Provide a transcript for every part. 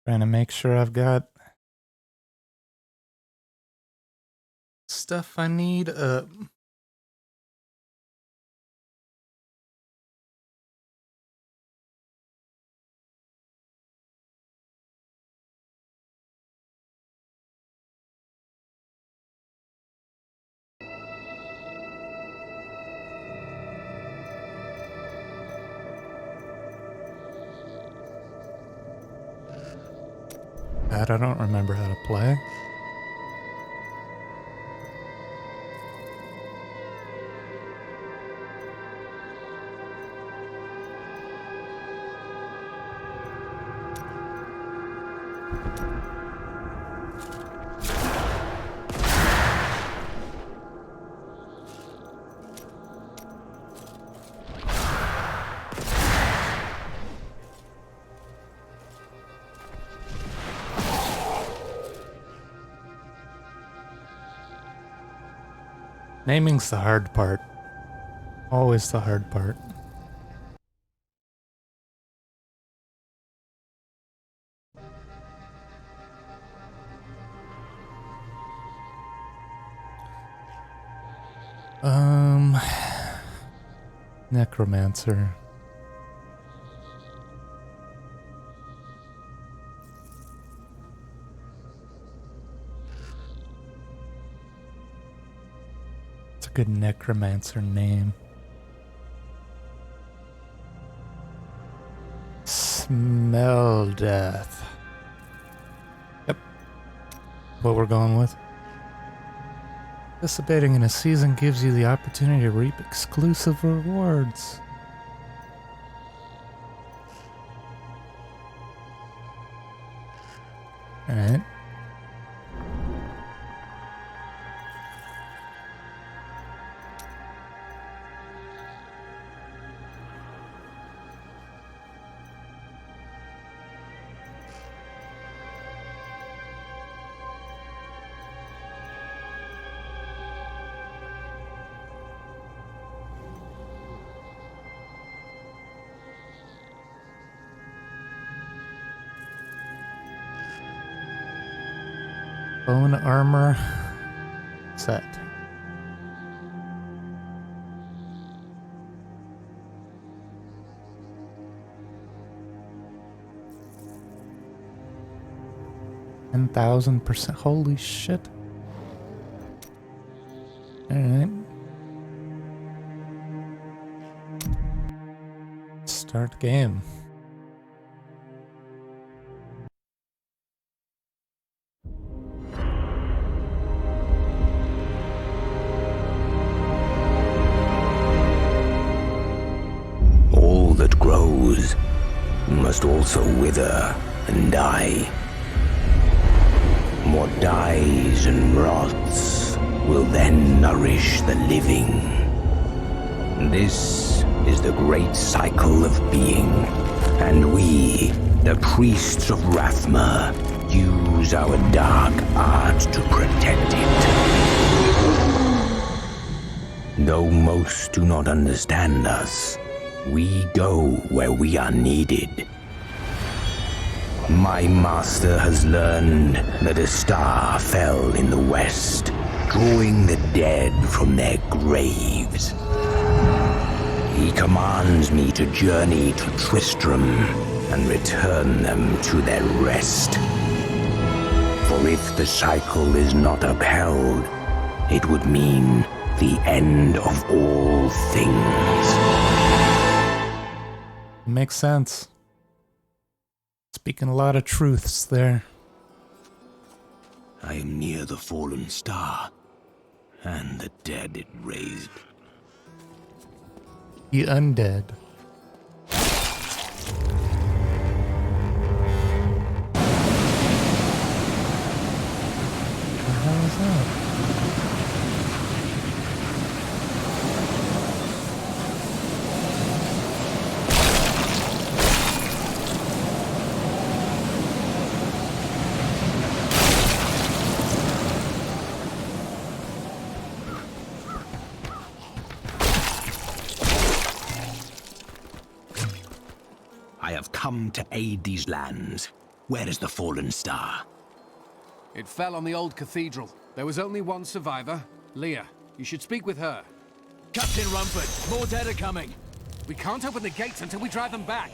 Trying to make sure I've got stuff I need up. I don't remember how to play. Naming's the hard part. Always the hard part. Necromancer. It's a good Necromancer name. Smell death. Yep. What we're going with. Participating in a season gives you the opportunity to reap exclusive rewards. Alright. Bone armor set. $10,000%. Holy shit. Alright. Start game. Must also wither and die. What dies and rots will then nourish the living. This is the great cycle of being, and we, the priests of Rathma, use our dark art to protect it. Though most do not understand us, we go where we are needed. My master has learned that a star fell in the west, drawing the dead from their graves. He commands me to journey to Tristram and return them to their rest. For if the cycle is not upheld, it would mean the end of all things. Makes sense. Speaking a lot of truths there. I am near the fallen star, and the dead it raised. The undead. What the hell is that? I have come to aid these lands. Where is the fallen star? It fell on the old cathedral. There was only one survivor, Leah. You should speak with her. Captain Rumford, more dead are coming. We can't open the gates until we drive them back.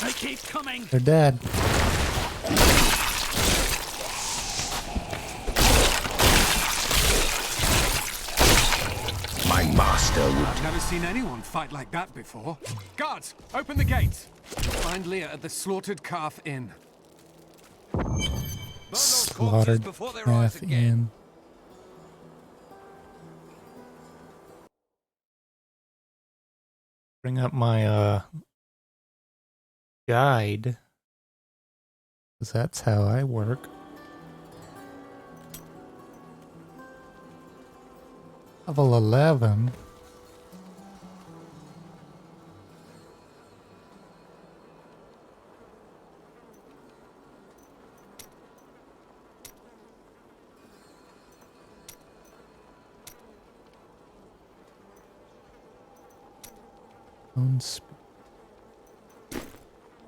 They keep coming. They're dead. My master would... I've never seen anyone fight like that before. Guards, open the gates. Find Leah at the Slaughtered Calf Inn. Slaughtered half in. Bring up my guide, because that's how I work. Level 11.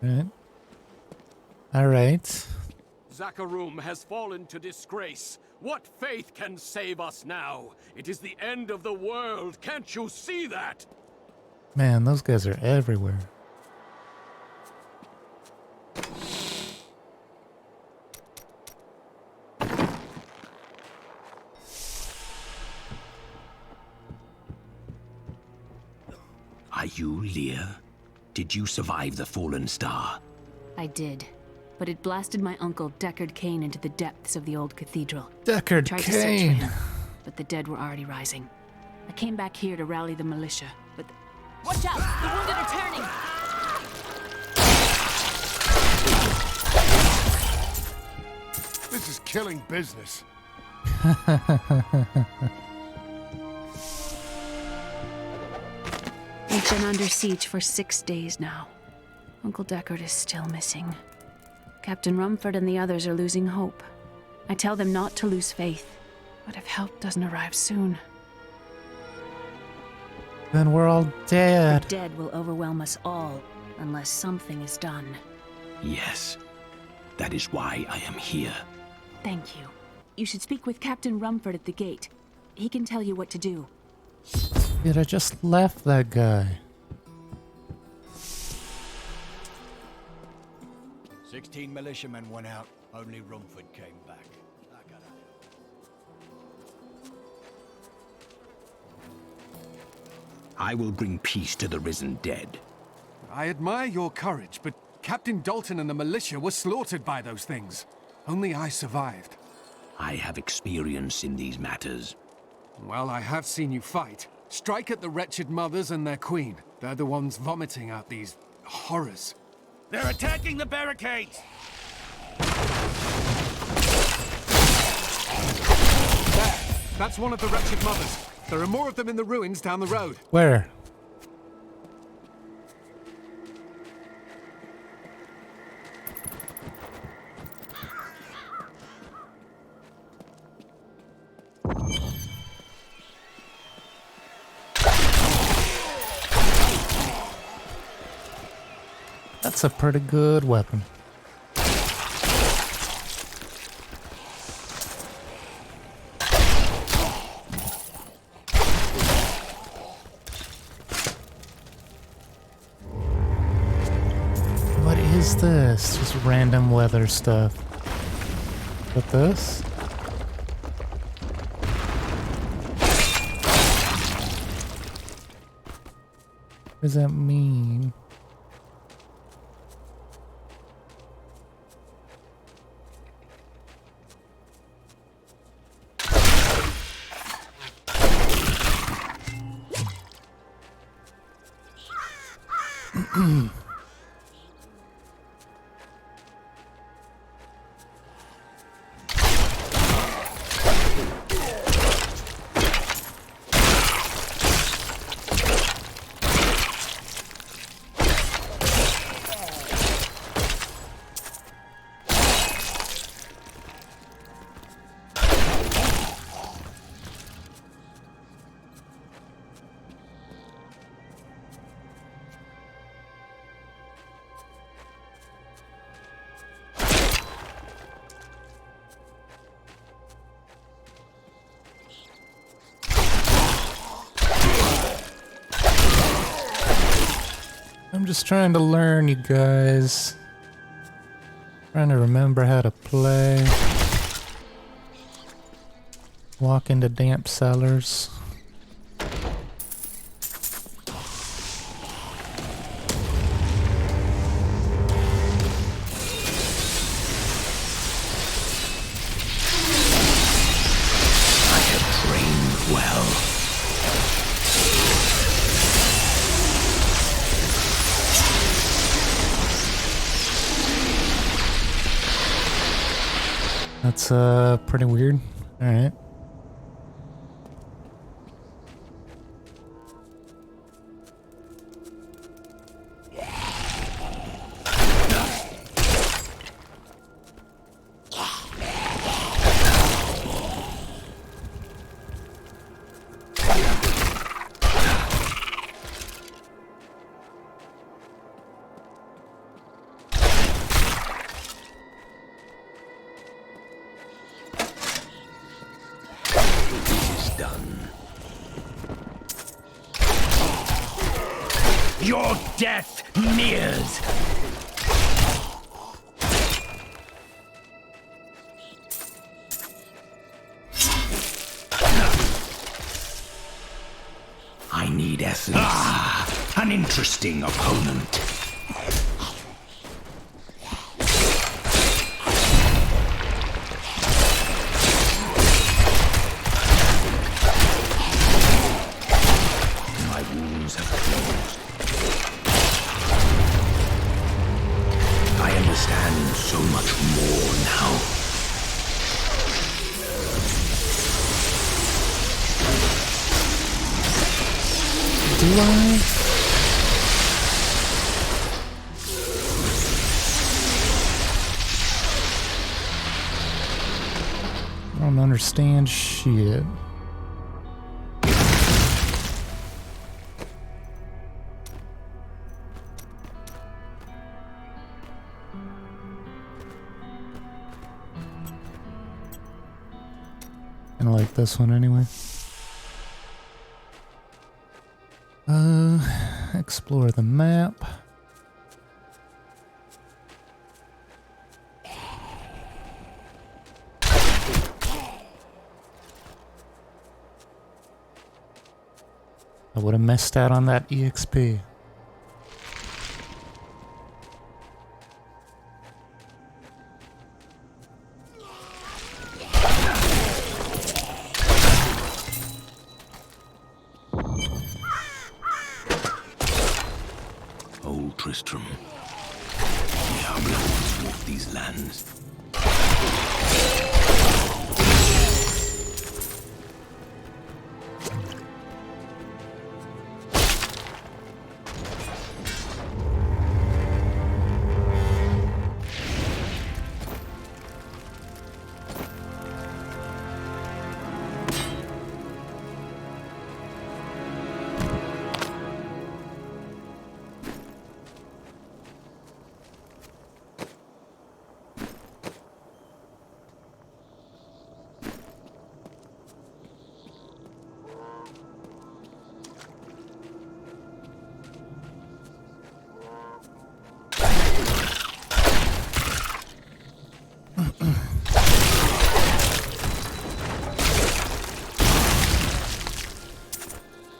Right. All right. Zakharum has fallen to disgrace. What faith can save us now? It is the end of the world. Can't you see that? Man, those guys are everywhere. Are you Leah? Did you survive the fallen star? I did, but it blasted my uncle Deckard Cain into the depths of the old cathedral. Deckard Tried to search for Cain. him, but the dead were already rising. I came back here to rally the militia, but watch out! The wounded are turning! This is killing business. We've been under siege for 6 days now. Uncle Deckard is still missing. Captain Rumford and the others are losing hope. I tell them not to lose faith, but if help doesn't arrive soon, Then we're all the dead. dead will overwhelm us all unless something is done. Yes. That is why I am here. Thank you. You should speak with Captain Rumford at the gate. He can tell you what to do. Dude, I just left that guy. 16 militiamen went out. Only Rumford came back. I will bring peace to the risen dead. I admire your courage, but Captain Dalton and the militia were slaughtered by those things. Only I survived. I have experience in these matters. Well, I have seen you fight. Strike at the wretched mothers and their queen. They're the ones vomiting out these horrors. They're attacking the barricades! There! That's one of the wretched mothers. There are more of them in the ruins down the road. Where? That's a pretty good weapon. What is this? Just random weather stuff. What this? What does that mean? I'm just trying to learn, you guys. Trying to remember how to play. Walk into damp cellars. I have trained well. That's pretty weird. Alright. Your death nears! I need essence. Ah, an interesting opponent. My wounds have closed. I understand so much more now. Do I? I don't understand shit. Kinda like this one anyway. Explore the map. I would have missed out on that EXP. Old Tristram. Diablo once walked these lands.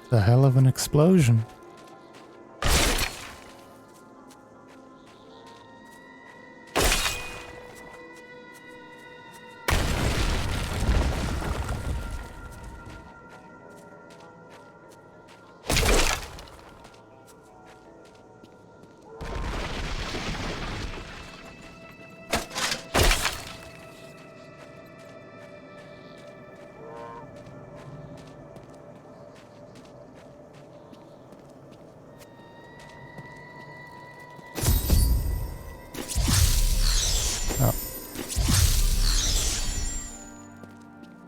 The hell of an explosion.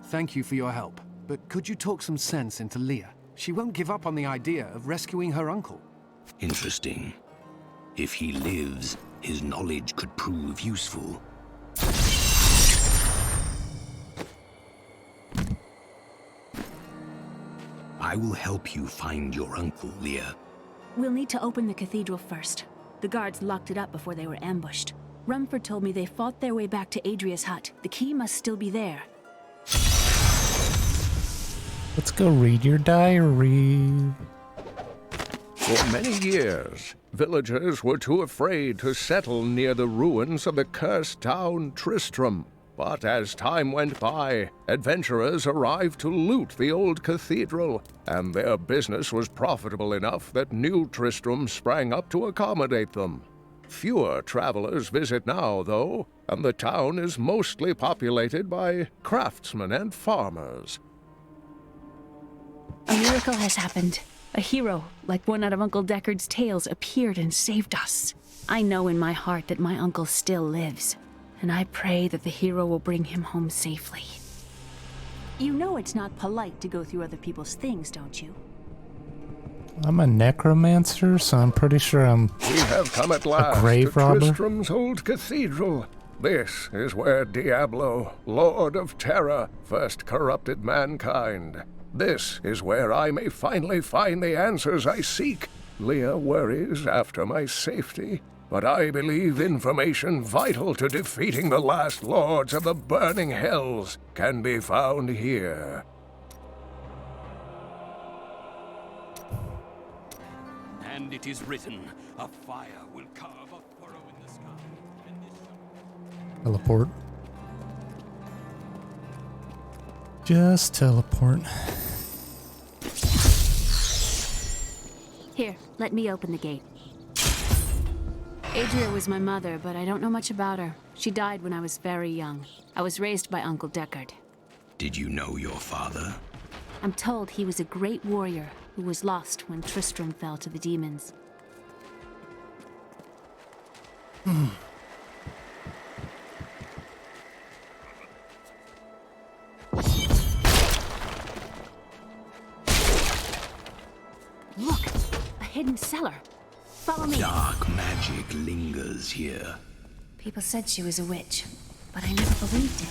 Thank you for your help, but could you talk some sense into Leah? She won't give up on the idea of rescuing her uncle. Interesting. If he lives, his knowledge could prove useful. I will help you find your uncle, Leah. We'll need to open the cathedral first. The guards locked it up before they were ambushed. Rumford told me they fought their way back to Adria's hut. The key must still be there. Let's go read your diary. For many years, villagers were too afraid to settle near the ruins of the cursed town Tristram. But as time went by, adventurers arrived to loot the old cathedral, and their business was profitable enough that new Tristram sprang up to accommodate them. Fewer travelers visit now, though, and the town is mostly populated by craftsmen and farmers. A miracle has happened. A hero, like one out of Uncle Deckard's tales, appeared and saved us. I know in my heart that my uncle still lives, and I pray that the hero will bring him home safely. You know it's not polite to go through other people's things, don't you? I'm a necromancer, so I'm pretty sure I'm We have come at last grave to robber? Tristram's old cathedral. This is where Diablo, Lord of Terror, first corrupted mankind. This is where I may finally find the answers I seek. Leah worries after my safety, but I believe information vital to defeating the last lords of the burning hells can be found here. And it is written, a fire will carve a furrow in the sky. And this teleport. Just teleport. Here, let me open the gate. Adria was my mother, but I don't know much about her. She died when I was very young. I was raised by Uncle Deckard. Did you know your father? I'm told he was a great warrior who was lost when Tristram fell to the demons. Look! A hidden cellar! Follow me! Dark magic lingers here. People said she was a witch, but I never believed it.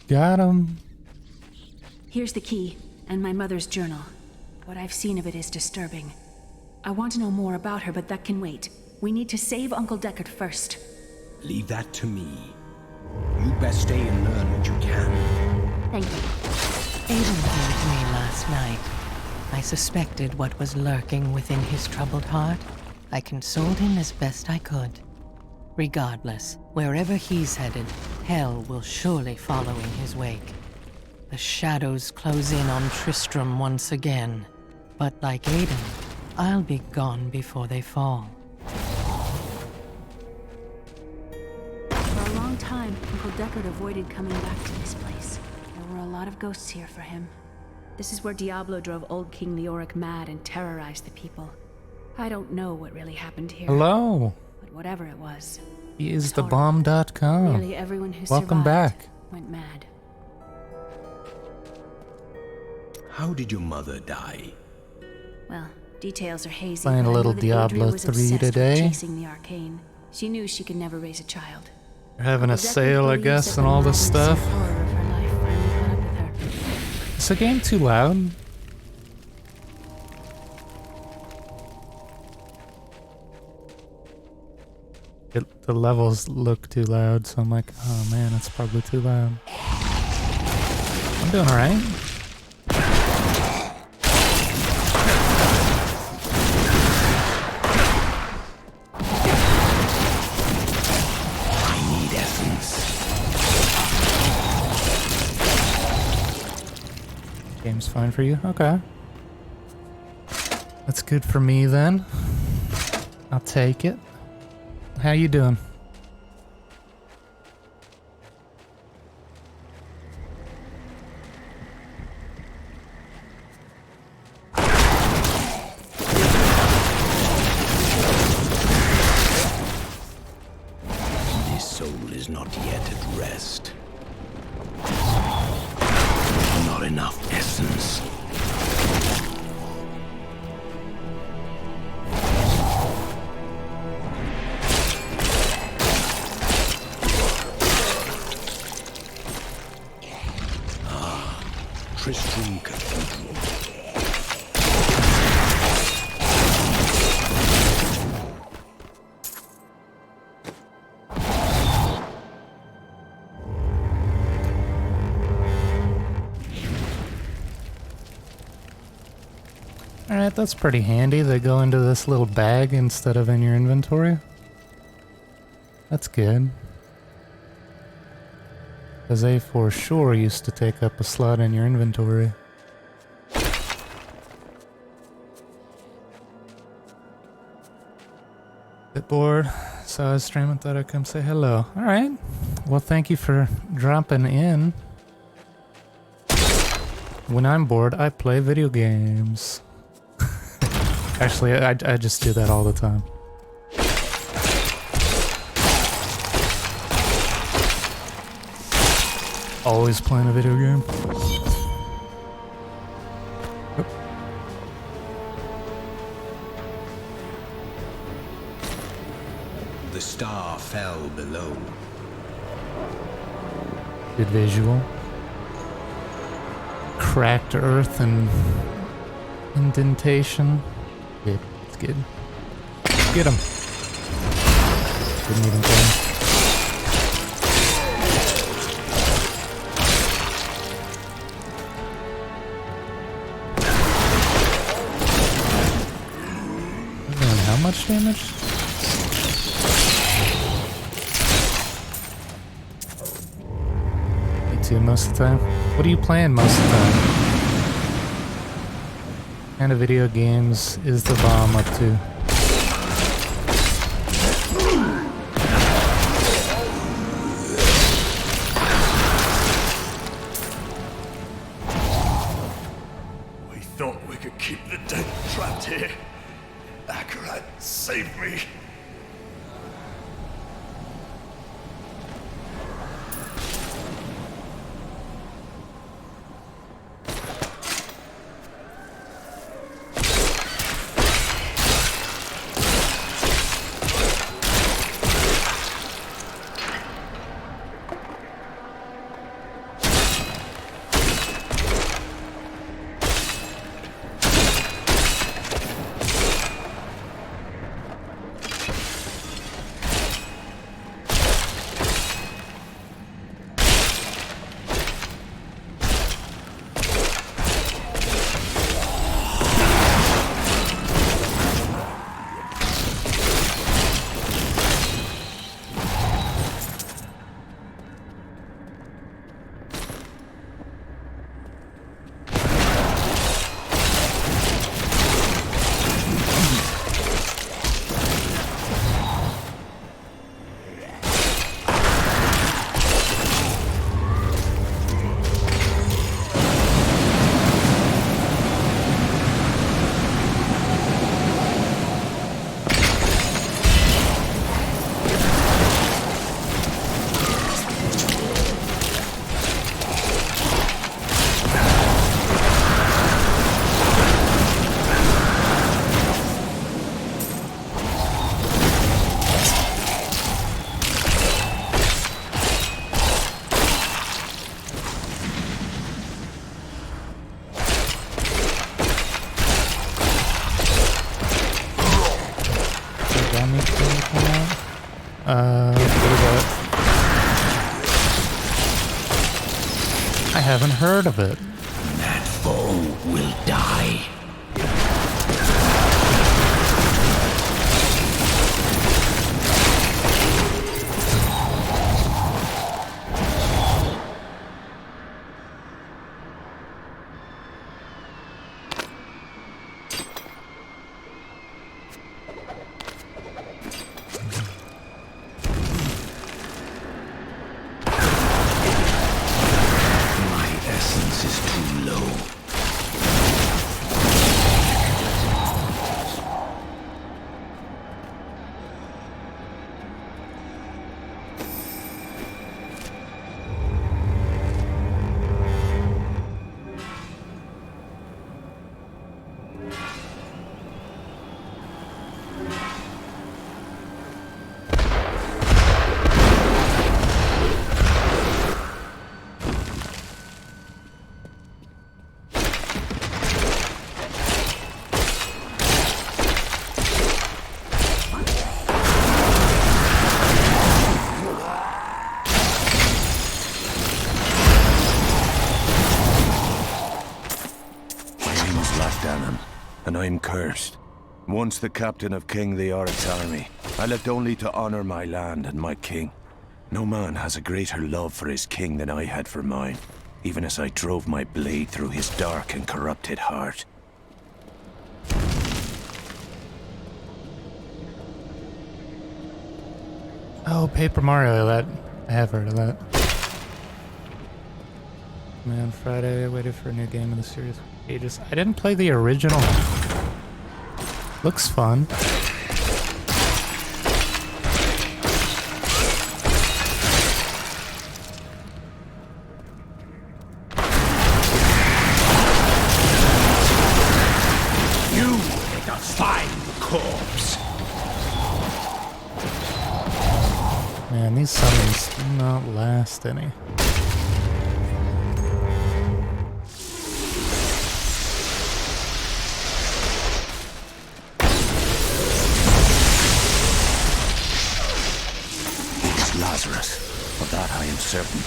Got him. Here's the key, and my mother's journal. What I've seen of it is disturbing. I want to know more about her, but that can wait. We need to save Uncle Deckard first. Leave that to me. You best stay and learn what you can. Thank you. Aiden came to me last night. I suspected what was lurking within his troubled heart. I consoled him as best I could. Regardless, wherever he's headed, hell will surely follow in his wake. The shadows close in on Tristram once again. But like Aiden, I'll be gone before they fall. For a long time, Uncle Deckard avoided coming back to this place. There were a lot of ghosts here for him. This is where Diablo drove old King Leoric mad and terrorized the people. I don't know what really happened here. Hello. But whatever it was, He is it's horrible. thebomb.com. Nearly everyone who Welcome survived back. went mad. How did your mother die? Well, details are hazy. Playing but a I little know that Adria Diablo was 3 obsessed with today. chasing the arcane. She knew she could never raise a child. They're having a Uncle Deckard sale, I believes guess, that and the all this madness and stuff. horror of her life finally caught up with her. Is the game too loud? The levels look too loud, so I'm like, oh man, it's probably too loud. I'm doing alright. I need essence. Game's fine for you? Okay. That's good for me then. I'll take it. How you doing? This soul is not yet at rest. Not enough essence. Tristram Cathedral. Alright, that's pretty handy. They go into this little bag instead of in your inventory. That's good. Because they for sure used to take up a slot in your inventory. Bit bored, so I was streaming, thought I'd come say hello. Alright, well thank you for dropping in. When I'm bored, I play video games. Actually, I just do that all the time. Always playing a video game. Oop. The star fell below. Good visual. Cracked earth and indentation. Good. It's good. Get him. Didn't even play. How much damage? Me too, most of the time. What are you playing most of the time? What kind of video games is the bomb up to? We thought we could keep the dead trapped here. Akarat, save me. I haven't heard of it. That foe will die. I'm cursed. Once the captain of King Leoric's army, I left only to honor my land and my king. No man has a greater love for his king than I had for mine, even as I drove my blade through his dark and corrupted heart. Oh, Paper Mario, I have heard of that. Man, Friday, I waited for a new game in the series for ages. I didn't play the original. Looks fun. You make a fine corpse. Man, these summons do not last any. Lazarus. Of that I am certain.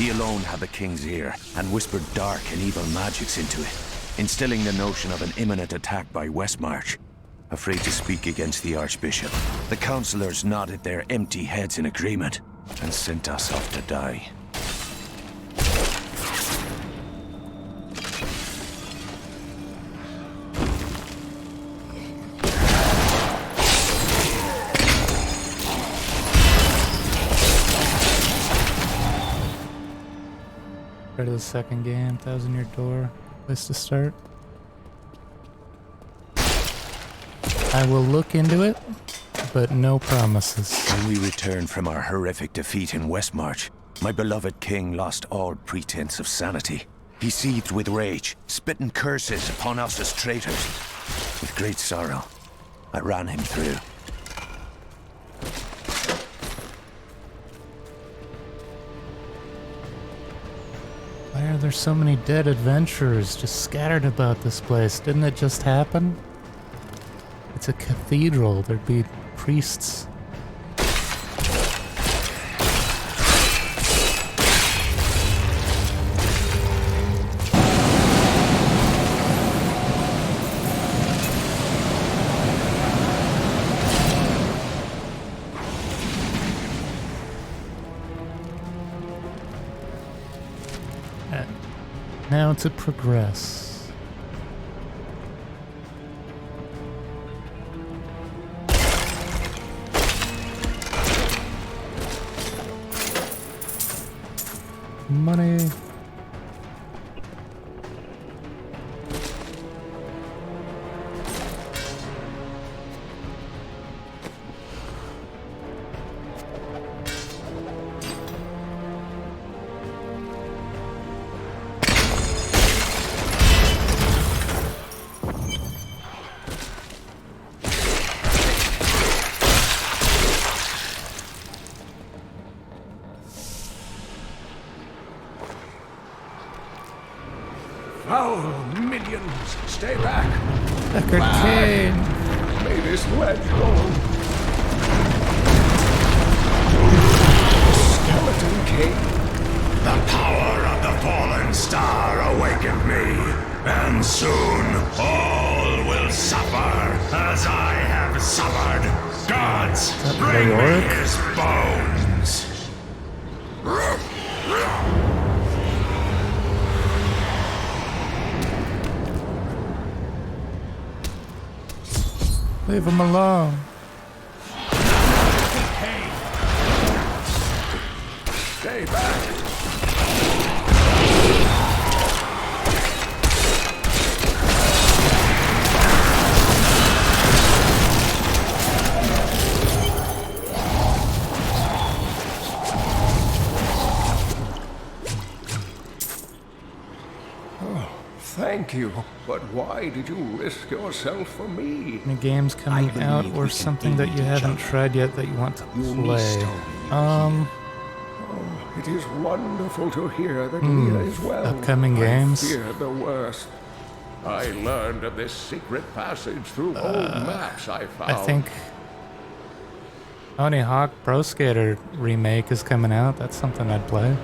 He alone had the king's ear, and whispered dark and evil magics into it, instilling the notion of an imminent attack by Westmarch. Afraid to speak against the Archbishop, the councillors nodded their empty heads in agreement, and sent us off to die. Ready to the second game, 1,000-Year Door, place to start. I will look into it, but no promises. When we returned from our horrific defeat in Westmarch, my beloved king lost all pretense of sanity. He seethed with rage, spitting curses upon us as traitors. With great sorrow, I ran him through. Why are there so many dead adventurers just scattered about this place? Didn't it just happen? It's a cathedral. There'd be priests. Now to progress. Money. Foul minions, stay back! Deckard Cain. May this wedge go. Skeleton King. The power of the fallen star awakened me, and soon all will suffer as I have suffered. Gods, bring me his bones! Leave him alone. Stay back! Thank you, but why did you risk yourself for me? Any games coming out or something that you haven't tried yet that you want to play? It is wonderful to hear that Leah is well. Upcoming games? I feared the worst. I learned of this secret passage through old maps I found. I think Tony Hawk Pro Skater remake is coming out. That's something I'd play.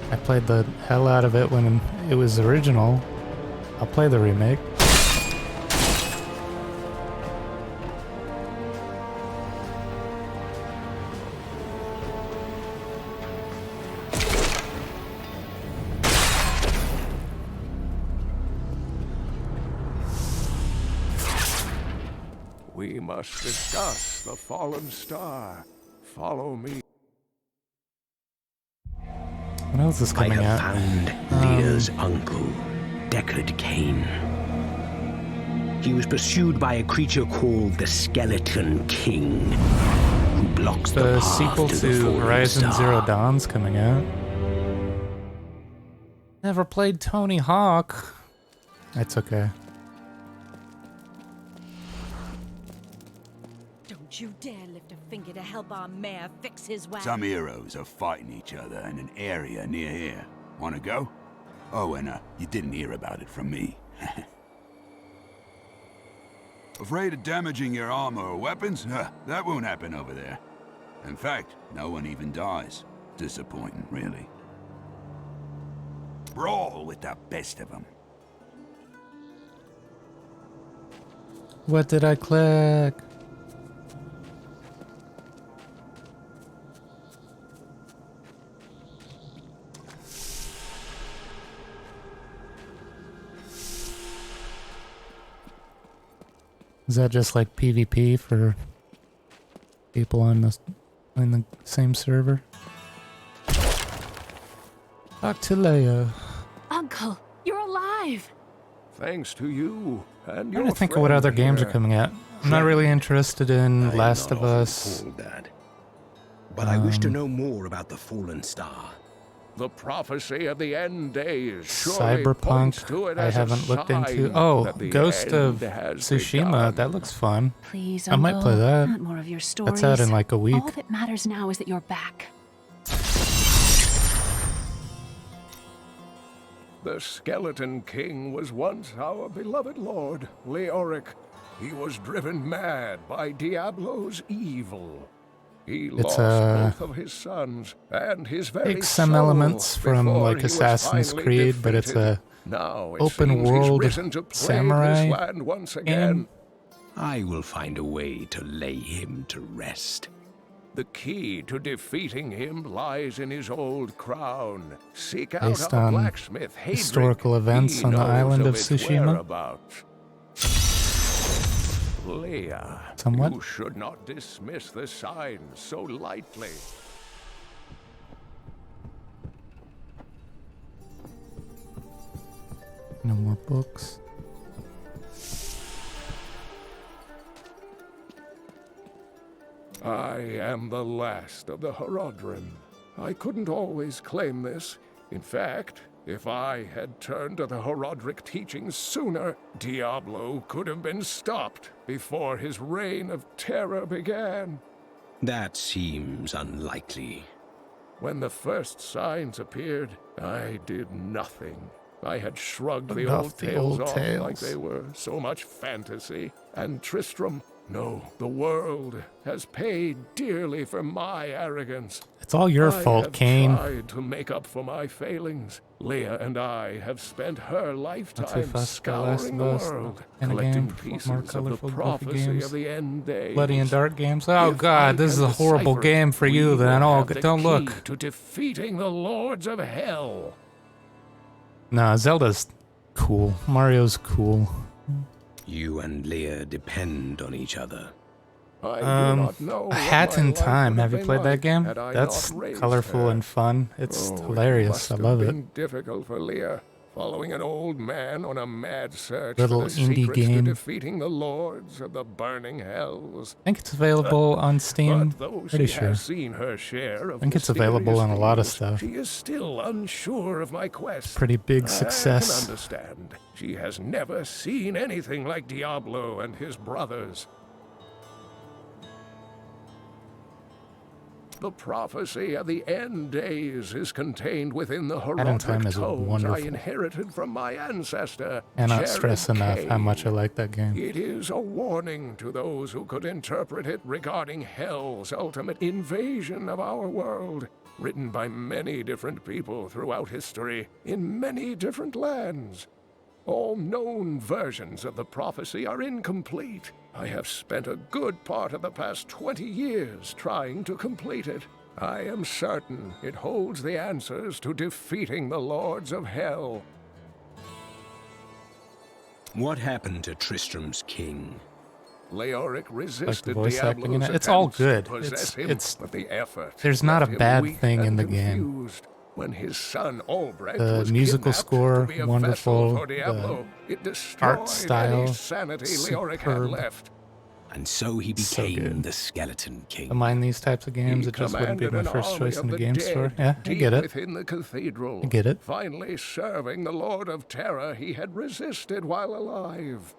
I played the hell out of it when it was original. I'll play the remake. We must discuss the fallen star. Follow me. What else is I coming have out? found Leah's uncle, Deckard Cain. He was pursued by a creature called the Skeleton King, who blocks the The path sequel to to the fallen Horizon star. Zero Dawn's coming out. Never played Tony Hawk. That's okay. Don't you dare lift a finger to help our mayor fix his wagon. Some heroes are fighting each other in an area near here. Wanna go? Oh, and you didn't hear about it from me. Afraid of damaging your armor or weapons? That won't happen over there. In fact, no one even dies. Disappointing, really. Brawl with the best of them. What did I click? Is that just like PvP for people on the same server? Talk to Leia. Uncle, you're alive! Thanks to you and I'm your trying to think of what other games are here. coming out. I'm not really interested in I'm Last not of often Us. called that. But I wish to know more about the fallen star. The prophecy of the end days surely points to Cyberpunk, it I as a haven't looked into. sign Oh, that the Ghost of end has Tsushima. begun. That looks fun. Please, I might Uncle, play that. not more of your stories. That's out in like a week. All that matters now is that you're back. The Skeleton King was once our beloved lord, Leoric. He was driven mad by Diablo's evil. He It's, lost both of his sons and his very Takes some soul elements from before like he was Assassin's finally Creed, but it's defeated. a Now it open seems he's world risen to plague samurai this land once again. game. I will find a way to lay him to rest. The key to defeating him lies in his old crown. Seek out Based our on blacksmith, Hadric. historical events He on the knows island of its Tsushima. whereabouts. Leia, Somewhat. you should not dismiss the signs so lightly. No more books. I am the last of the Horodrim. I couldn't always claim this. In fact, if I had turned to the Horodric teachings sooner, Diablo could have been stopped before his reign of terror began. That seems unlikely. When the first signs appeared, I did nothing. I had shrugged the Enough old the tales old off tales. like they were so much fantasy. And Tristram, no, the world has paid dearly for my arrogance. It's all your fault, I Kane. have tried to make up for my failings. Leah and I have spent her lifetime fuss for Last scouring of the Us world, and a collecting game for more pieces of the colorful, goofy prophecy games. of the end days. Bloody and Dark games. Oh If I god, this is can a horrible decipher it, game for we you then. will Oh, have the don't key look. to defeating the lords of hell. Nah, Zelda's cool. Mario's cool. You and Leah depend on each other. I do not know A what Hat my in life Time. would Have you been played that like game? had I That's not raised colorful her. and fun. It's Oh, it hilarious. must I have love it. been difficult for Leah, following an old man on a mad search Little for the indie secrets game. to defeating the lords of the burning hells. I think it's available on Steam. But though Pretty she sure. has seen her share of I think it's available on a lot of mysterious stuff. things, she is still unsure of my quest. Pretty big I success. can understand. She has never seen anything like Diablo and his brothers. The prophecy of the end days is contained within the Hat in Time Horodric is tomes I wonderful. inherited from my ancestor. Cannot Jared stress enough how much I Kane. like that game. It is a warning to those who could interpret it regarding hell's ultimate invasion of our world, written by many different people throughout history, in many different lands. All known versions of the prophecy are incomplete. I have spent a good part of the past 20 years trying to complete it. I am certain it holds the answers to defeating the lords of hell. What happened to Tristram's king? Leoric resisted voice acting in Diablo's it. It's all attempts to good. possess him, It's but the effort there's not a left him bad weak thing in and the game. confused. When his son Albrecht The was musical kidnapped score, to be a wonderful. vessel for Diablo, it destroyed art style, any sanity Leoric had superb. left. And so he So became good. the Skeleton King. Don't mind these types of games. He It just wouldn't be commanded my an first army choice in of the the game dead store. Yeah, I deep get it. within the cathedral. I get it. Finally serving the Lord of Terror he had resisted while alive.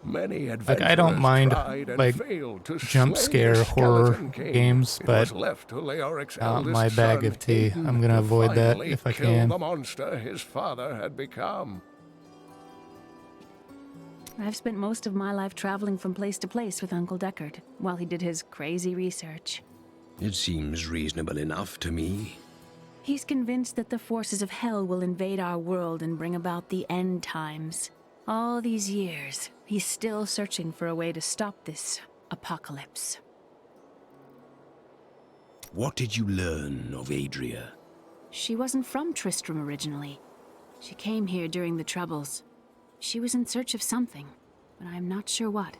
Many adventurers Like, I don't mind, tried and like, failed to jump slay scare the horror Skeleton King. games, It but was left to Leoric's not eldest my bag son, of tea. Hayden, I'm gonna to avoid that finally if I kill can. the monster his father had become. I've spent most of my life traveling from place to place with Uncle Deckard while he did his crazy research. It seems reasonable enough to me. He's convinced that the forces of hell will invade our world and bring about the end times. All these years, he's still searching for a way to stop this apocalypse. What did you learn of Adria? She wasn't from Tristram originally. She came here during the Troubles. She was in search of something, but I'm not sure what.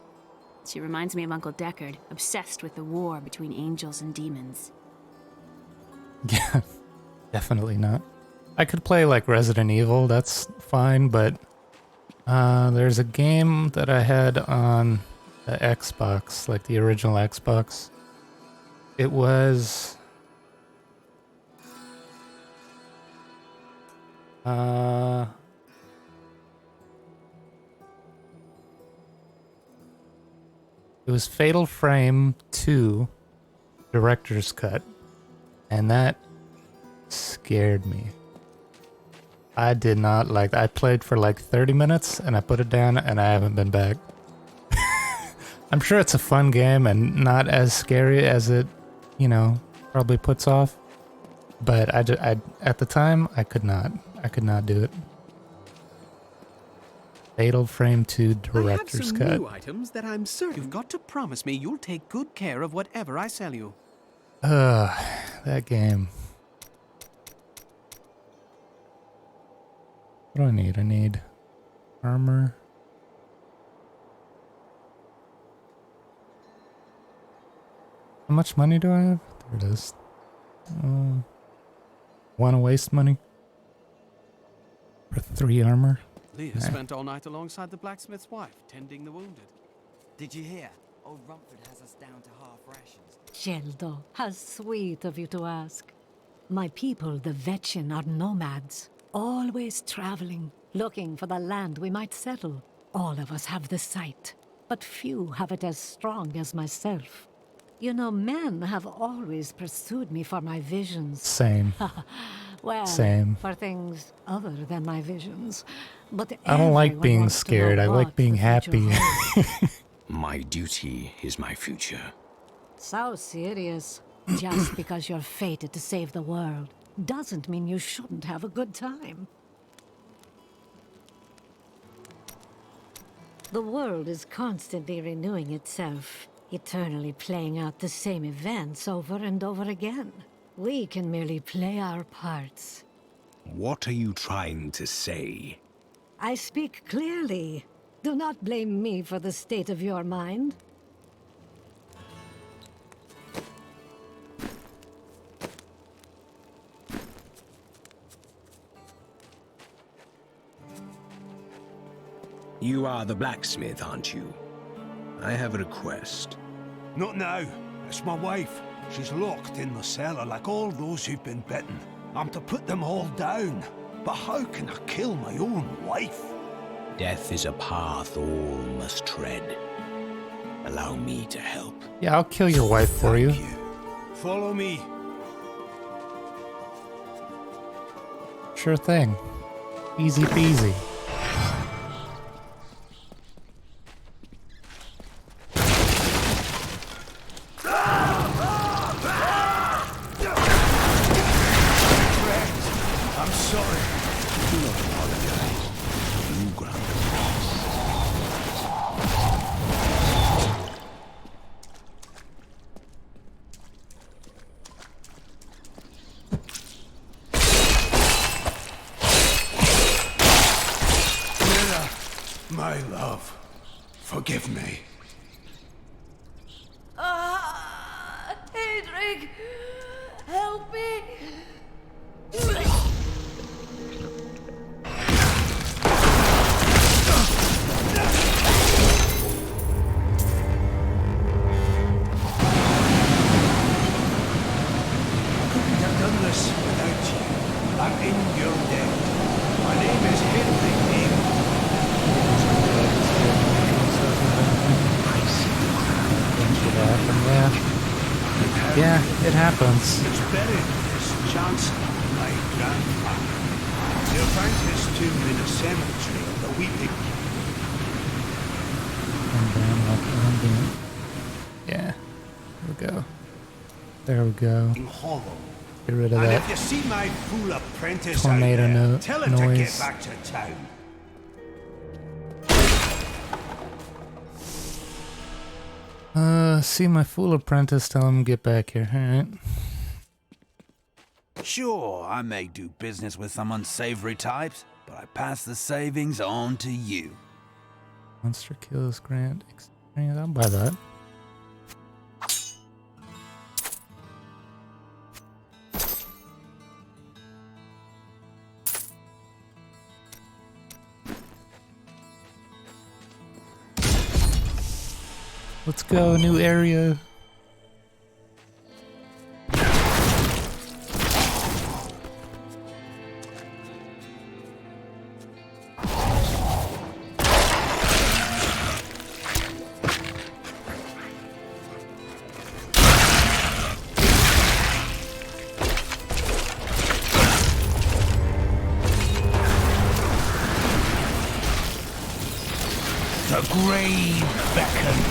She reminds me of Uncle Deckard, obsessed with the war between angels and demons. Yeah, definitely not. I could play like Resident Evil, that's fine, but there's a game that I had on the Xbox, like the original Xbox. It was it was Fatal Frame 2 Director's Cut, and that scared me. I did not like that. I played for like 30 minutes and I put it down and I haven't been back. I'm sure it's a fun game and not as scary as it, you know, probably puts off. But I at the time, I could not do it. Fatal Frame 2 Director's I have some Cut. new items that I'm certain. You've got to promise me you'll take good care of whatever I sell you. That game. What do I need? I need armor. How much money do I have? There it is. Wanna waste money? For 3 armor? Leah spent all night alongside the blacksmith's wife, tending the wounded. Did you hear? Old Rumford has us down to half rations. Sheldo, how sweet of you to ask. My people, the Vetchin, are nomads, always traveling, looking for the land we might settle. All of us have the sight, but few have it as strong as myself. You know, men have always pursued me for my visions. Same. Well, Same. for things other than my visions. But I don't like everyone being wants to know scared. I like what being the future happy. holds. My duty is my future. So serious. Just because you're fated to save the world doesn't mean you shouldn't have a good time. The world is constantly renewing itself, eternally playing out the same events over and over again. We can merely play our parts. What are you trying to say? I speak clearly. Do not blame me for the state of your mind. You are the blacksmith, aren't you? I have a request. Not now. It's my wife. She's locked in the cellar like all those who've been bitten. I'm to put them all down. But how can I kill my own wife? Death is a path all must tread. Allow me to help. Yeah, I'll kill your wife for you. Follow me. Sure thing. Easy peasy. I'm sorry. Do not apologize. You grant Mira, my love, forgive me. Help me! Couldn't have done this without you. I'm in your debt. My name is Henry Name. Yeah, it happens. It's buried as Johnson, my grandfather. You'll find his tomb in a cemetery of the Weeping. Yeah, there we go. There we go. Hollow. Get rid of And that if you see my fool apprentice tornado out there, no tell him to noise. get back to town. See my fool apprentice, tell him to get back here. Alright. Sure, I may do business with some unsavory types, but I pass the savings on to you. Monster kills grant experience. I'll buy that. Let's go, new area. The grave beckons.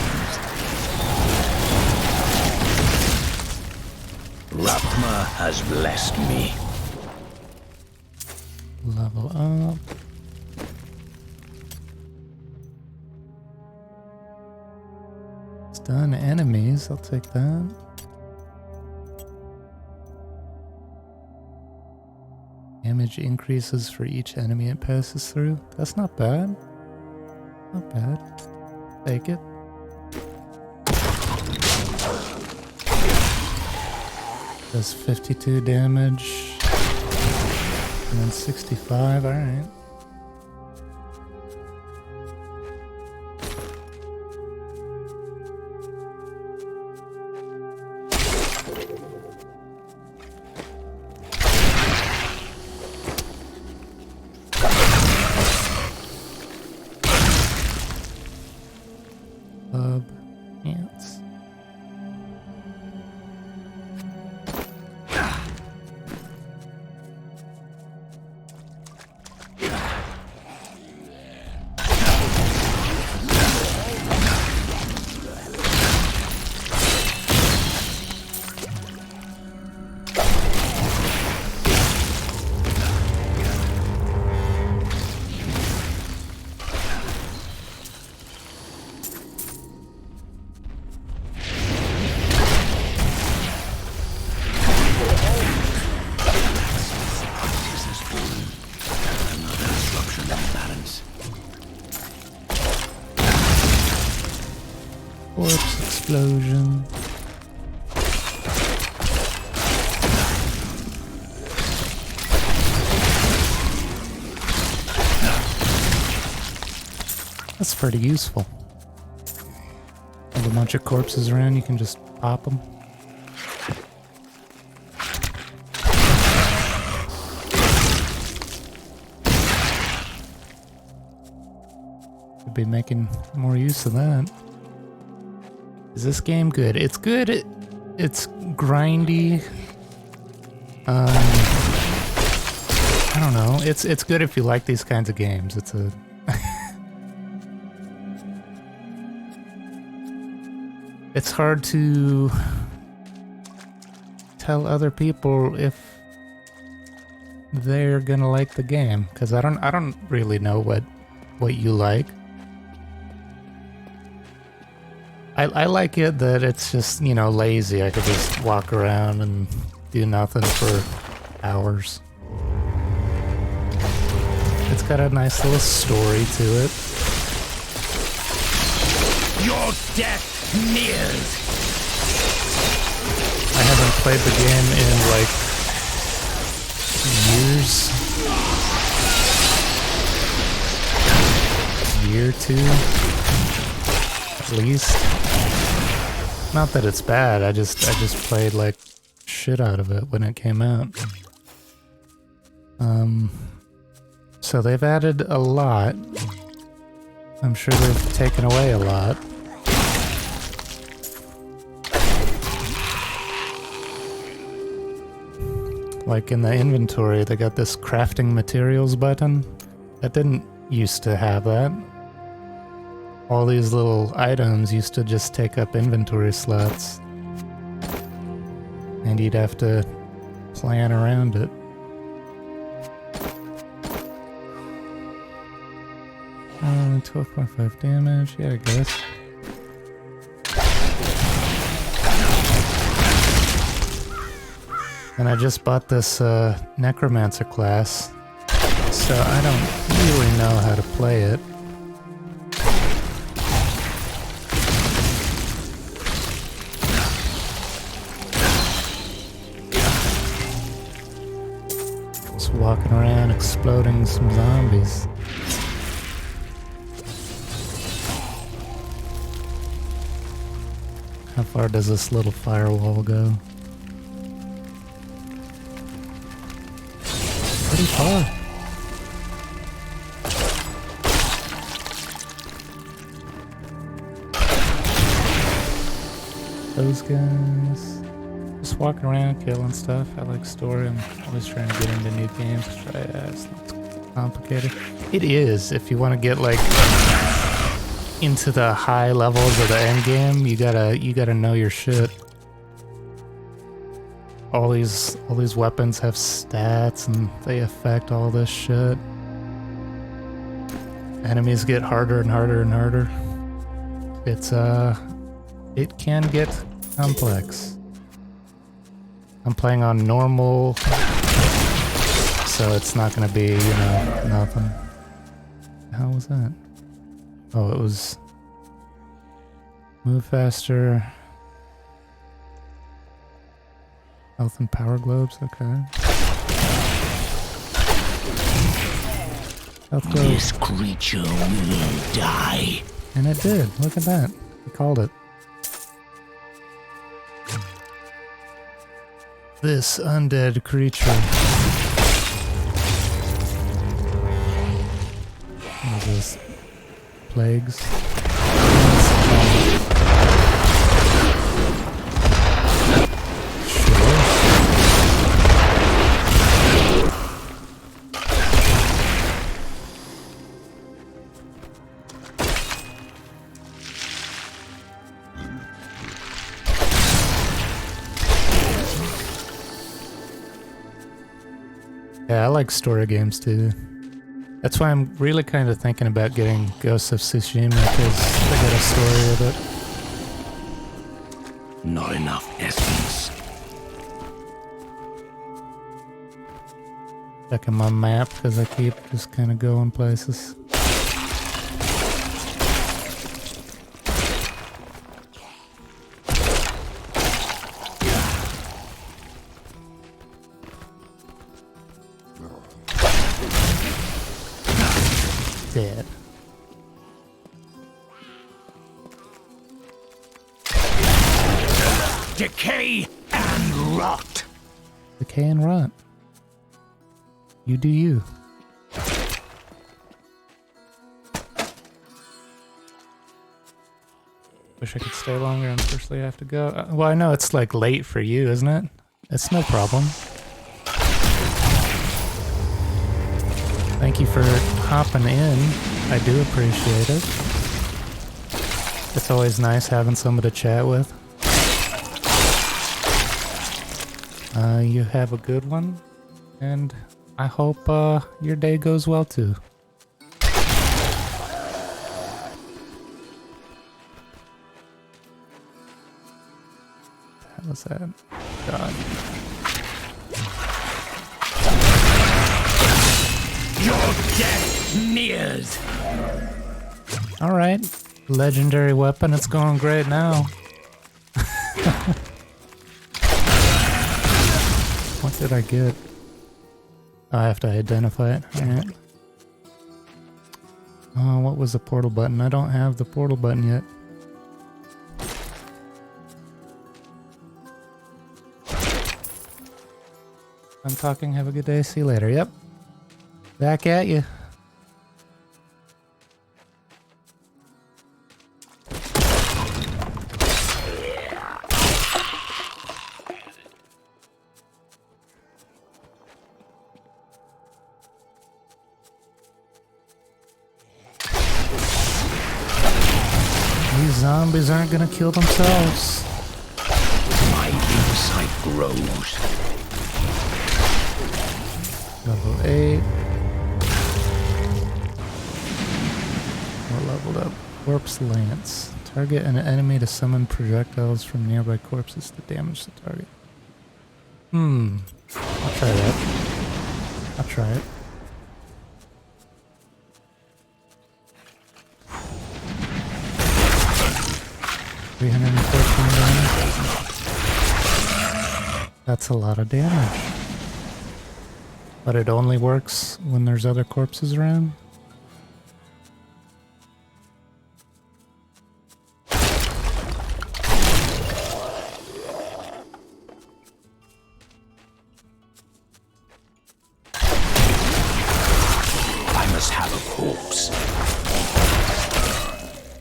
Rathma has blessed me. Level up. Stun enemies, I'll take that. Damage increases for each enemy it passes through. That's not bad. Not bad. Take it. Does 52 damage. And then 65, alright. Ants. Corpse explosion. That's pretty useful. Have a bunch of corpses around, you can just pop them. Could be making more use of that. Is this game good? It's good. It's grindy. I don't know. It's good if you like these kinds of games. It's a it's hard to tell other people if they're gonna like the game, because I don't really know what you like. I like it that it's just, you know, lazy. I could just walk around and do nothing for hours. It's got a nice little story to it. Your death nears. I haven't played the game in like years. Year or two, at least. Not that it's bad. I just played like shit out of it when it came out. So they've added a lot. I'm sure they've taken away a lot. Like in the inventory, they got this crafting materials button. That didn't used to have that. All these little items used to just take up inventory slots. And you'd have to plan around it. Uh, 12.5 damage, yeah, I guess. And I just bought this Necromancer class, so I don't really know how to play it. Just walking around exploding some zombies. How far does this little firewall go? Pretty far. Those guys. Just walking around killing stuff. I like story. I'm always trying to get into new games. It's complicated. It is. If you want to get like into the high levels of the end game, you gotta know your shit. All these weapons have stats and they affect all this shit. Enemies get harder and harder and harder. It can get complex. I'm playing on normal, so it's not gonna be, nothing. How was that? Oh, it was move faster. Health and power globes, okay. Health globes. This creature will die. And it did. Look at that. We called it. This undead creature. What is this? Plagues. Yeah, I like story games too. That's why I'm really kind of thinking about getting Ghost of Tsushima, because they got a story with it. Not enough essence. Checking my map because I keep just kind of going places. Dead. Decay and rot. Decay and rot. You do you. Wish I could stay longer. Unfortunately, I have to go. Well, I know it's like late for you, isn't it? It's no problem. Thank you for hopping in. I do appreciate it. It's always nice having someone to chat with. You have a good one, and I hope your day goes well too. What was that? God. Your death nears. Alright. Legendary weapon, it's going great now. What did I get? Oh, I have to identify it. Alright. Oh, what was the portal button? I don't have the portal button yet. I'm talking. Have a good day. See you later. Yep. Back at you. These zombies aren't gonna kill themselves. My insight grows. Level 8. We're leveled up. Corpse Lance. Target an enemy to summon projectiles from nearby corpses to damage the target. I'll try that. I'll try it. $314 damage. That's a lot of damage. But it only works when there's other corpses around? I must have a corpse.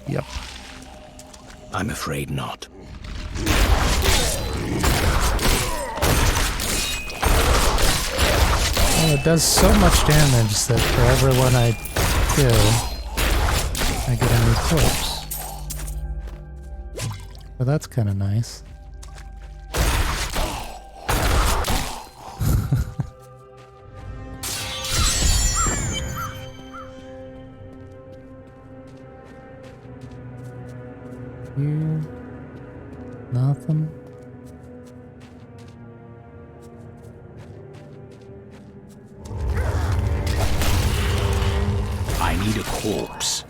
Yep. I'm afraid not. Oh, it does so much damage that for everyone I kill, I get a new corpse. Well, that's kind of nice. Here, nothing. I need a corpse.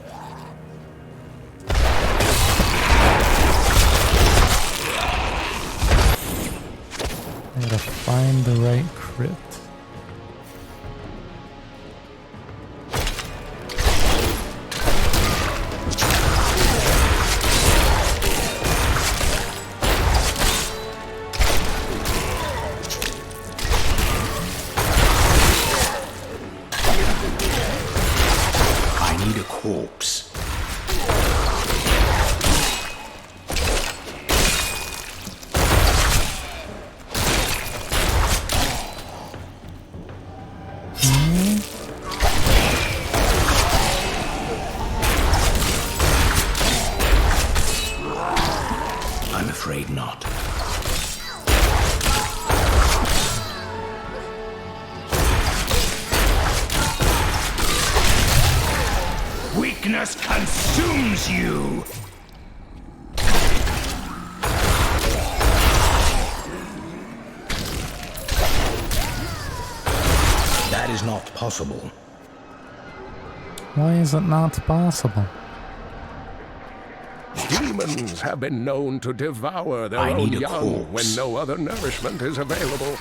I gotta find the right crypt. Corpse. I'm afraid not. Weakness consumes you! That is not possible. Why is it not possible? Demons have been known to devour their own young when no other nourishment is available.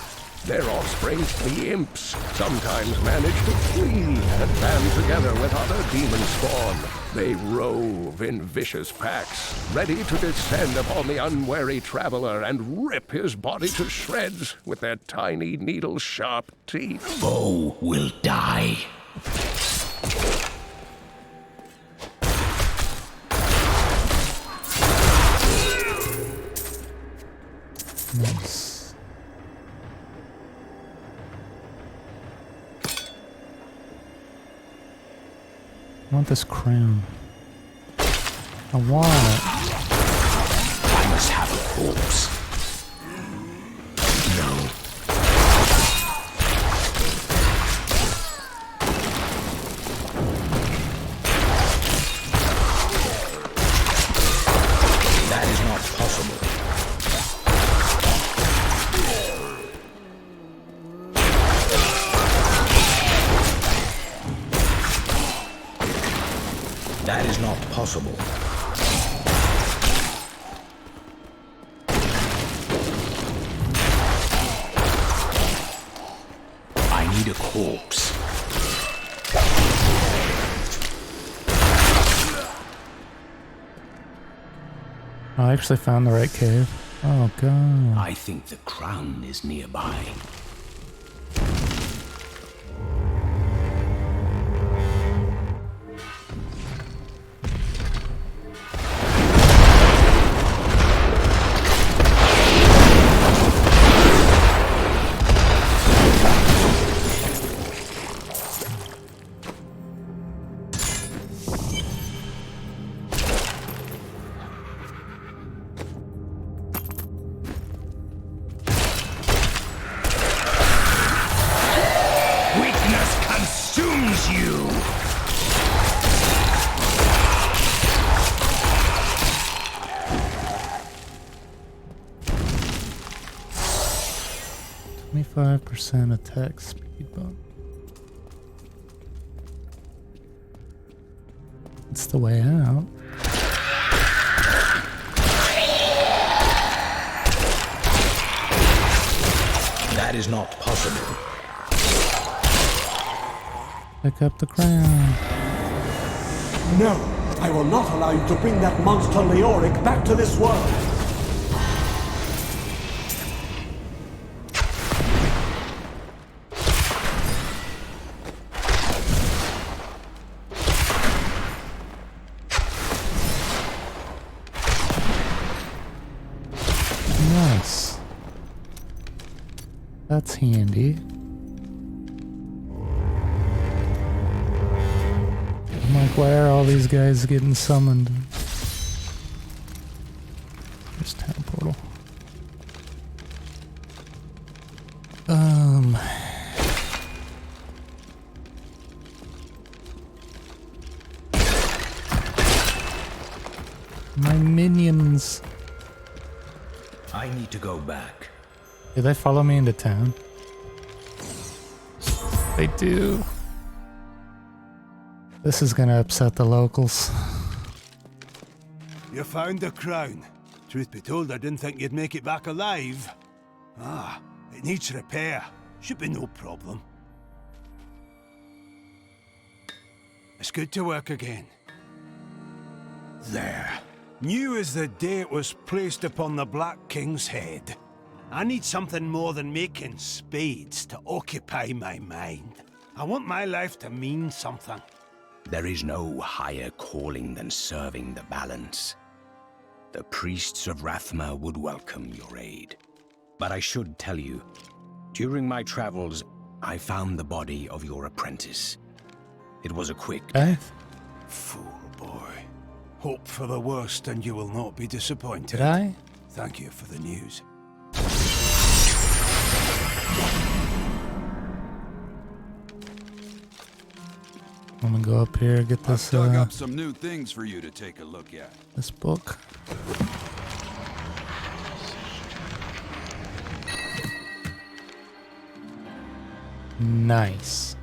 Their offspring, the imps, sometimes manage to flee and band together with other demon spawn. They rove in vicious packs, ready to descend upon the unwary traveler and rip his body to shreds with their tiny needle-sharp teeth. Foe will die. Nice. I want this crown. I want it. I must have a corpse. No. That is not possible. That is not possible. a corpse. I actually found the right cave. Oh god. I think the crown is nearby. % attack speed bump. It's the way out. That is not possible. Pick up the crown. No, I will not allow you to bring that monster Leoric back to this world. Nice. That's handy. I'm like, why are all these guys getting summoned? There's town portal. My minions. I need to go back. Do they follow me into town? They do. This is gonna upset the locals. You found the crown. Truth be told, I didn't think you'd make it back alive. Ah, it needs repair. Should be no problem. It's good to work again. There. New as the day it was placed upon the Black King's head. I need something more than making spades to occupy my mind. I want my life to mean something. There is no higher calling than serving the balance. The priests of Rathma would welcome your aid. But I should tell you, during my travels, I found the body of your apprentice. It was a quick death. Fool boy. Hope for the worst and you will not be disappointed. Did I? Thank you for the news. I'm gonna go up here, get this, I've dug up some new things for you to take a look at. this book. Nice.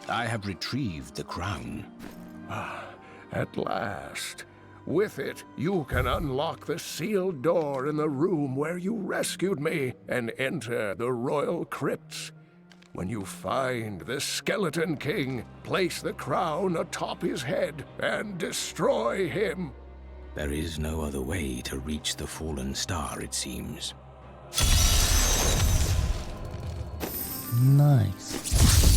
I have retrieved the crown. Ah, at last. With it, you can unlock the sealed door in the room where you rescued me and enter the royal crypts. When you find the Skeleton King, place the crown atop his head and destroy him. There is no other way to reach the fallen star, it seems. Nice.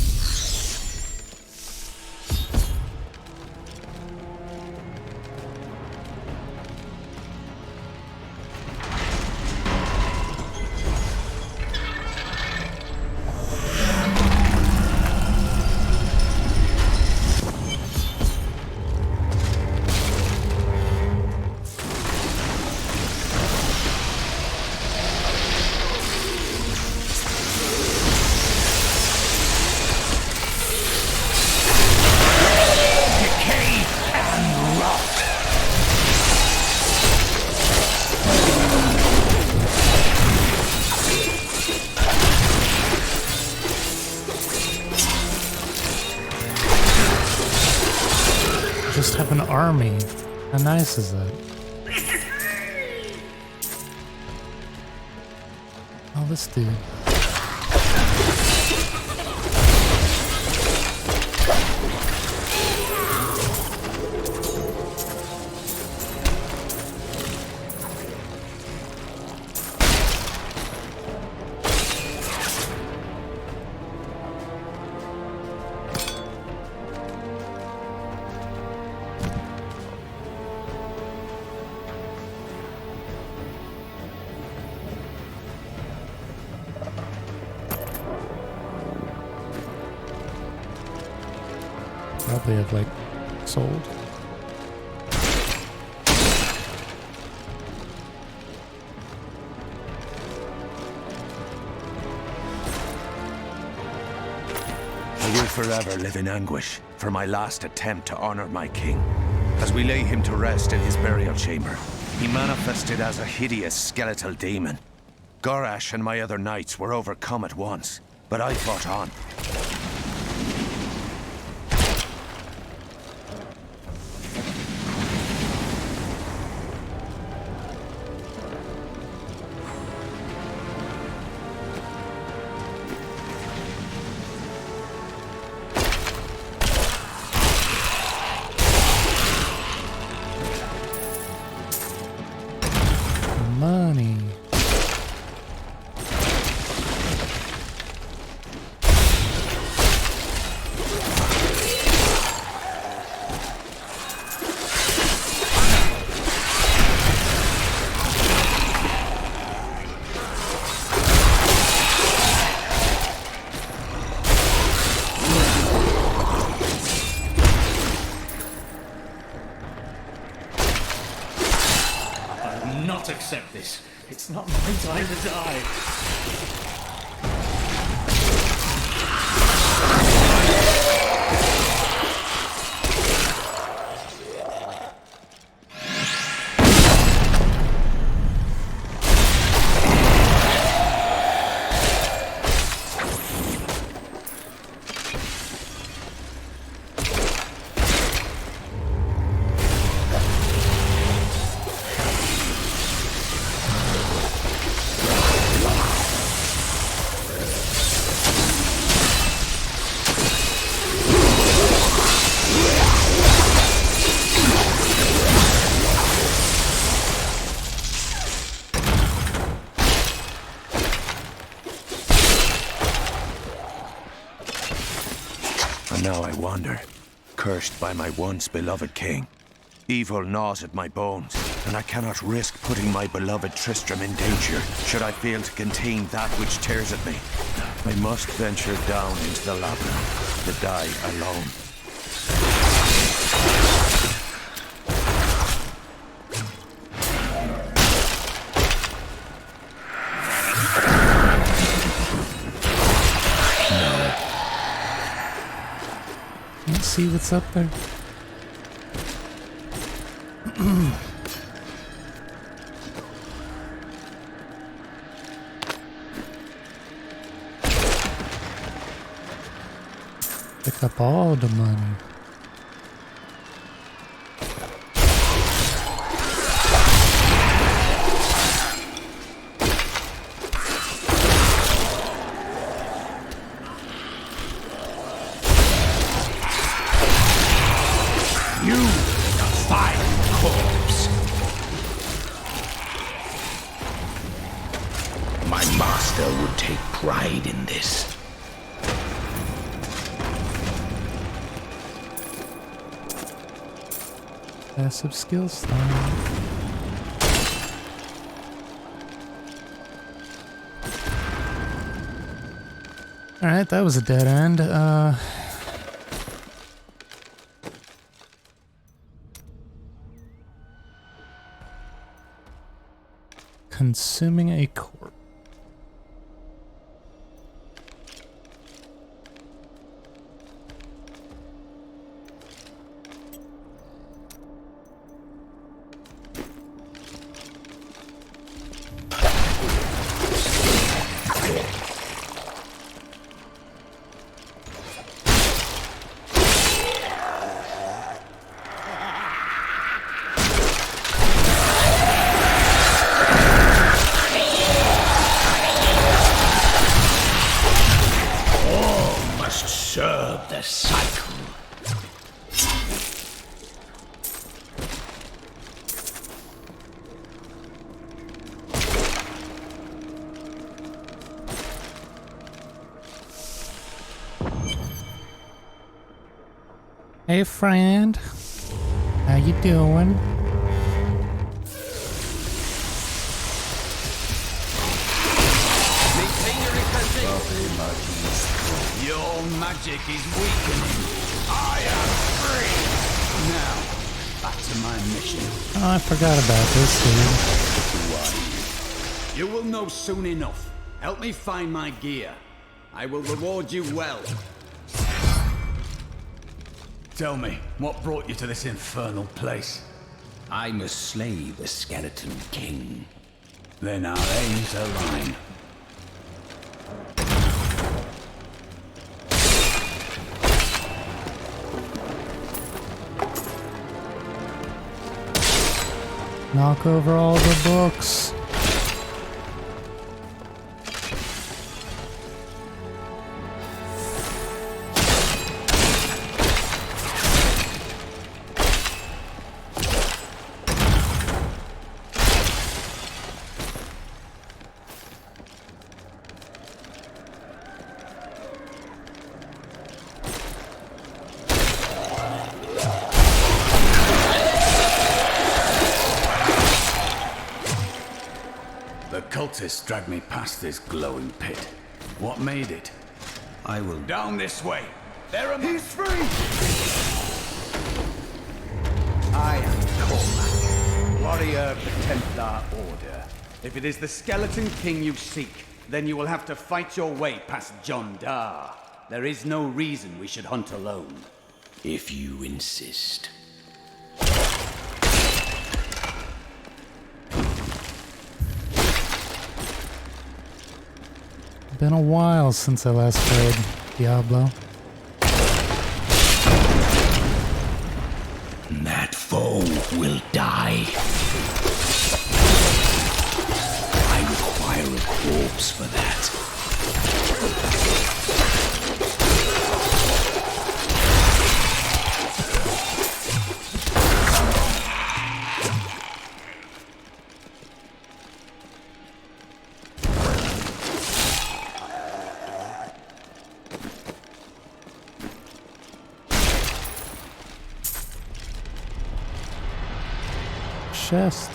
Just have an army. How nice is that? Oh, this dude. Probably have like sold. I will forever live in anguish for my last attempt to honor my king. As we lay him to rest in his burial chamber, he manifested as a hideous skeletal demon. Gorash and my other knights were overcome at once, but I fought on. Money. Not accept this. It's not my time to die. And now I wander, cursed by my once beloved king. Evil gnaws at my bones, and I cannot risk putting my beloved Tristram in danger should I fail to contain that which tears at me. I must venture down into the labyrinth to die alone. Let's see what's up there. Pick up all the money. You, a fine corpse. My master would take pride in this. Passive skill slot. Alright, that was a dead end. Consuming a corpse. Hey, friend. How you doing? Your magic is weakening. I am free! Now, back to my mission. Oh, I forgot about this, dude. You will know soon enough. Help me find my gear. I will reward you well. Tell me, what brought you to this infernal place? I must slay the Skeleton King. Then our aims align. Knock over all the books. Cultists dragged me past this glowing pit. What made it? I will... Down this way! There am He's free! I am Cormac, warrior of the Templar Order. If it is the Skeleton King you seek, then you will have to fight your way past John Dar. There is no reason we should hunt alone. If you insist. Been a while since I last played Diablo. That foe will die. I require a corpse for that. Chest.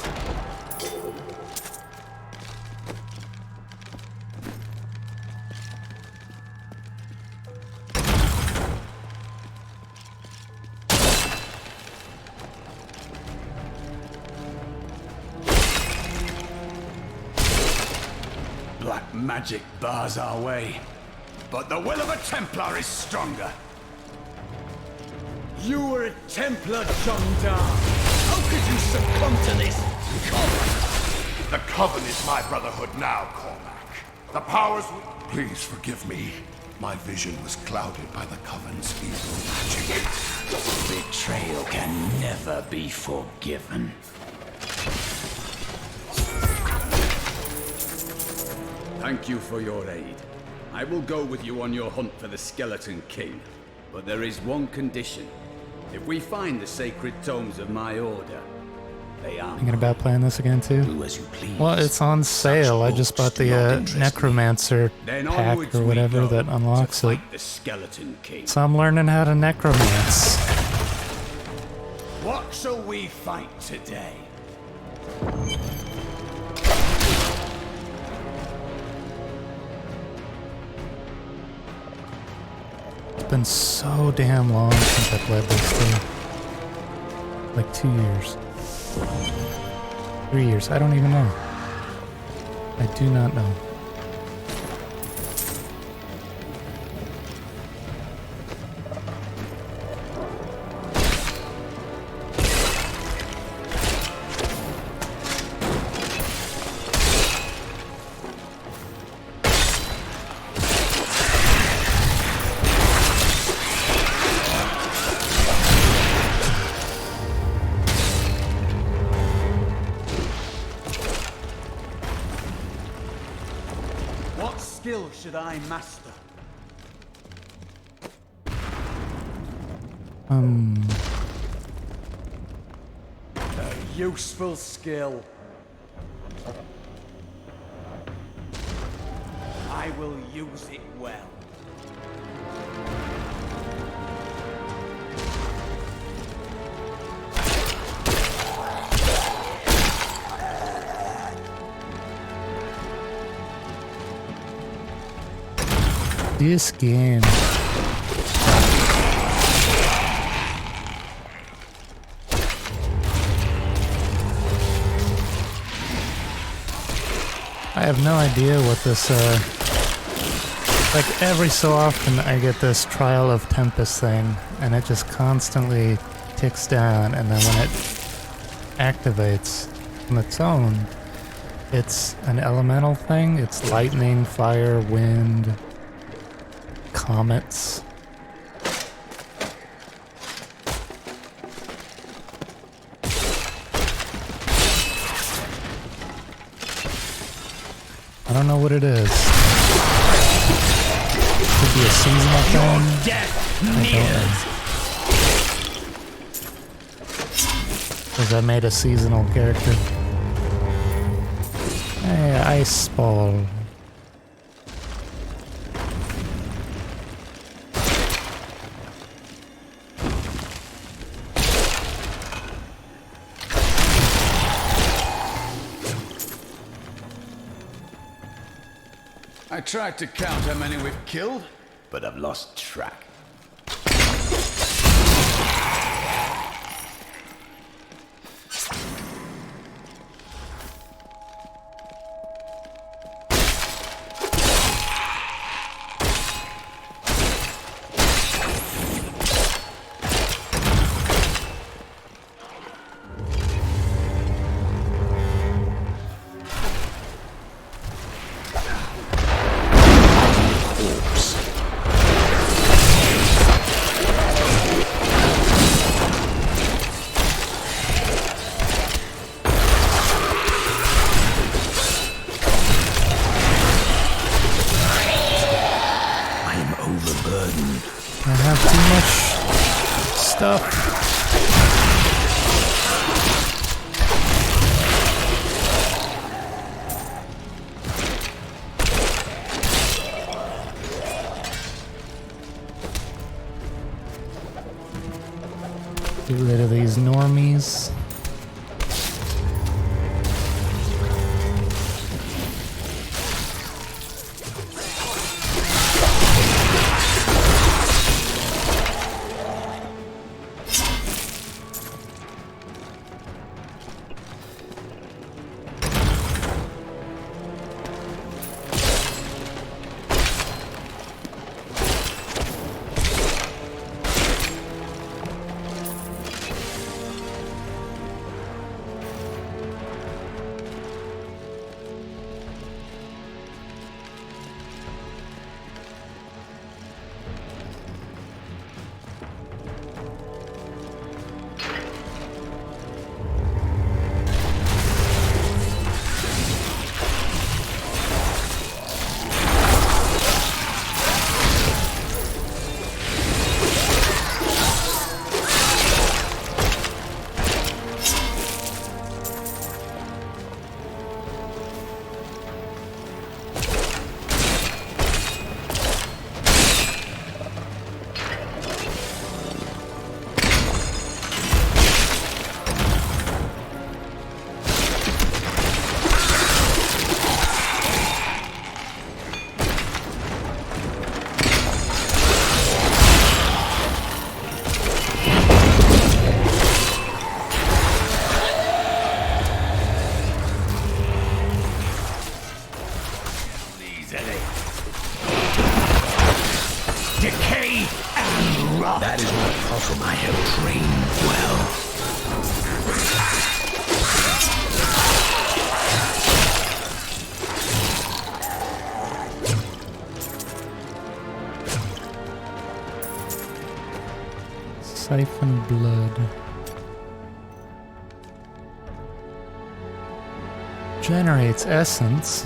Black magic bars our way, but the will of a Templar is stronger. You were a Templar, John Dar. How could you succumb to this? The Coven is my brotherhood now, Cormac. The powers... Please forgive me. My vision was clouded by the Coven's evil magic. Betrayal can never be forgiven. Thank you for your aid. I will go with you on your hunt for the Skeleton King. But there is one condition. If we find the sacred tomes of my order, they are Thinking about playing this again too? Do as you please. Well, it's on sale. I just bought the Necromancer pack or whatever that unlocks it. the Skeleton King. So I'm learning how to necromance. What shall we fight today? It's been so damn long since I played this thing. Like 2 years. 3 years. I don't even know. I do not know. What skill should I master? A useful skill. I will use it well. this game. I have no idea what this, like every so often I get this Trial of Tempest thing, and it just constantly ticks down, and then when it activates on its own, it's an elemental thing. It's lightning, fire, wind, comets. I don't know what it is. Could be a seasonal thing. I don't know. Because I made a seasonal character. Hey, ice ball. I tried to count how many we've killed, but I've lost track. Get rid of these normies. That is not possible. I have trained well. Siphon blood. Generates essence.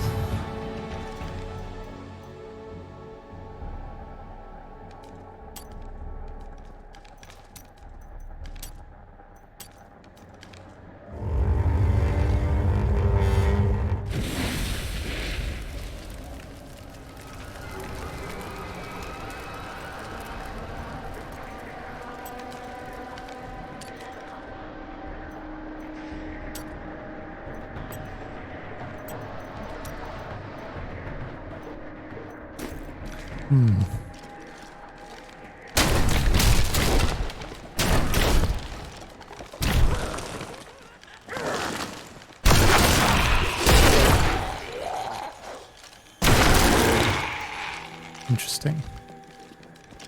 Interesting.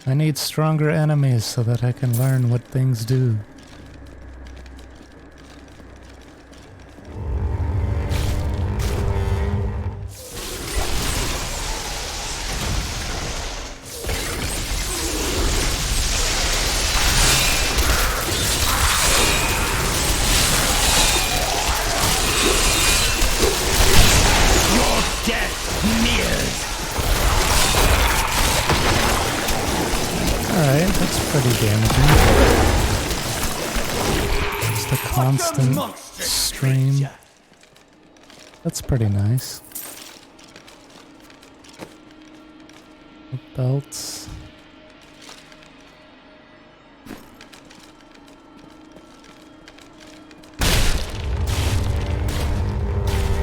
I need stronger enemies so that I can learn what things do. Alright, that's pretty damaging. Just a constant stream. That's pretty nice. Belts.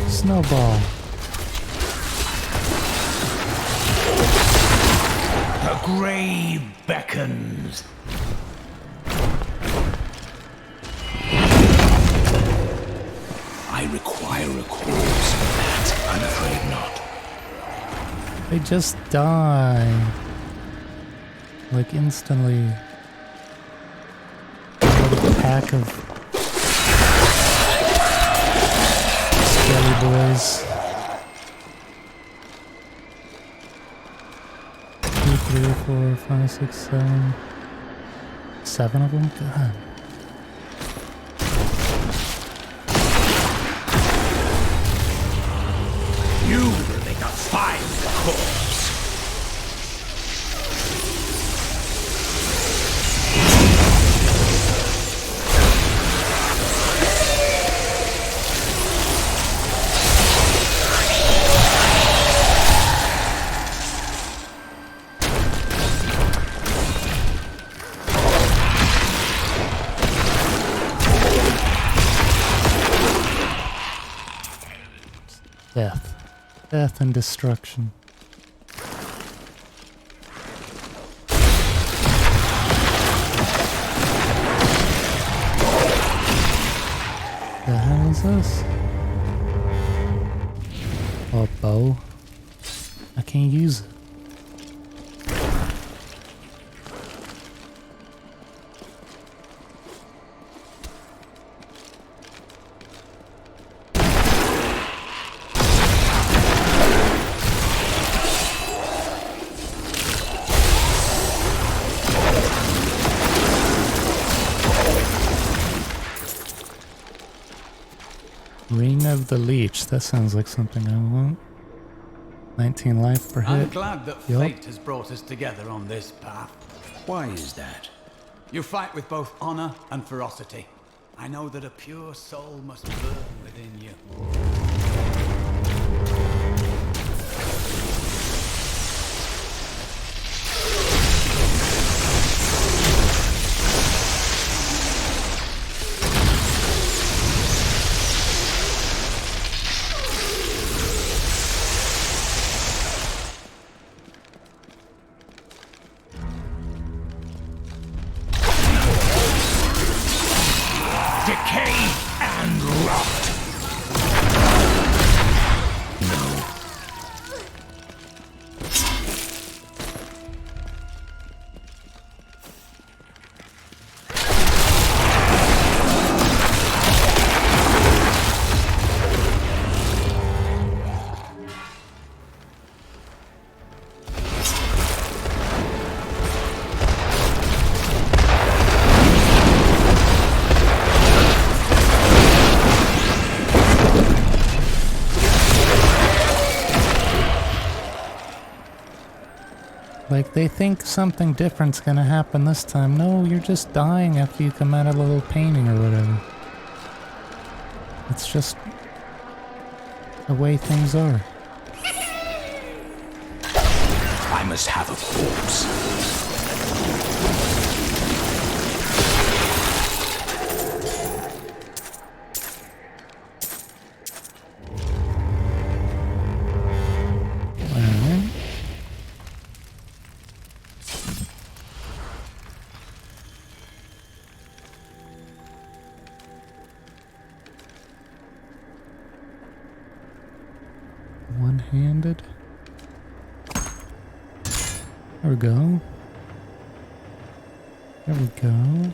Snowball. The grave beckons. I require a corpse for that, I'm afraid not. They just die. Like instantly. Like a pack of skelly boys. 2, 3, 4, 5, 6, 7. 7 of them? God. You will make a fine corpse. Death. Death and destruction. The hell is this? Oh, bow. I can't use it. Ring of the Leech. That sounds like something I want. 19 life per hit. I'm glad that Yup. fate has brought us together on this path. Why is that? You fight with both honor and ferocity. I know that a pure soul must burn within you. Decay and rot. No. Like, they think something different's gonna happen this time. No, you're just dying after you come out of a little painting or whatever. It's just the way things are. I must have a corpse. one-handed. There we go. There we go.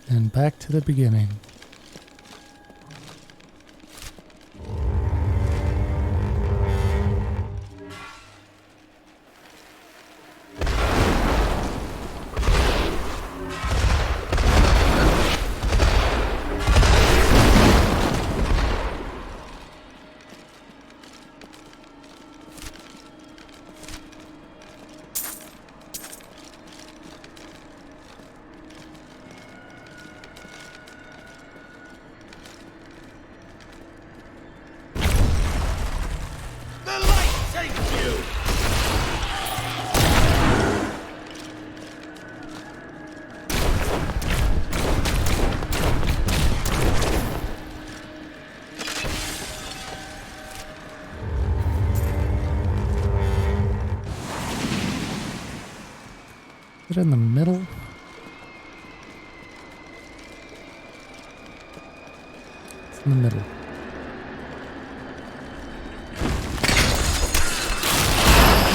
And back to the beginning. Is it in the middle? It's in the middle.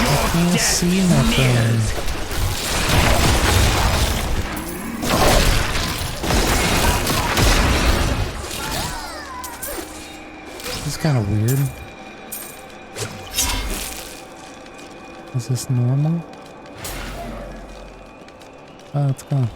I can't see nothing. This is kind of weird. Is this normal? Oh, it's gone.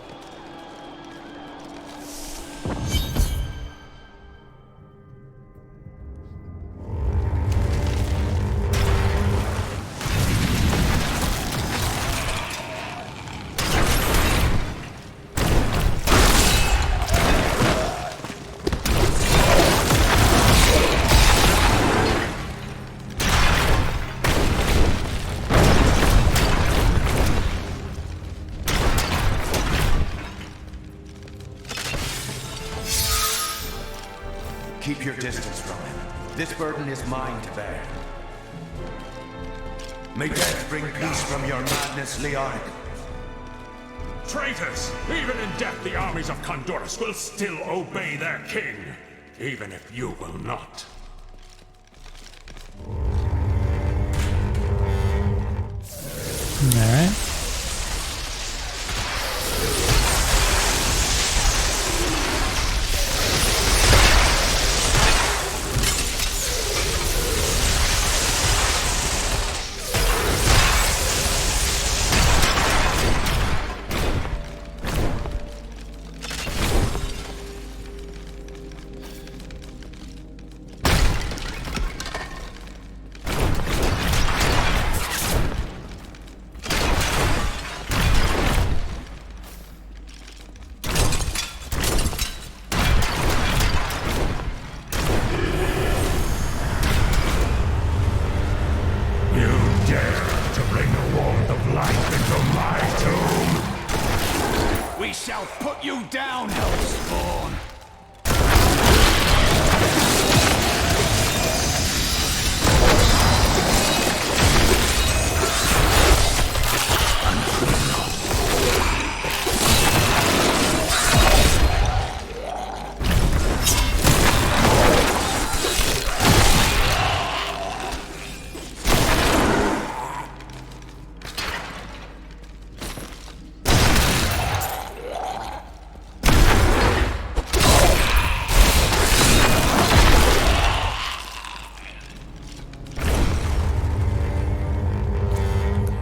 Keep your distance from him. This burden is mine to bear. May death bring peace from your madness, Leoric. Traitors! Even in death, the armies of Condorus will still obey their king, even if you will not. Alright. We shall put you down, Hellspawn!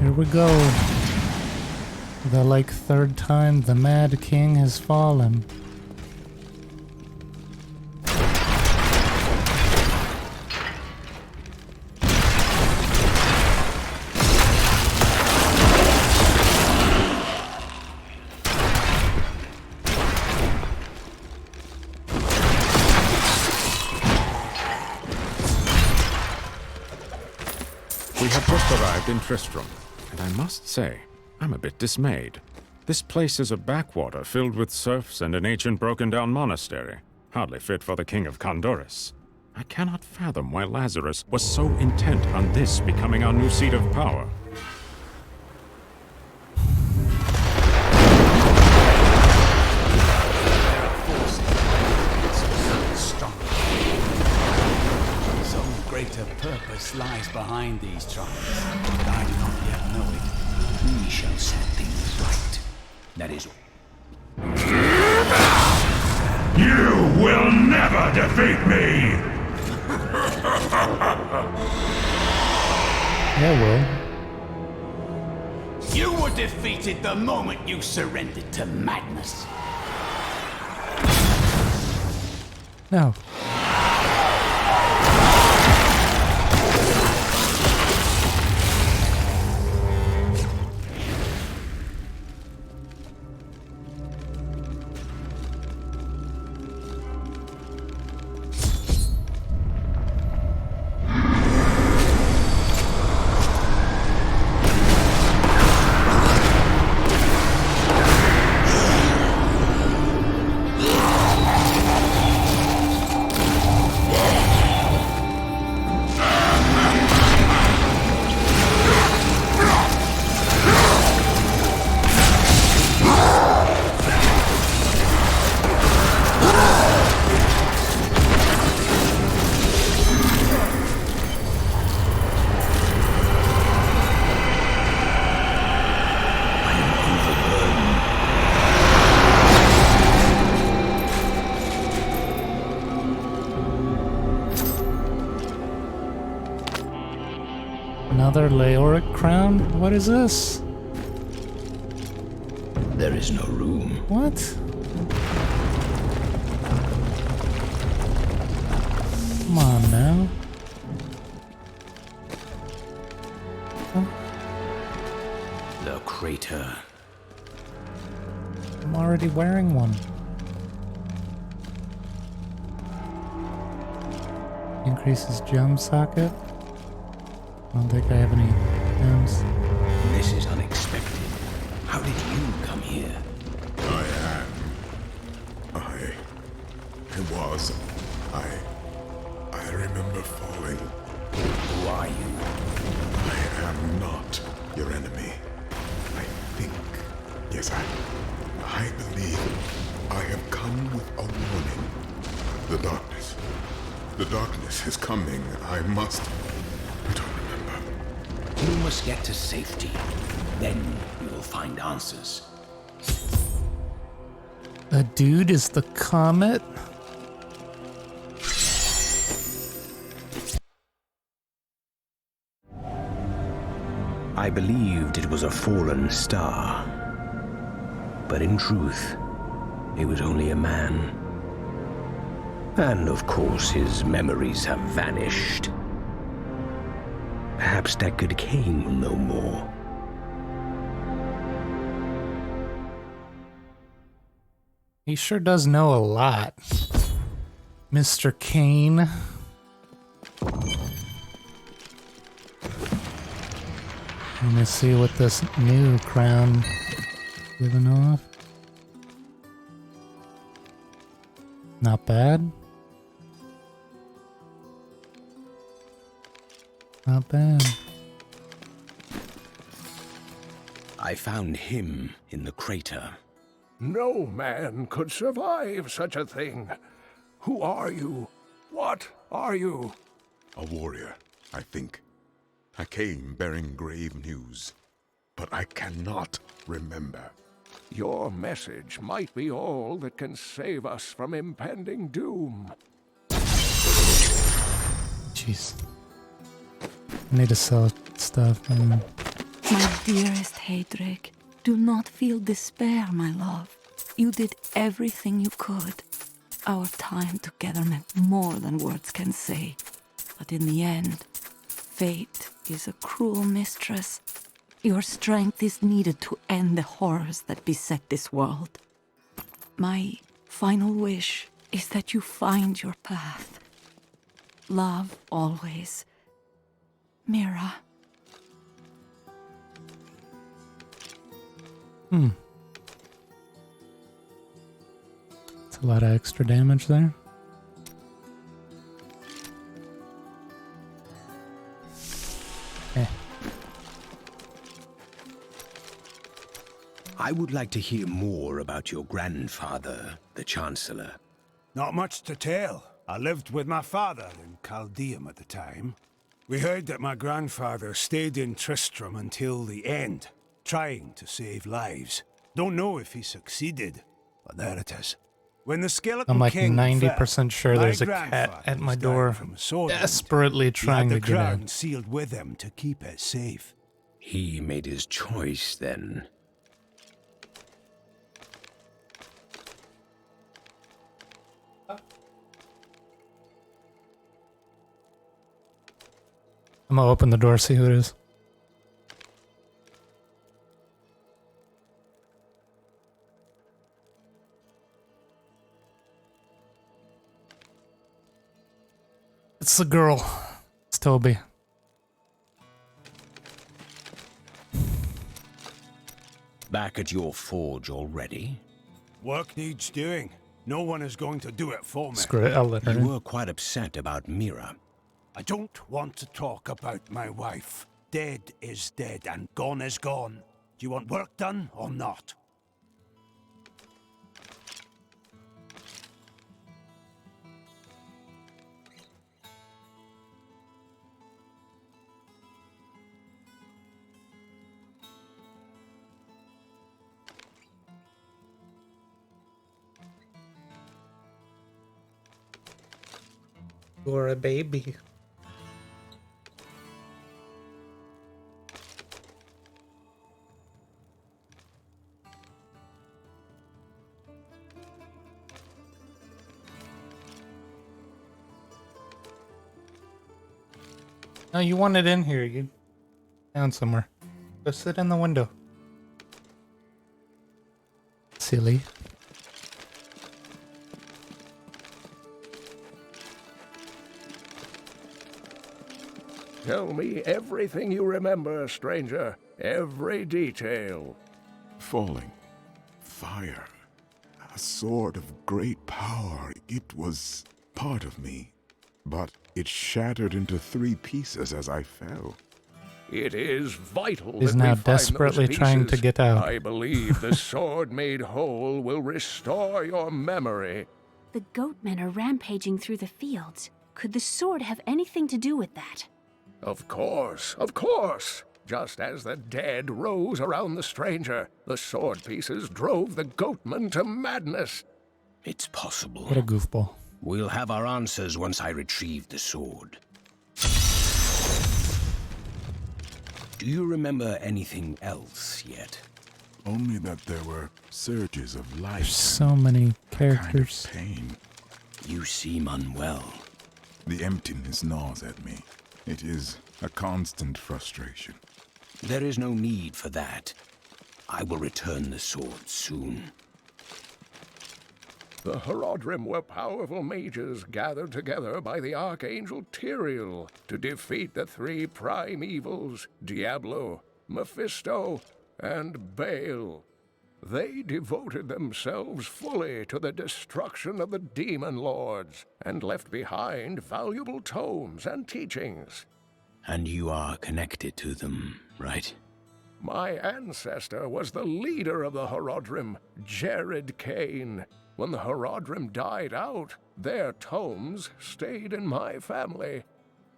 Here we go. The third time the Mad King has fallen. We have just arrived in Tristram, and I must say, I'm a bit dismayed. This place is a backwater filled with serfs and an ancient broken-down monastery, hardly fit for the King of Condorus. I cannot fathom why Lazarus was so intent on this becoming our new seat of power. There are forces strong. Some greater purpose lies behind these trials, but I do not yet know it. We shall set things right. That is all. You will never defeat me! Yeah, well. You were defeated the moment you surrendered to madness. No. Another Leoric crown? What is this? There is no room. What? Come on now. The crater. I'm already wearing one. Increases gem socket. I don't think I have any gems. This is unexpected. How did you come here? I remember falling. Who are you? I am not your enemy. I think, yes, I believe I have come with a warning. The darkness is coming. I don't remember. You must get to safety. Then you will find answers. The dude is the comet? I believed it was a fallen star. But in truth, it was only a man. And of course, his memories have vanished. Perhaps Deckard Cain will know more. He sure does know a lot. Mr. Cain. Let me see what this new crown is giving off. Not bad. Not bad. I found him in the crater. No man could survive such a thing. Who are you? What are you? A warrior, I think. I came bearing grave news, but I cannot remember. Your message might be all that can save us from impending doom. Jeez. I need to sell stuff. My dearest Heydrich, do not feel despair, my love. You did everything you could. Our time together meant more than words can say. But in the end, fate is a cruel mistress. Your strength is needed to end the horrors that beset this world. My final wish is that you find your path. Love always. Mira. It's a lot of extra damage there. I would like to hear more about your grandfather, the Chancellor. Not much to tell. I lived with my father in Chaldeum at the time. We heard that my grandfather stayed in Tristram until the end, trying to save lives. Don't know if he succeeded, but there it is. When the Skeleton I'm like King 90% fell, sure my there's a cat grandfather at my was door dying from a sword wound. desperately trying he to had the get crown in. sealed with him to keep it safe. He made his choice then. I'm gonna open the door, see who it is. It's the girl. It's Toby. Back at your forge already? Work needs doing. No one is going to do it for me. Screw it, I'll let her You in. were quite upset about Mira. I don't want to talk about my wife. Dead is dead and gone is gone. Do you want work done or not? You're a baby. No, you want it in here. You down somewhere. Go sit in the window. Silly. Tell me everything you remember, stranger. Every detail. Falling. Fire. A sword of great power. It was part of me. But it shattered into 3 pieces as I fell. It is vital He's that now we find desperately those trying to pieces. get out. I believe the sword made whole will restore your memory. The goatmen are rampaging through the fields. Could the sword have anything to do with that? Of course, of course. Just as the dead rose around the stranger, the sword pieces drove the goatmen to madness. It's possible. What a goofball. We'll have our answers once I retrieve the sword. Do you remember anything else yet? Only that there were surges of life. There's so many characters. Pain. You seem unwell. The emptiness gnaws at me. It is a constant frustration. There is no need for that. I will return the sword soon. The Horodrim were powerful mages gathered together by the Archangel Tyrael to defeat the 3 prime evils, Diablo, Mephisto, and Baal. They devoted themselves fully to the destruction of the demon lords and left behind valuable tomes and teachings. And you are connected to them, right? My ancestor was the leader of the Horodrim, Jared Kane. When the Horodrim died out, their tomes stayed in my family.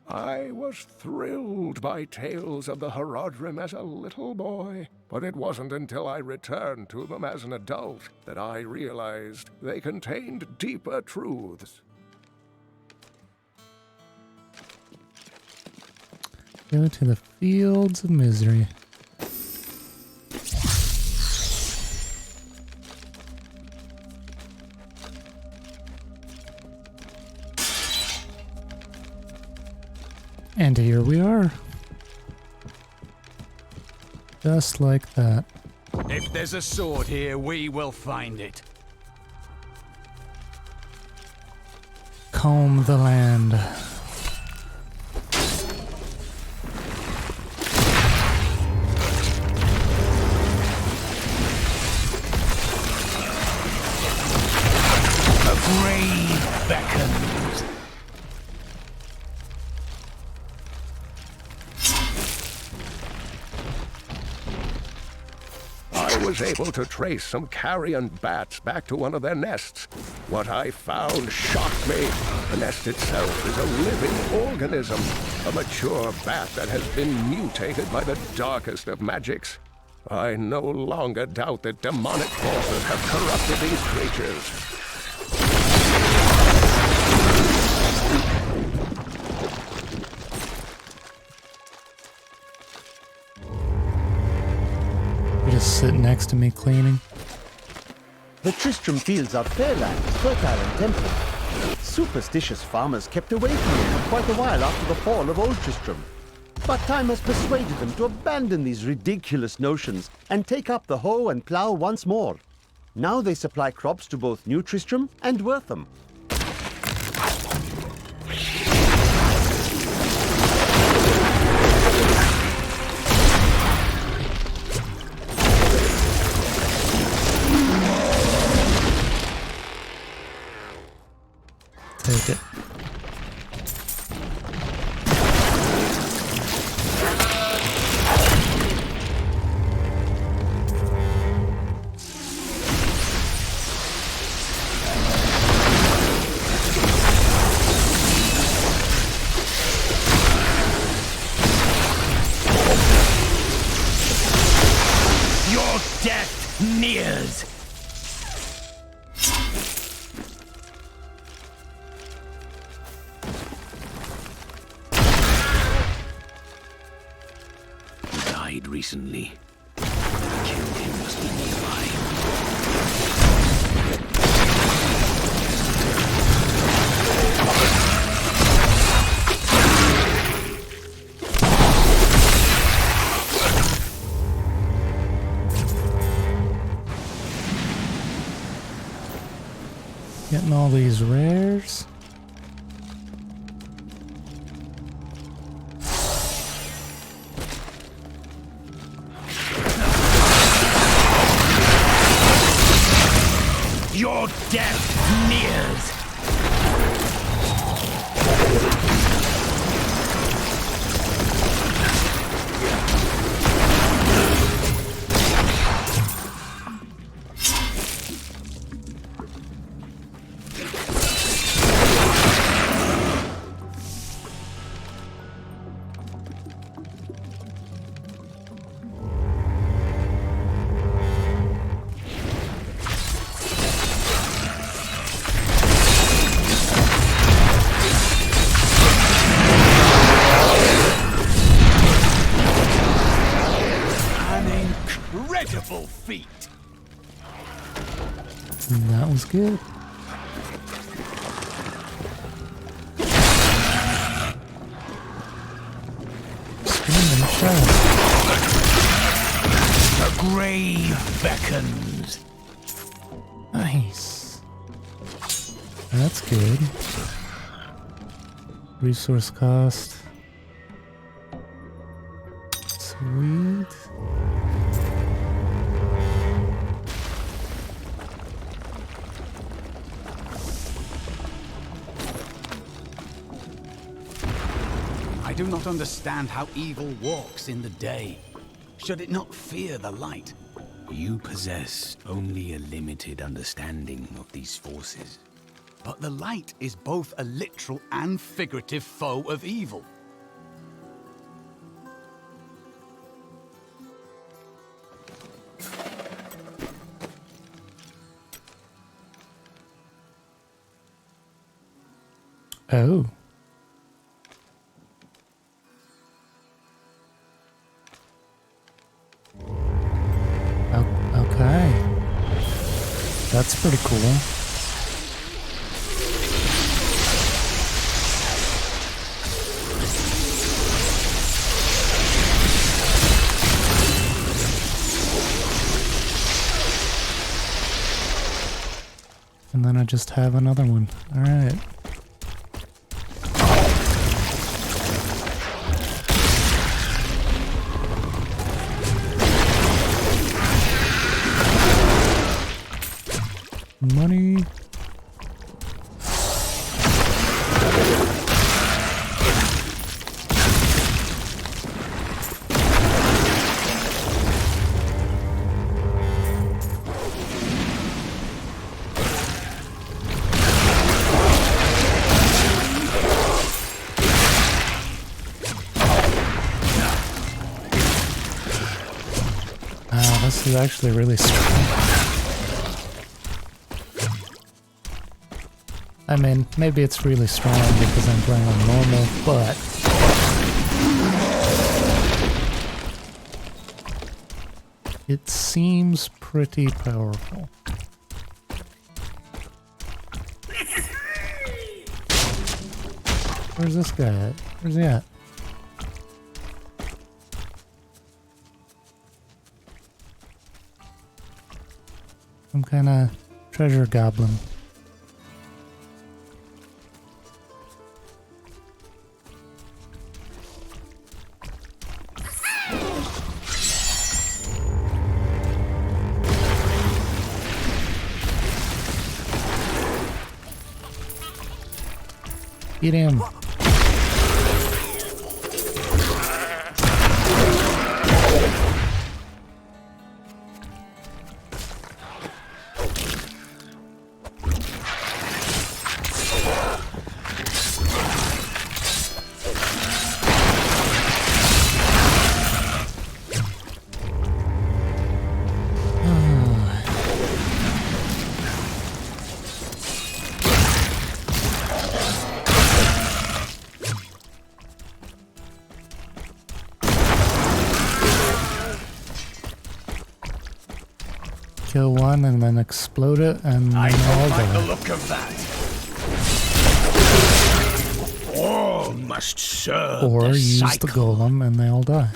I was thrilled by tales of the Horodrim as a little boy, but it wasn't until I returned to them as an adult that I realized they contained deeper truths. Go to the fields of misery. And here we are. Just like that. If there's a sword here, we will find it. Comb the land. A grave beckons. I was able to trace some carrion bats back to one of their nests. What I found shocked me. The nest itself is a living organism, a mature bat that has been mutated by the darkest of magics. I no longer doubt that demonic forces have corrupted these creatures. You just sit next to me cleaning. The Tristram fields are fair land, fertile and temperate. Superstitious farmers kept away from them for quite a while after the fall of Old Tristram. But time has persuaded them to abandon these ridiculous notions and take up the hoe and plough once more. Now they supply crops to both New Tristram and Wortham. Take it. Your death nears. He died recently. Killed him must be Getting all these rares. Your death nears. Incredible feat! That was good. The grave beckons. Nice. That's good. Resource cost. Sweet. I do not understand how evil walks in the day. Should it not fear the light? You possess only a limited understanding of these forces. But the light is both a literal and figurative foe of evil. Oh. Okay. That's pretty cool. And then I just have another one. All right. Money. is actually really strong. I mean, maybe it's really strong because I'm playing on normal, but it seems pretty powerful. Where's this guy at? Where's he at? Some kind of treasure goblin. Eat him. Kill one and then explode it and then all like the die. look of that. All must serve Or the use cycle. the golem and they all die.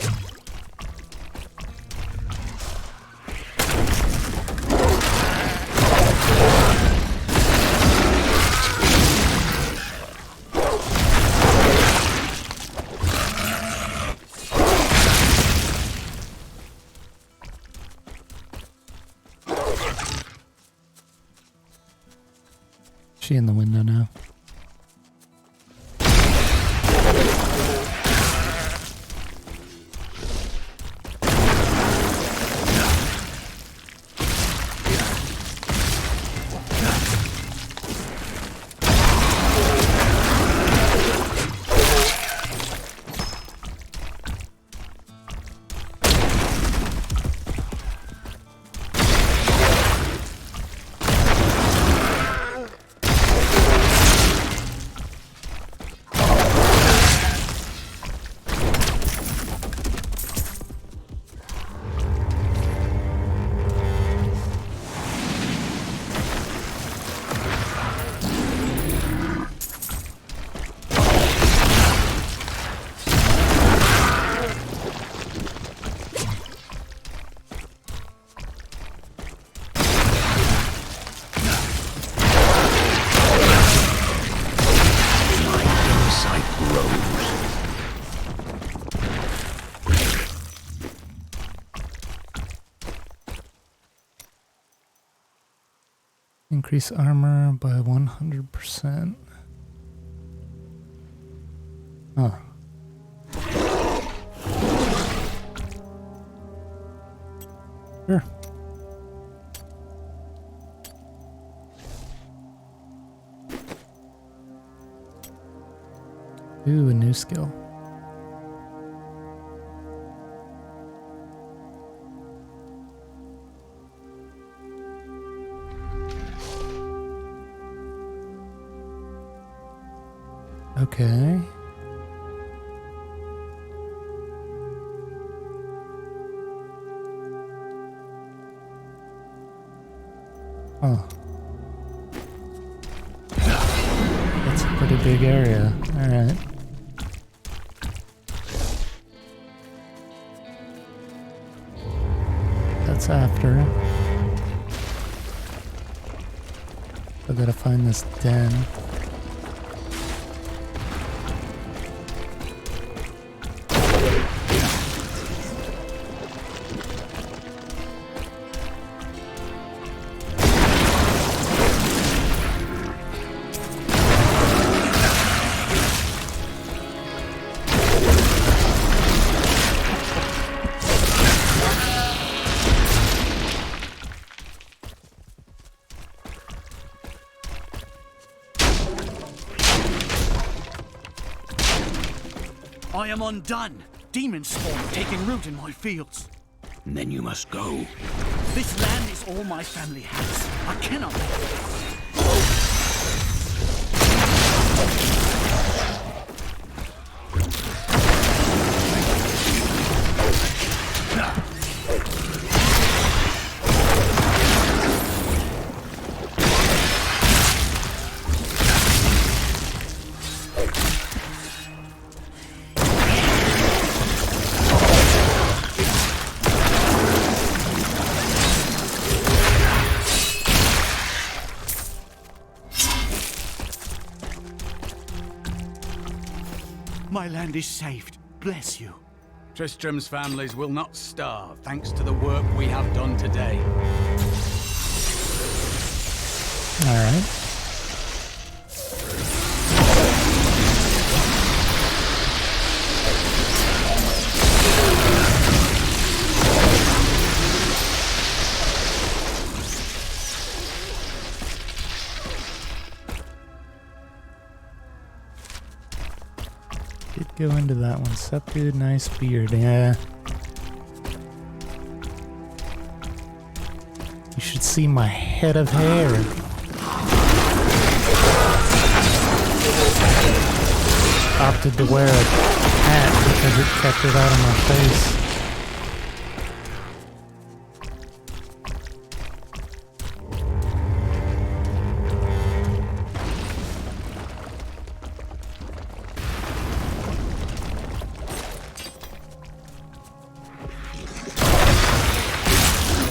She in the window now. Increase armor by 100%. Huh. Sure. Ooh, a new skill. Okay. Oh. That's a pretty big area. Alright. That's after. I gotta find this den. I am undone. Demon spawn taking root in my fields. Then you must go. This land is all my family has. I cannot let it go. My land is saved. Bless you. Tristram's families will not starve thanks to the work we have done today. All right. Did go into that one. Subdued, nice beard. Yeah. You should see my head of hair. Opted to wear a hat because it kept it out of my face.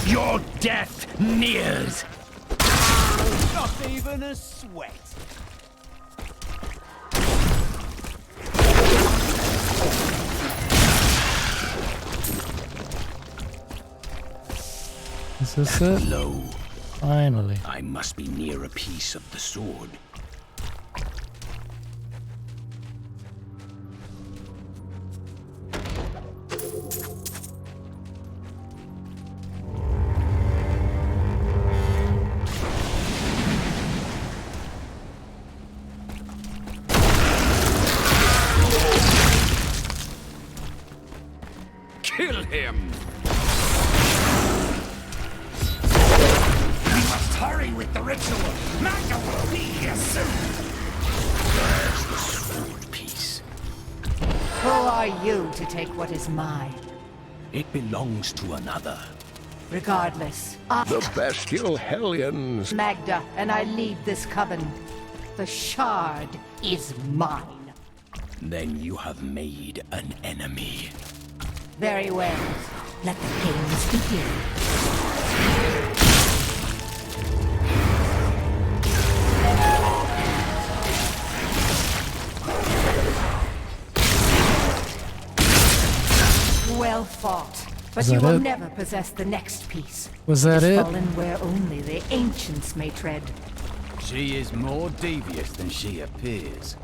Your death nears! Not even a sweat. Is this it? Low. Finally. I must be near a piece of the sword. Kill him! We must hurry with the ritual. Magda will be here soon. There's the sword piece. Who are you to take what is mine? It belongs to another. Regardless, The bestial hellions. Magda, and I lead this coven. The shard is mine. Then you have made an enemy. Very well. Let the games begin. Well fought. But Is you that will it? never possess the next piece. Was that It is it? fallen where only the ancients may tread. She is more devious than she appears.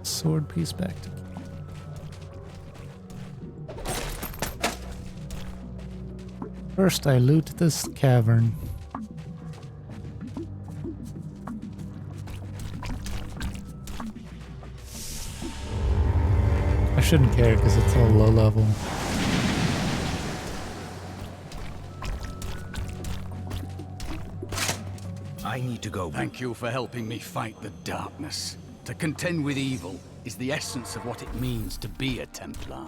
Sword piece back to. First, I loot this cavern. I shouldn't care because it's all low level. I need to go. Thank you for helping me fight the darkness. To contend with evil is the essence of what it means to be a Templar.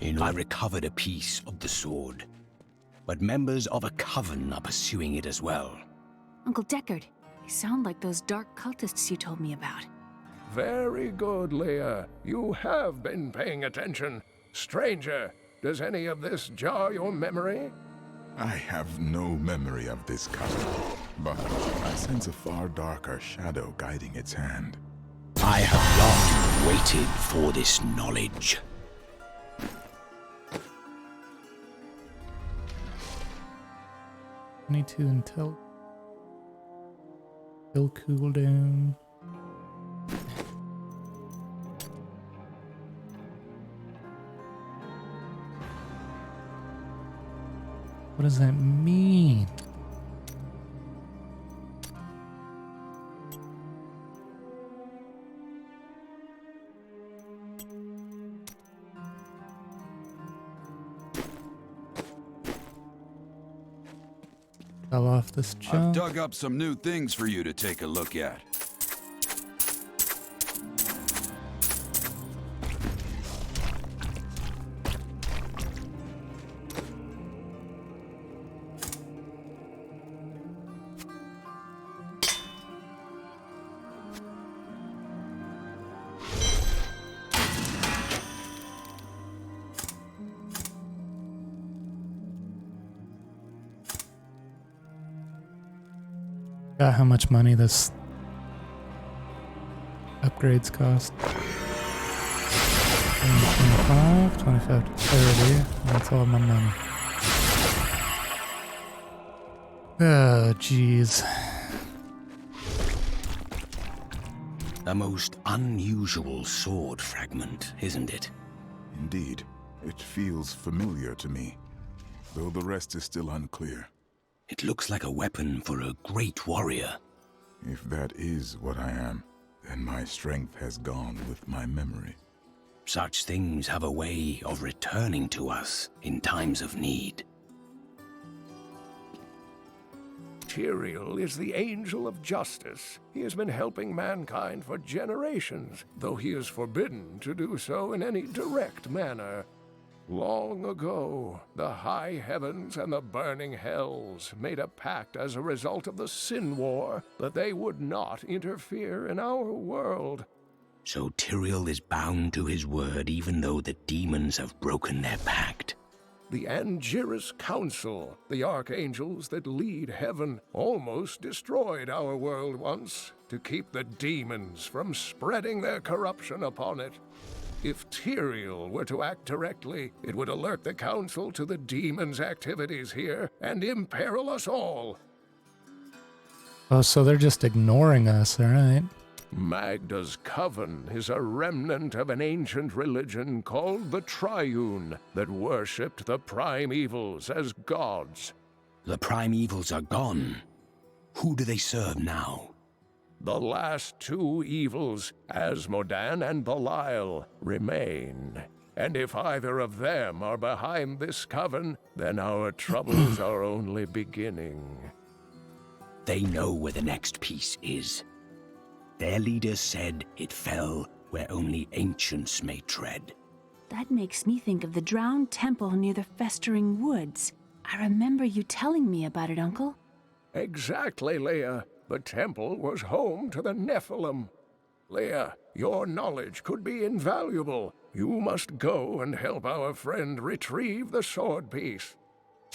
I recovered a piece of the sword, but members of a coven are pursuing it as well. Uncle Deckard, you sound like those dark cultists you told me about. Very good, Leah. You have been paying attention. Stranger, does any of this jar your memory? I have no memory of this coven, but I sense a far darker shadow guiding its hand. I have long waited for this knowledge. Until cooldown. What does that mean? Fell off this I've jump. dug up some new things for you to take a look at. Got how much money this upgrades cost. 25, 25 to 30. That's all my money. Oh, jeez. A most unusual sword fragment, isn't it? Indeed. It feels familiar to me, though the rest is still unclear. It looks like a weapon for a great warrior. If that is what I am, then my strength has gone with my memory. Such things have a way of returning to us in times of need. Tyrael is the angel of justice. He has been helping mankind for generations, though he is forbidden to do so in any direct manner. Long ago, the high heavens and the burning hells made a pact as a result of the Sin War that they would not interfere in our world. So Tyrael is bound to his word even though the demons have broken their pact. The Angiris Council, the archangels that lead heaven, almost destroyed our world once to keep the demons from spreading their corruption upon it. If Tyrael were to act directly, it would alert the Council to the demons' activities here and imperil us all. Oh, so they're just ignoring us, alright. Magda's coven is a remnant of an ancient religion called the Triune that worshipped the primevals as gods. The primevals are gone. Who do they serve now? The last two evils, Asmodan and Belial, remain. And if either of them are behind this coven, then our troubles are only beginning. They know where the next piece is. Their leaders said it fell where only ancients may tread. That makes me think of the drowned temple near the festering woods. I remember you telling me about it, Uncle. Exactly, Leia. The temple was home to the Nephilim. Leia, your knowledge could be invaluable. You must go and help our friend retrieve the sword piece.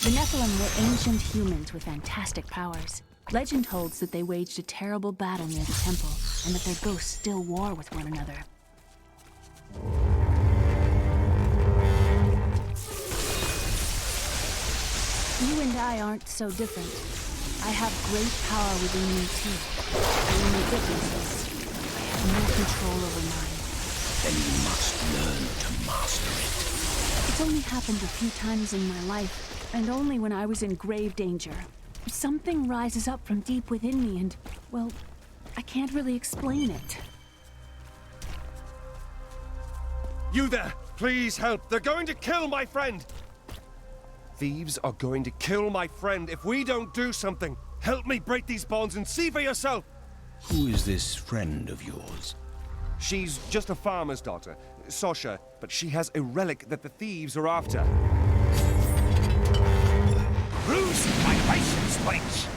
The Nephilim were ancient humans with fantastic powers. Legend holds that they waged a terrible battle near the temple, and that their ghosts still war with one another. You and I aren't so different. I have great power within me too. The only difference is I have no control over mine. Then you must learn to master it. It's only happened a few times in my life, and only when I was in grave danger. Something rises up from deep within me and, well, I can't really explain it. You there! Please help! They're going to kill my friend! Thieves are going to kill my friend if we don't do something. Help me break these bonds and see for yourself! Who is this friend of yours? She's just a farmer's daughter, Sasha, but she has a relic that the thieves are after. Bruce, my patience waits.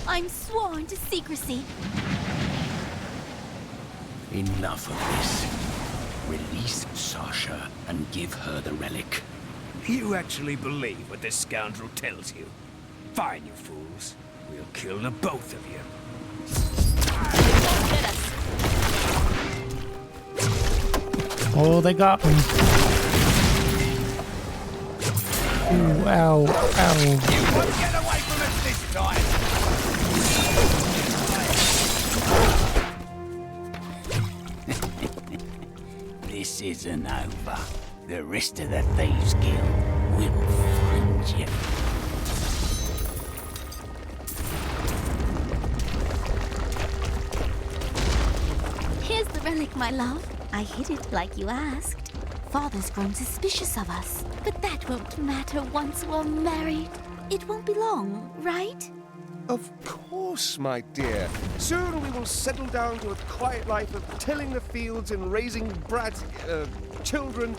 I'm sworn to secrecy. Enough of this. Release Sasha and give her the relic. You actually believe what this scoundrel tells you? Fine, you fools. We'll kill the both of you. Oh, they got me. Ooh, ow, ow. You won't get away from us this time! This isn't over. The rest of the Thieves Guild will find you. Here's the relic, my love. I hid it like you asked. Father's grown suspicious of us, but that won't matter once we're married. It won't be long, right? Of course, my dear. Soon we will settle down to a quiet life of tilling the fields and raising children.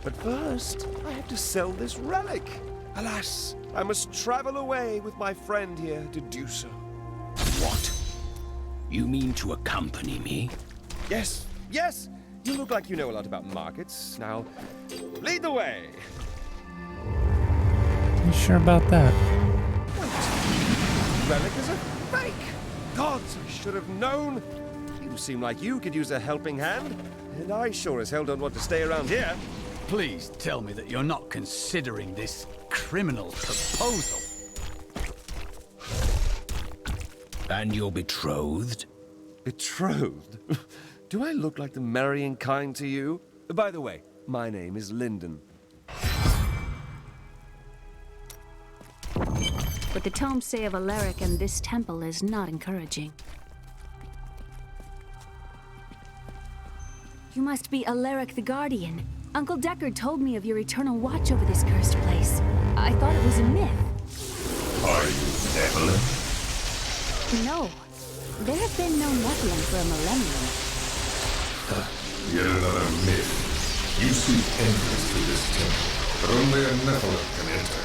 But first, I have to sell this relic. Alas, I must travel away with my friend here to do so. What? You mean to accompany me? Yes, yes! You look like you know a lot about markets. Now, lead the way! You sure about that? Relic is a fake! Gods, I should have known! You seem like you could use a helping hand, and I sure as hell don't want to stay around here. Please tell me that you're not considering this criminal proposal. And you're betrothed? Betrothed? Do I look like the marrying kind to you? By the way, my name is Lyndon. What the tomes say of Alaric and this temple is not encouraging. You must be Alaric the Guardian. Uncle Deckard told me of your eternal watch over this cursed place. I thought it was a myth. Are you Nephilim? No. There have been no Nephilim for a millennium. Yet another myth. You seek entrance to this temple, but only a Nephilim can enter.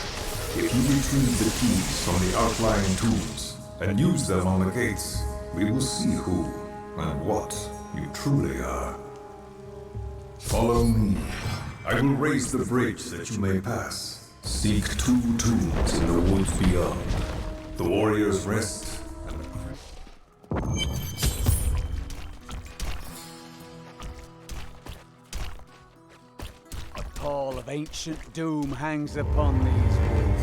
If you retrieve the keys from the outlying tombs and use them on the gates, we will see who and what you truly are. Follow me. I will raise the bridge that you may pass. Seek 2 tombs in the woods beyond. The warrior's rest and A pall of ancient doom hangs upon these woods.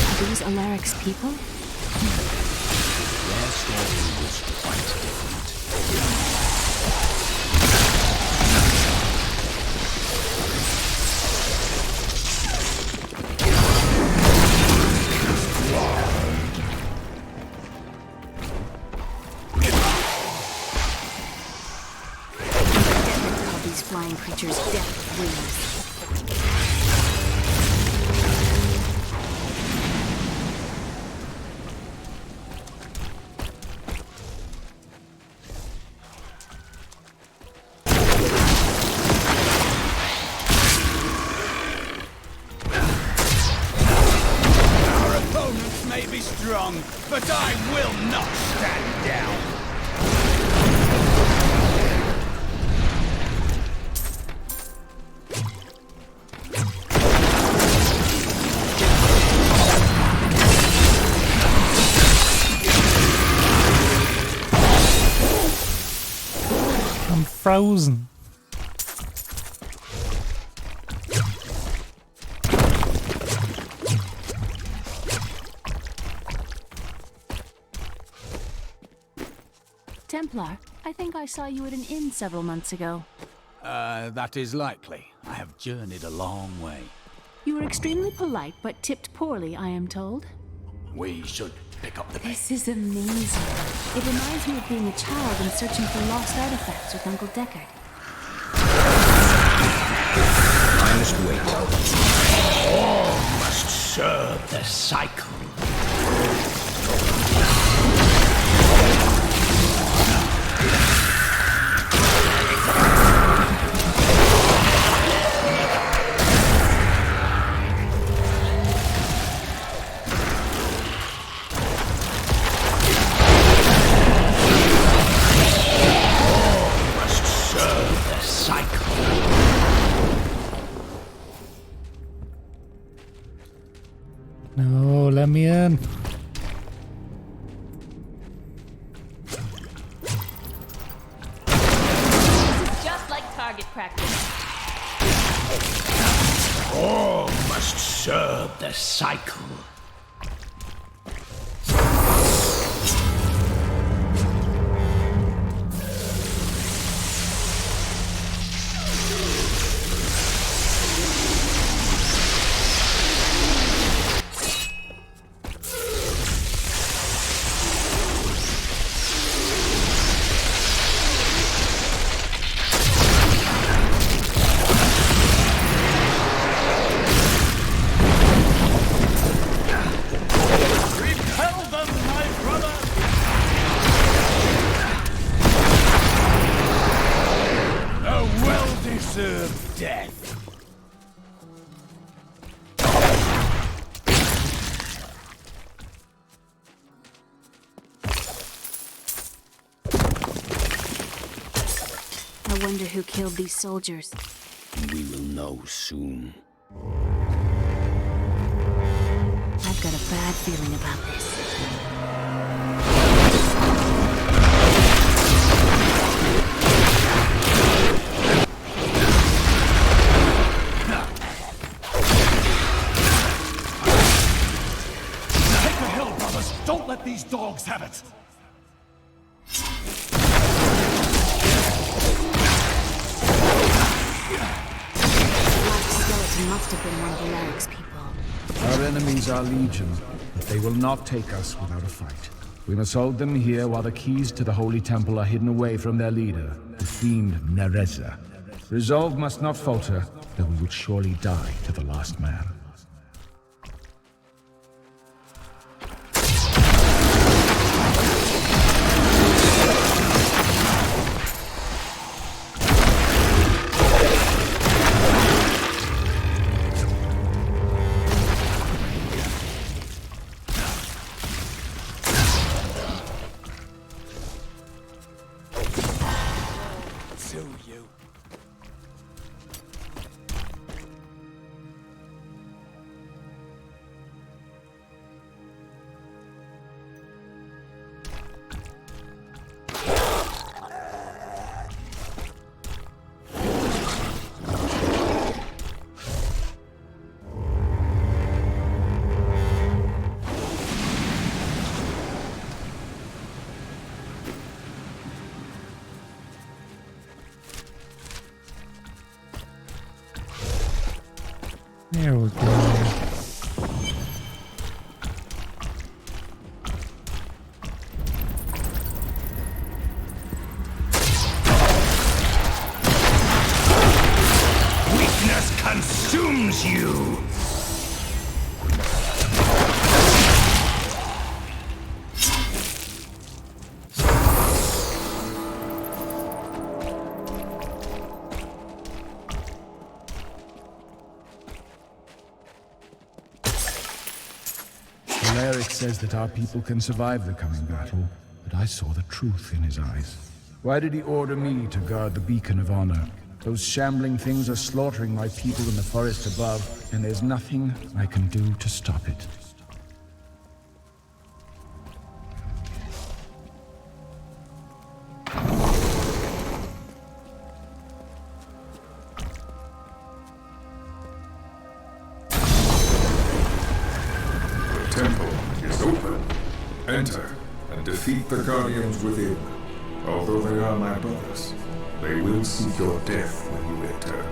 Are these Alaric's people? Their story was quite different. Call these flying creatures death wings. But I will not stand down! I'm frozen. Templar, I think I saw you at an inn several months ago. That is likely. I have journeyed a long way. You were extremely polite, but tipped poorly, I am told. We should pick up the pace. This is amazing. It reminds me of being a child and searching for lost artifacts with Uncle Deckard. I must wait. All must serve the cycle. No, let me in. Just like target practice. All must serve the cycle. wonder who killed these soldiers. We will know soon. I've got a bad feeling about this. Take the hill, brothers! Don't let these dogs have it! Must have been one of Alaric's people. Our enemies are legion, but they will not take us without a fight. We must hold them here while the keys to the Holy Temple are hidden away from their leader, the fiend Nereza. Resolve must not falter, though we would surely die to the last man. There we go. Weakness consumes you! Alaric says that our people can survive the coming battle, but I saw the truth in his eyes. Why did he order me to guard the beacon of honor? Those shambling things are slaughtering my people in the forest above, and there's nothing I can do to stop it. The temple is open. Enter and defeat the guardians within. Although they are my brothers, they will seek your death when you enter.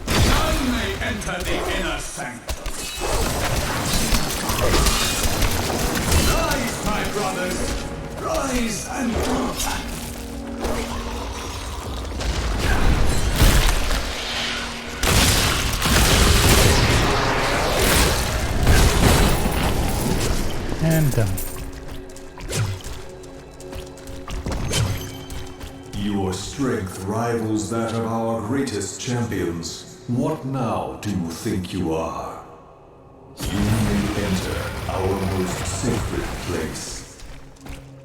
None may enter the inner sanctum. Rise, my brothers! Rise and attack! And done. Your strength rivals that of our greatest champions. What now do you think you are? You may enter our most sacred place.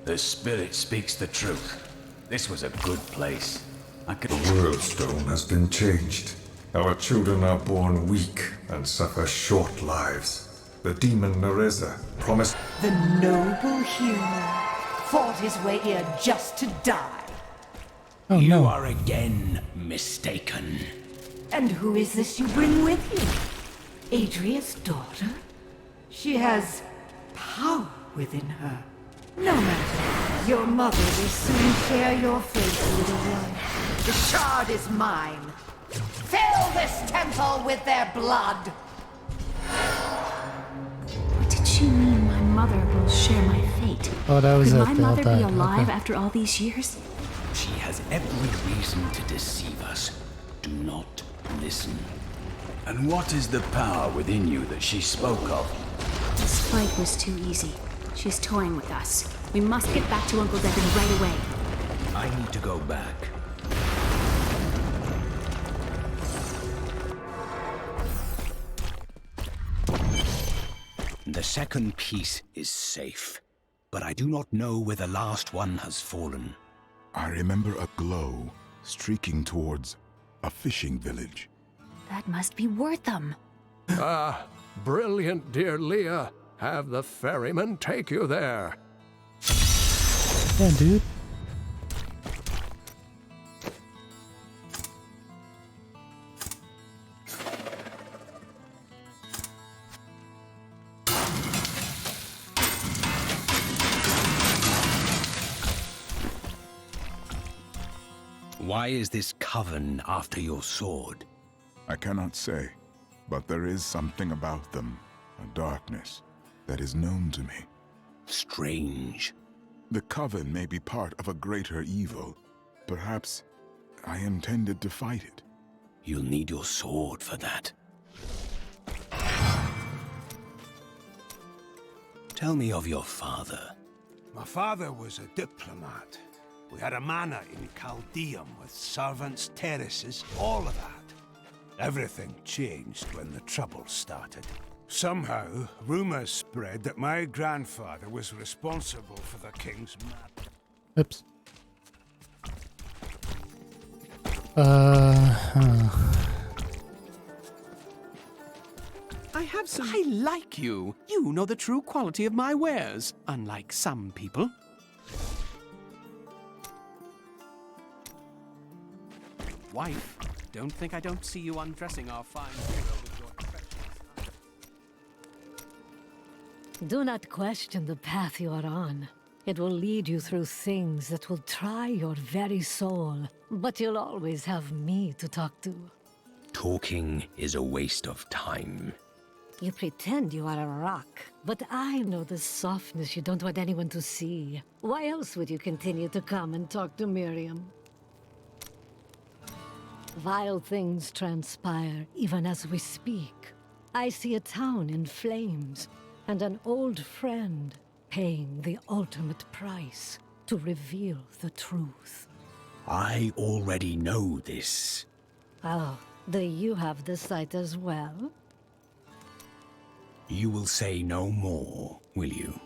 The spirit speaks the truth. This was a good place. The world stone has been changed. Our children are born weak and suffer short lives. The demon Nereza promised... The noble hero fought his way here just to die. Oh, you no. are again mistaken. And who is this you bring with you? Adria's daughter? She has power within her. No matter. Your mother will soon share your fate, little one. The shard is mine. Fill this temple with their blood. What did she mean my mother will share my fate? Oh, that was Could it. my They all mother be died. alive Okay. after all these years? She has every reason to deceive us. Do not listen. And what is the power within you that she spoke of? This fight was too easy. She's toying with us. We must get back to Uncle Deckard right away. I need to go back. The second piece is safe, but I do not know where the last one has fallen. I remember a glow streaking towards a fishing village. That must be Wortham. Ah, brilliant, dear Leah. Have the ferryman take you there. Yeah, dude. Why is this coven after your sword? I cannot say, but there is something about them, a darkness, that is known to me. Strange. The coven may be part of a greater evil. Perhaps I intended to fight it. You'll need your sword for that. Tell me of your father. My father was a diplomat. We had a manor in Chaldeum with servants, terraces, all of that. Everything changed when the trouble started. Somehow, rumors spread that my grandfather was responsible for the king's map. Oops. I like you. You know the true quality of my wares, unlike some people. Wife, don't think I don't see you undressing our fine hero with your treacherous eye. Do not question the path you are on. It will lead you through things that will try your very soul. But you'll always have me to talk to. Talking is a waste of time. You pretend you are a rock, but I know the softness you don't want anyone to see. Why else would you continue to come and talk to Miriam? Vile things transpire even as we speak. I see a town in flames, and an old friend paying the ultimate price to reveal the truth. I already know this. Oh, do you have the sight as well? You will say no more, will you?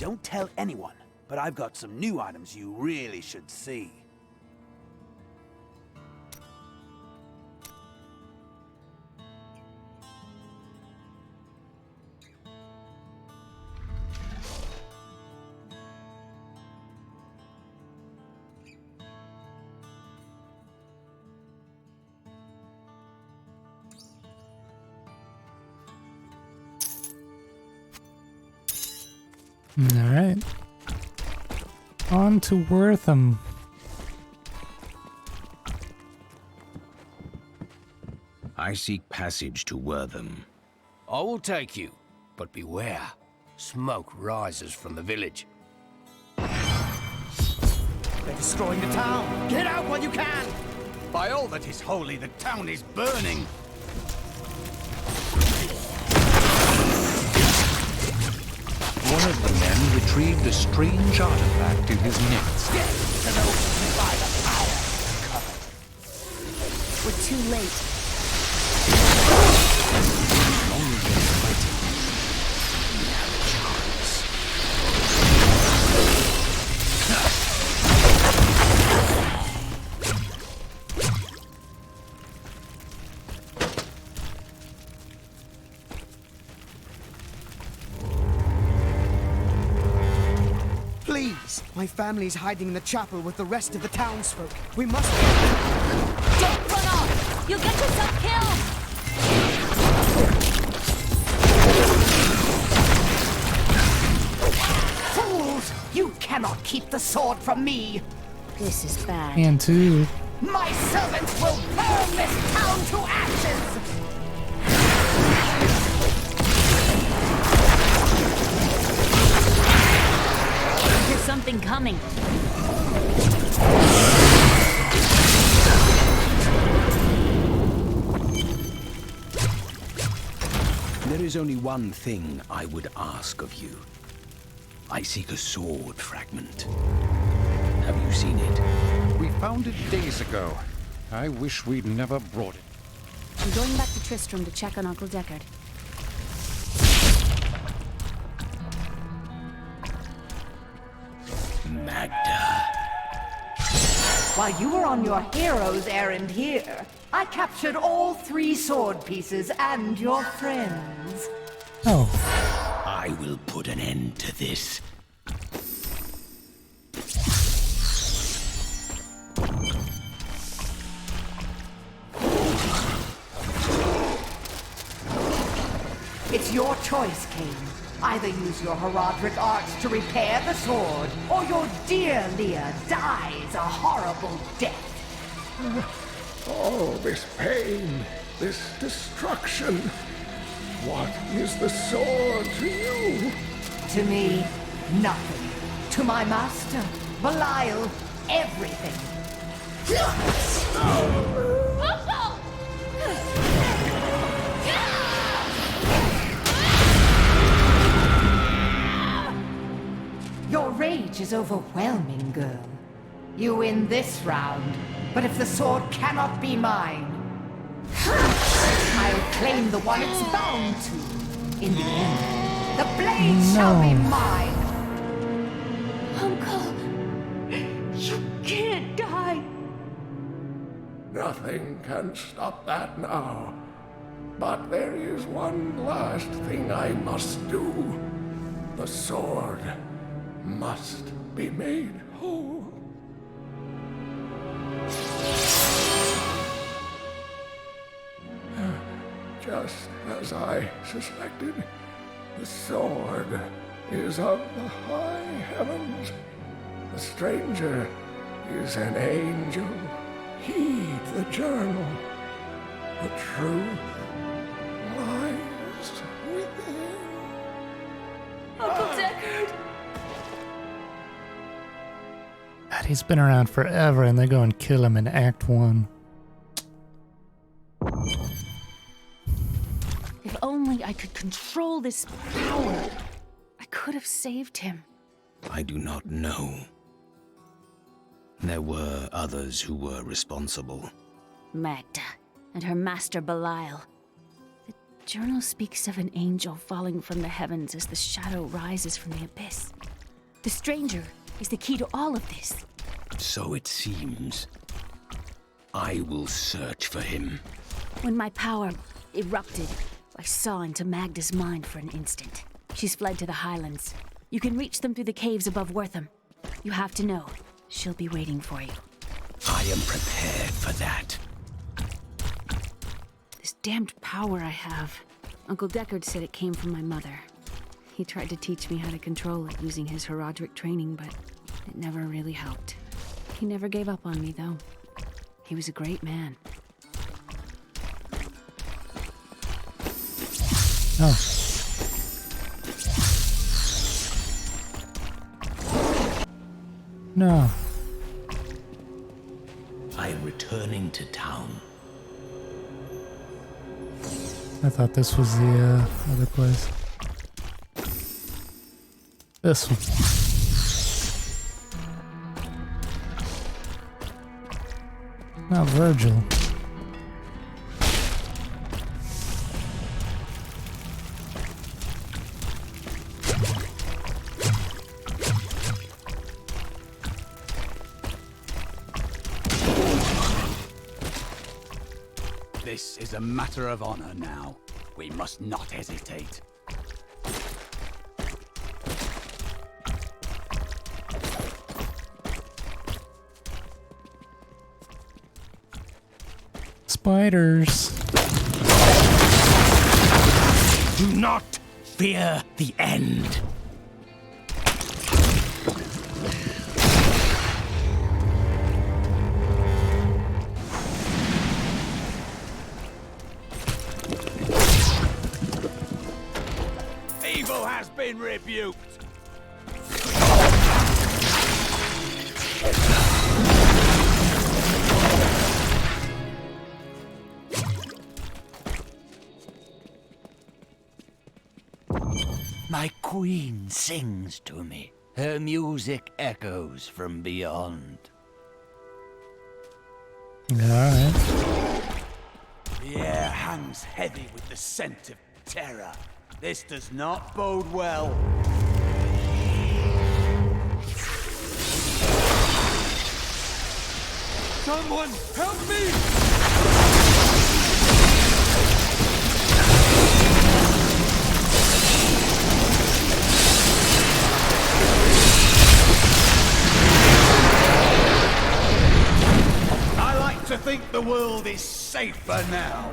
Don't tell anyone, but I've got some new items you really should see. All right. On to Wortham. I seek passage to Wortham. I will take you, but beware. Smoke rises from the village. They're destroying the town! Get out while you can! By all that is holy, the town is burning! One of the men retrieved a strange artifact in his midst. Get to those who by the power cover. We're too late. Only been fighting. Please! My family's hiding in the chapel with the rest of the townsfolk. We must... Don't run off! You'll get yourself killed! Fools! You cannot keep the sword from me! This is bad. And two. My servants will burn this town to ashes! There's something coming. There is only one thing I would ask of you. I seek a sword fragment. Have you seen it? We found it days ago. I wish we'd never brought it. I'm going back to Tristram to check on Uncle Deckard. Magda. While you were on your hero's errand here, I captured all 3 sword pieces and your friends. Oh. I will put an end to this. It's your choice, Cain. Either use your Herodric arts to repair the sword, or your dear Leah dies a horrible death. All this pain, this destruction. What is the sword to you? To me, nothing. To my master, Belial, everything. Your rage is overwhelming, girl. You win this round, but if the sword cannot be mine, I'll claim the one it's bound to. In the end, the blade shall be mine. Uncle, you can't die. Nothing can stop that now. But there is one last thing I must do. The sword must be made whole. Just as I suspected, the sword is of the high heavens. The stranger is an angel. Heed the journal. The truth lies within. Uncle Deckard! God, he's been around forever and they go and kill him in Act 1. If only I could control this power, I could have saved him. I do not know. There were others who were responsible. Magda and her master Belial. The journal speaks of an angel falling from the heavens as the shadow rises from the abyss. The stranger is the key to all of this. So it seems. I will search for him. When my power erupted, I saw into Magda's mind for an instant. She's fled to the highlands. You can reach them through the caves above Wortham. You have to know, she'll be waiting for you. I am prepared for that. This damned power I have. Uncle Deckard said it came from my mother. He tried to teach me how to control it using his Herodric training, but it never really helped. He never gave up on me, though. He was a great man. Oh. No. I am returning to town. I thought this was the other place. This one. Not Virgil. This is a matter of honor now. We must not hesitate. Spiders. Do not fear the end. Evil has been rebuked. My queen sings to me. Her music echoes from beyond. Alright. The air hangs heavy with the scent of terror. This does not bode well. Someone help me! I like to think the world is safer now.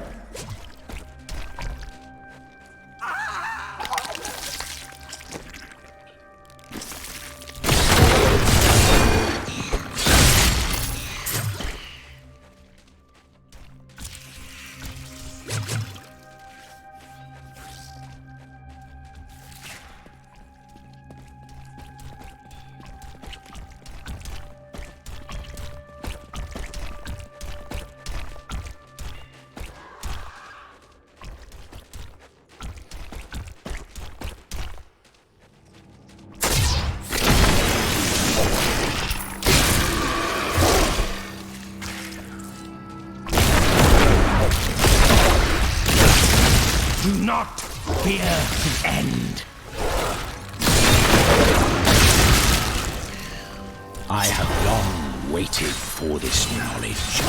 Do not fear the end. I have long waited for this knowledge.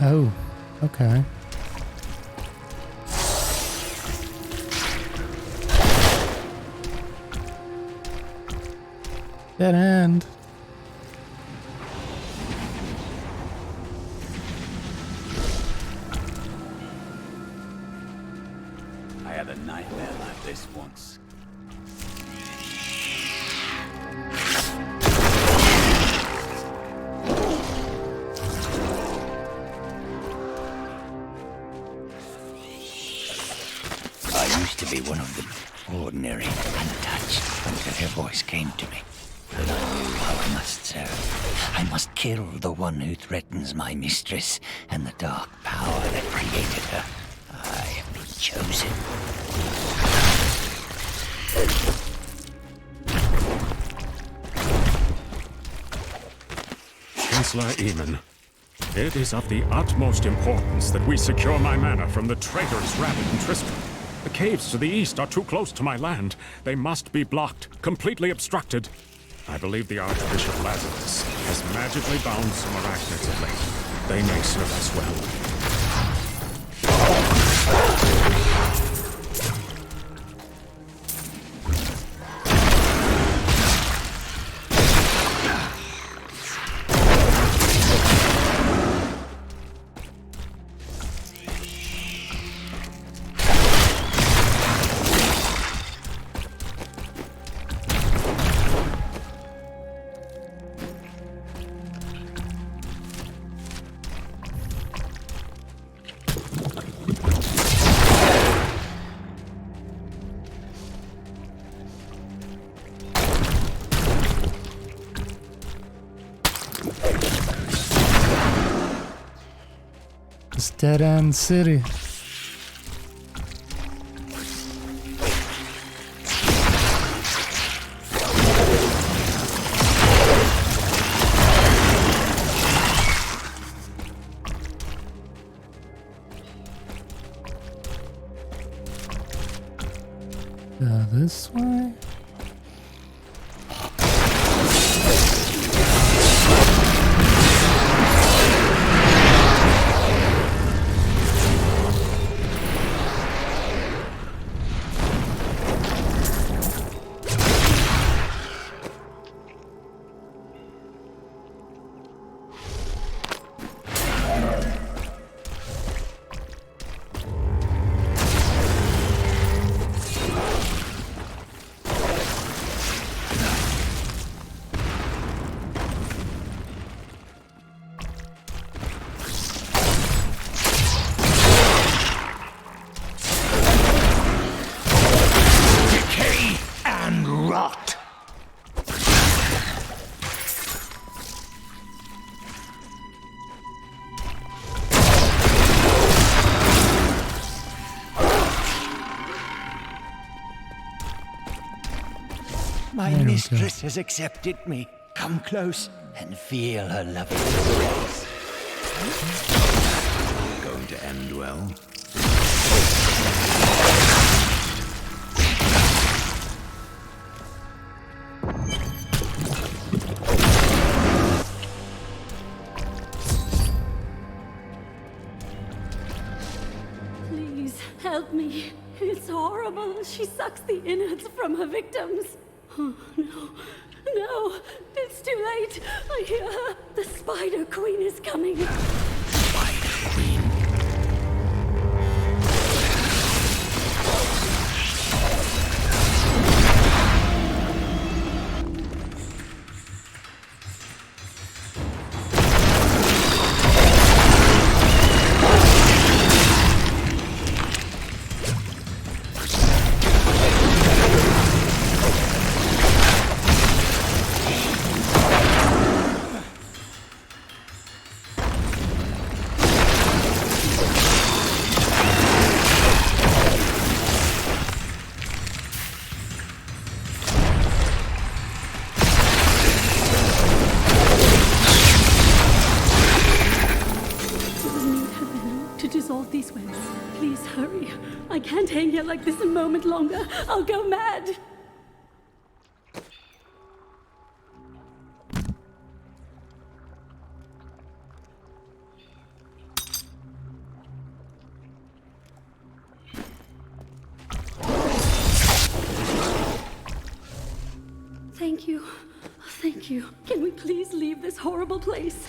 Oh, okay. Dead end. I had a nightmare like this once. I used to be one of the ordinary, untouched, until her voice came to me. Then I knew how I must serve. I must kill the one who threatens my mistress and the dark power that created her. I have been chosen. Chancellor Eamon, it is of the utmost importance that we secure my manor from the traitorous Rabbit and Tristram. The caves to the east are too close to my land. They must be blocked, completely obstructed. I believe the Archbishop Lazarus has magically bound some arachnids of late. They may serve us well. It's Dead End City. This way? mistress has accepted me. Come close and feel her loving embrace. Going to end well. Please help me. It's horrible. She sucks the innards from her victims. Oh, no. No, it's too late. I hear her. The Spider Queen is coming. Spider Queen. These webs. Please hurry. I can't hang here like this a moment longer. I'll go mad. Thank you. Thank you. Can we please leave this horrible place?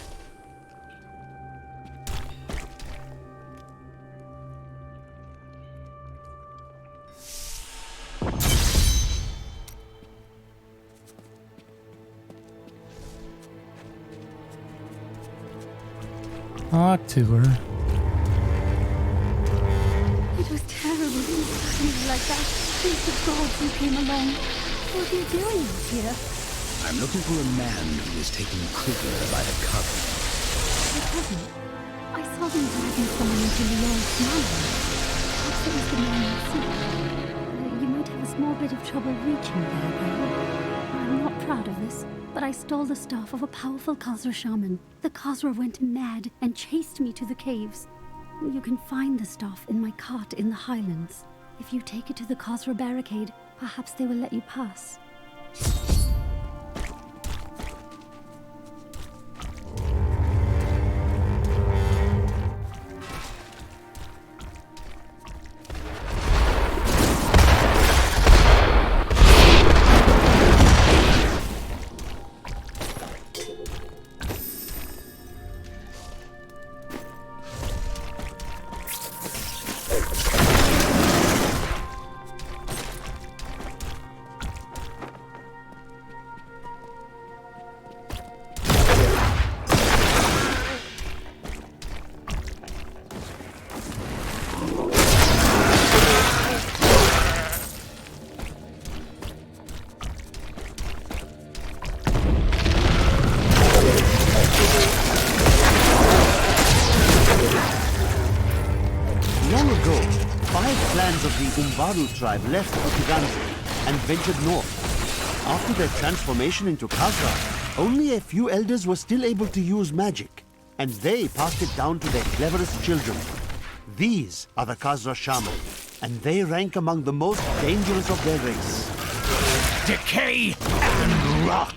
Talk to her. It was terrible being stuck in here like that. Thank the gods you came along. What are you doing out here? I'm looking for a man who was taken prisoner by the Coven. The Coven? I saw them dragging someone into Leon's manor. Perhaps it was the man you see. You might have a small bit of trouble reaching there, though. I'm not proud of this, but I stole the staff of a powerful Khazra shaman. The Khazra went mad and chased me to the caves. You can find the staff in my cart in the highlands. If you take it to the Khazra barricade, perhaps they will let you pass. Umbaru tribe left Utiganzi and ventured north. After their transformation into Khazra, only a few elders were still able to use magic, and they passed it down to their cleverest children. These are the Khazra Shaman, and they rank among the most dangerous of their race. Decay and rot!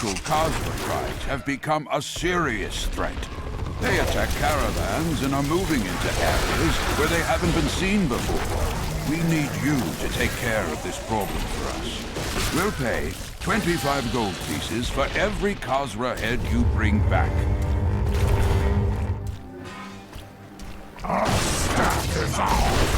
local Khazra tribes have become a serious threat. They attack caravans and are moving into areas where they haven't been seen before. We need you to take care of this problem for us. We'll pay 25 gold pieces for every Khazra head you bring back. Our staff is ours.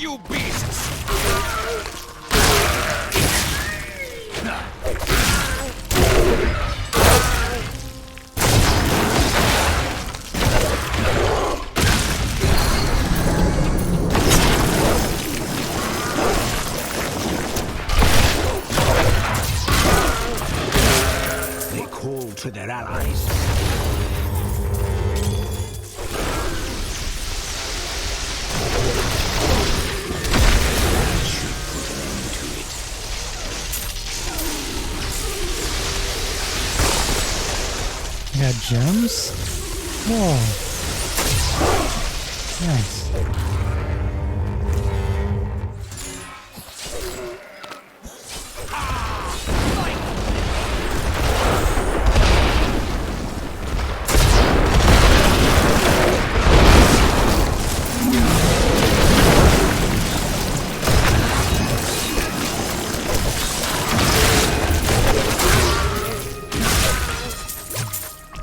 you beasts! They call to their allies. Yeah, gems? Whoa. Nice.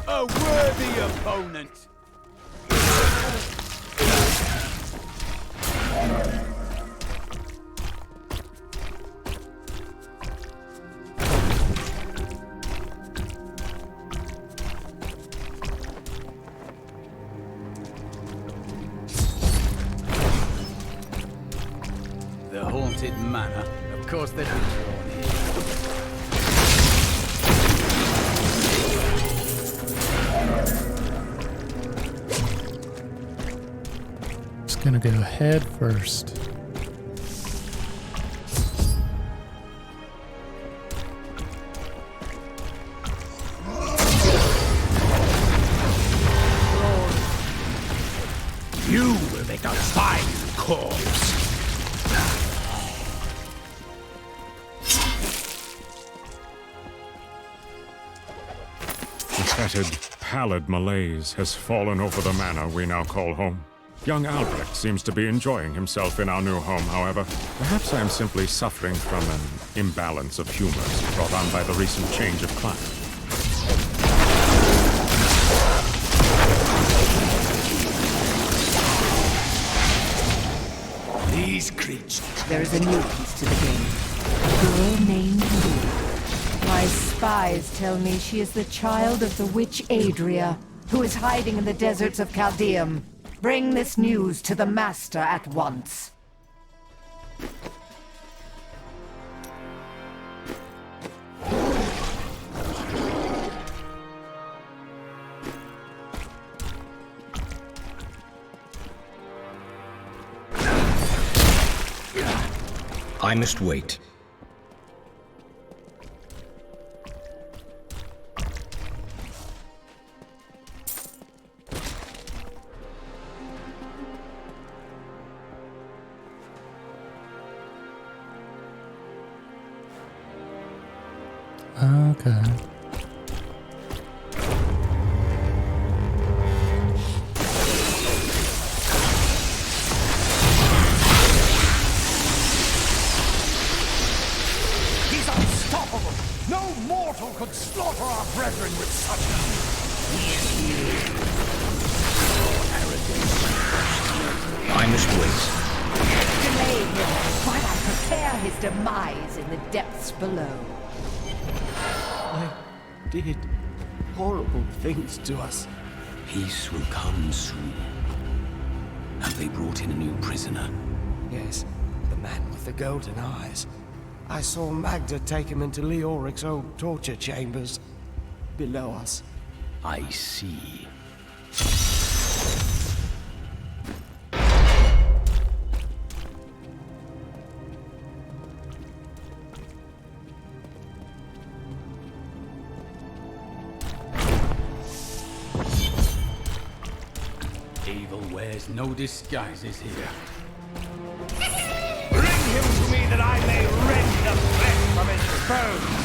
A worthy opponent! The haunted manor. Of course they've been drawn here. Just gonna go head first. You will make a fine corpse. unexpected, pallid malaise has fallen over the manor we now call home. Young Albrecht seems to be enjoying himself in our new home, however. Perhaps I am simply suffering from an imbalance of humors brought on by the recent change of climate. These creatures. There is a new piece to the game. A girl named Luna. My spies tell me she is the child of the witch Adria, who is hiding in the deserts of Chaldeum. Bring this news to the Master at once. I must wait. Okay. He's unstoppable! No mortal could slaughter our brethren with such I must wait. Delay him while I prepare his demise in the depths below. I did horrible things to us. Peace will come soon. Have they brought in a new prisoner? Yes, the man with the golden eyes. I saw Magda take him into Leoric's old torture chambers below us. I see. Evil wears no disguises here. Bring him to me that I may rend the flesh from his bones!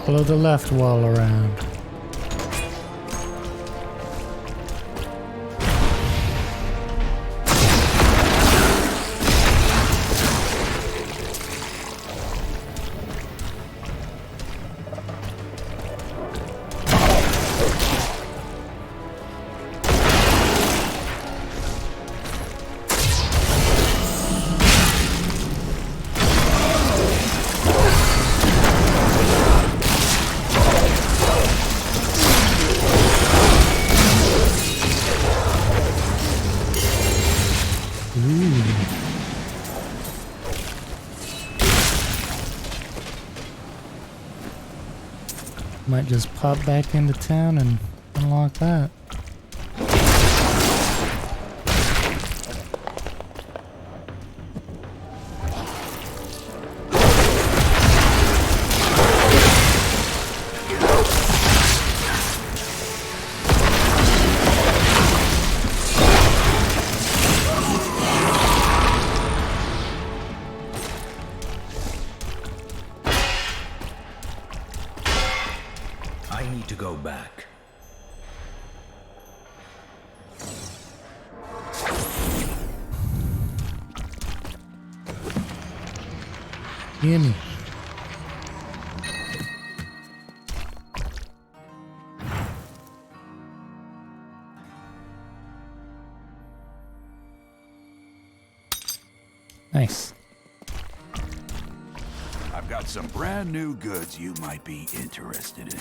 Follow the left wall around. Might just pop back into town and unlock that. I need to go back. Gimme. Nice. I've got some brand new goods you might be interested in.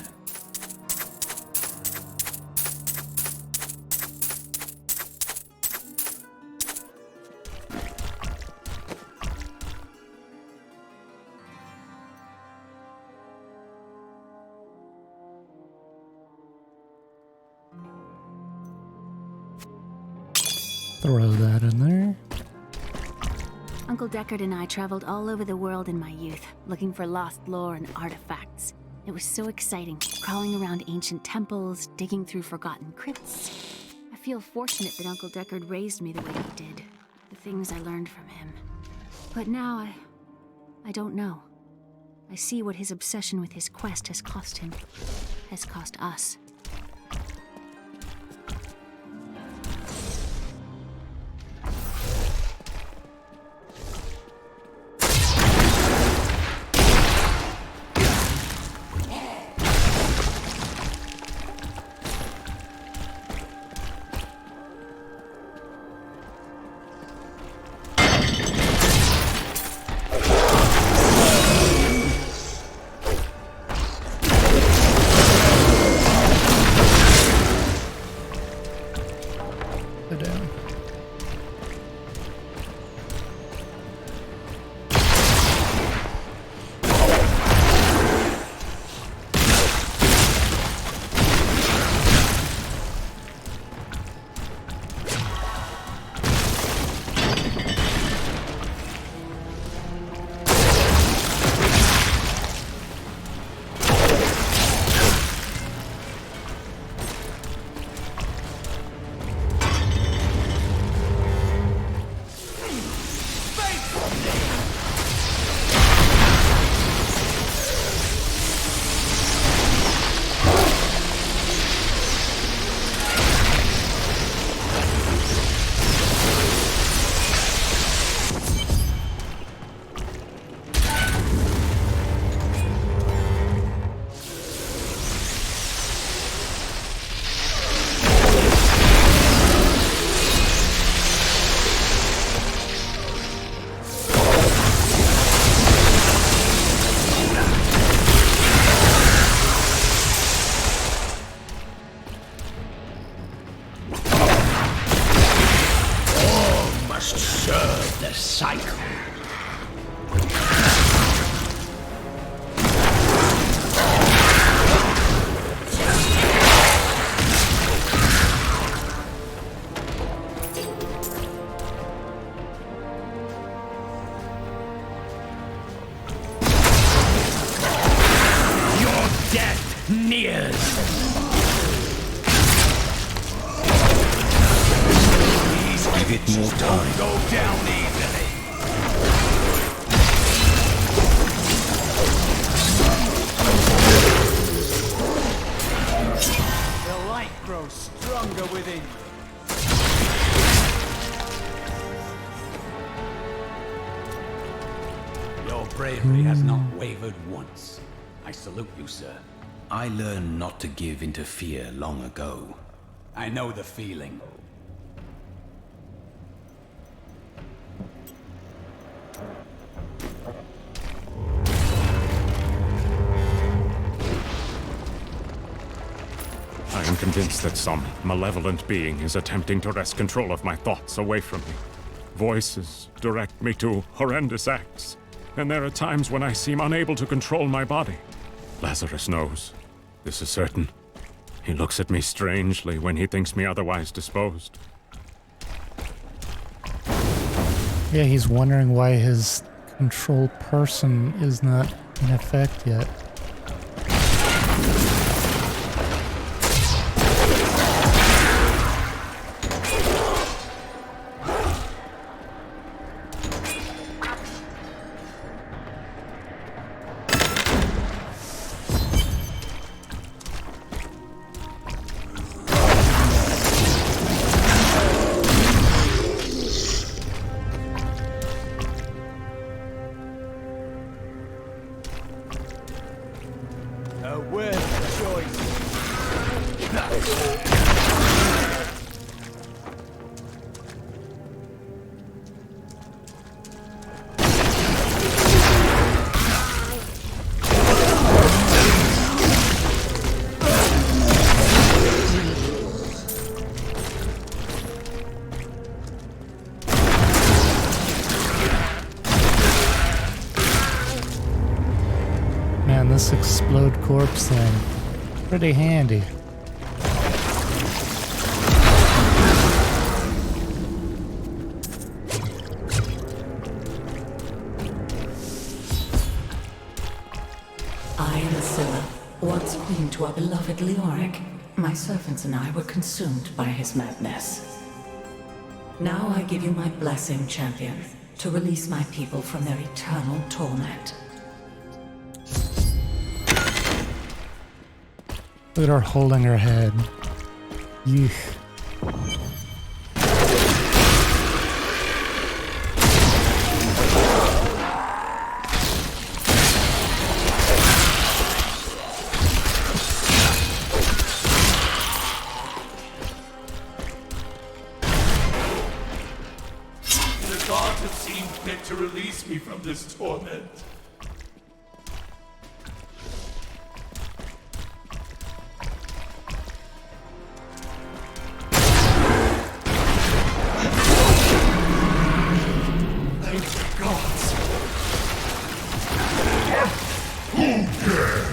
Throw that in there. Uncle Deckard and I traveled all over the world in my youth, looking for lost lore and artifacts. It was so exciting, crawling around ancient temples, digging through forgotten crypts. I feel fortunate that Uncle Deckard raised me the way he did, the things I learned from him. But now I don't know. I see what his obsession with his quest has cost him, has cost us. cycle. Your death nears. Give it more time. Go down easily. The light grows stronger within you. Your bravery has not wavered once. I salute you, sir. I learned not to give in to fear long ago. I know the feeling. I am convinced that some malevolent being is attempting to wrest control of my thoughts away from me. Voices direct me to horrendous acts, and there are times when I seem unable to control my body. Lazarus knows. This is certain. He looks at me strangely when he thinks me otherwise disposed. Yeah, he's wondering why his control person is not in effect yet. A word of choice. man, this explode corpse thing. Pretty handy. I am Scylla, once queen to our beloved Leoric. My servants and I were consumed by his madness. Now I give you my blessing, champion, to release my people from their eternal torment. Look at her holding her head. Yeesh. The gods have seen fit to release me from this torment. Thank the gods. Who dares?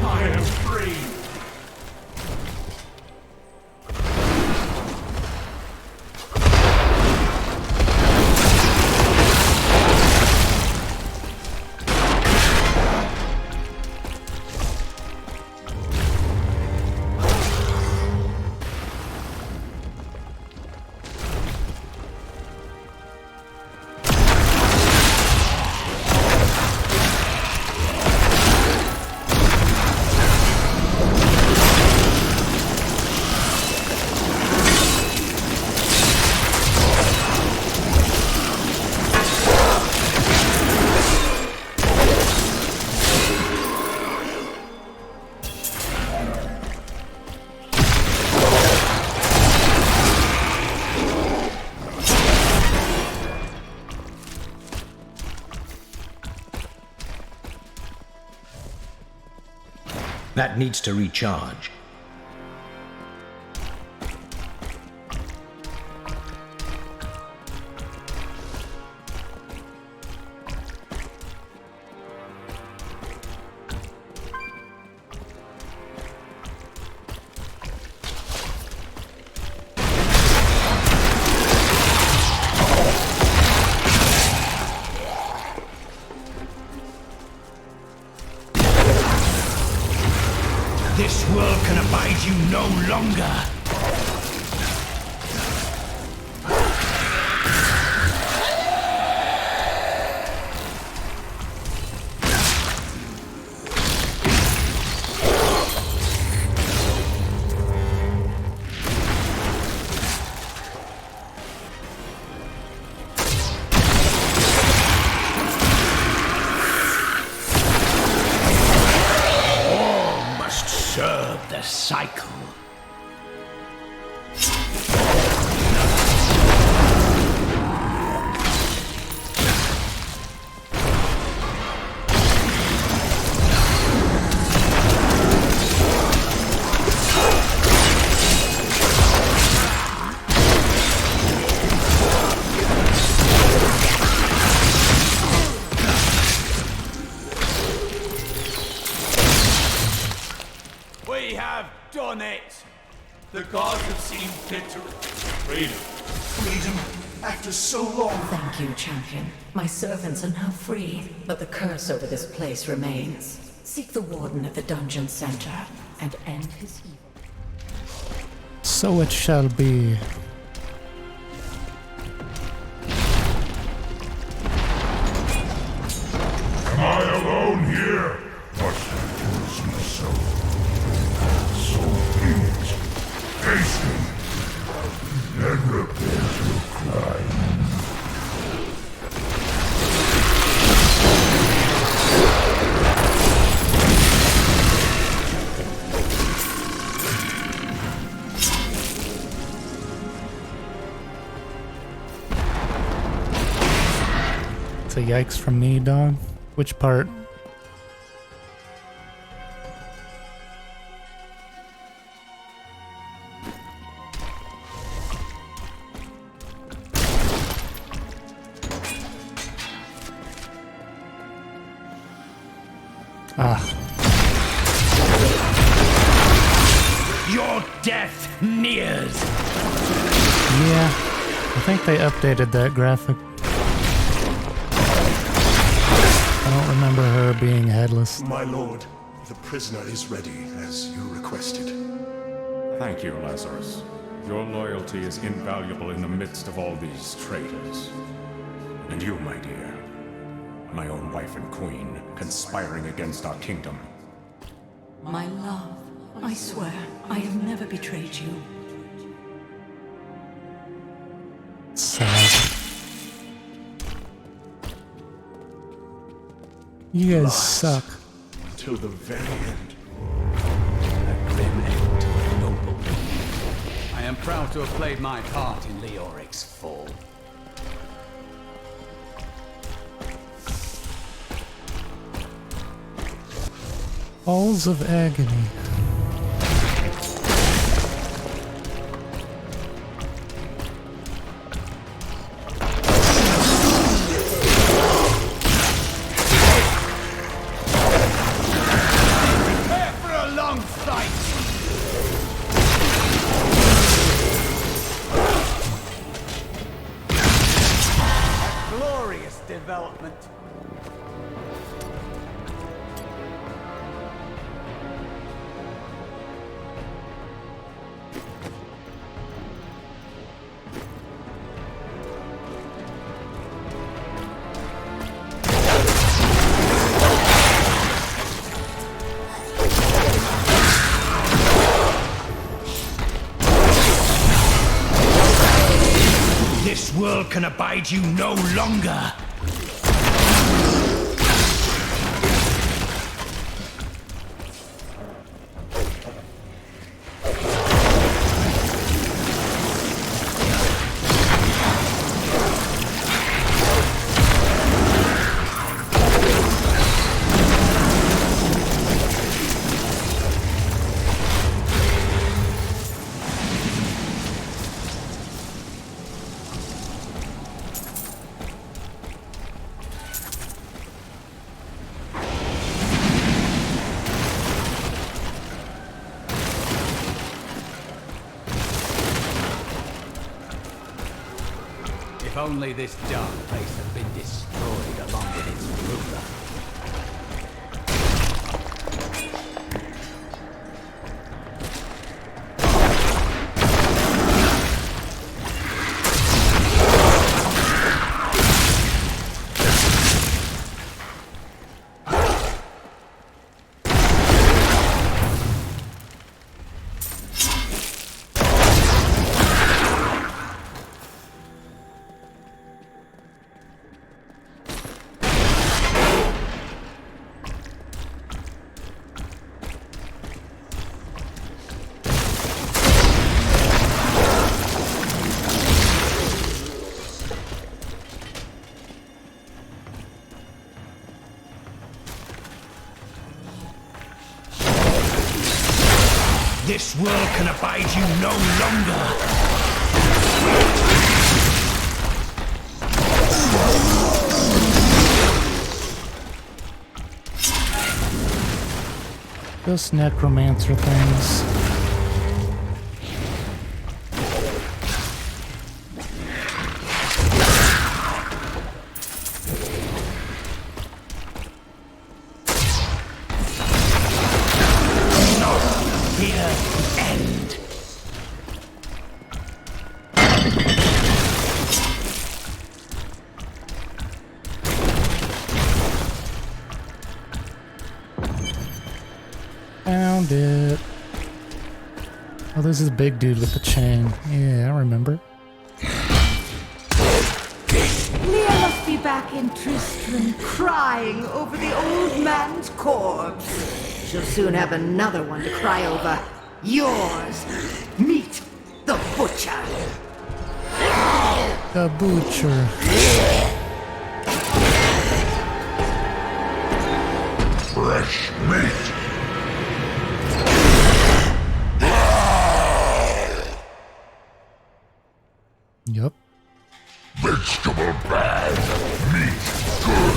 I am free. That needs to recharge. This world can abide you no longer. Serve the cycle. We have done it! The gods have seen fit to... Freedom. Freedom, after so long. Thank you, champion. My servants are now free, but the curse over this place remains. Seek the warden at the dungeon center and end his evil. So it shall be. Am I alone here? Must I lose my soul? So be it. Face me, and repent your crime. It's a yikes from me, dog. Which part? death nears. Yeah, I think they updated that graphic. I don't remember her being headless. My lord, the prisoner is ready, as you requested. Thank you, Lazarus. Your loyalty is invaluable in the midst of all these traitors. And you, my dear, my own wife and queen, conspiring against our kingdom. My love, I swear, I have never betrayed you. Sad. You guys suck. Till the very end. A grim end to a noble. I am proud to have played my part in Leoric's fall. Balls of agony. Prepare for a long fight! A glorious development. This world can abide you no longer. If only this dark place had been destroyed along with its ruler. This world can abide you no longer. Those necromancer things. Found it. Oh, this is a big dude with the chain. Yeah, I remember. Lear must be back in Tristram, crying over the old man's corpse. She'll soon have another one to cry over. Yours. Meet the butcher. The butcher. Fresh meat. Yup. Vegetable bad, meat good.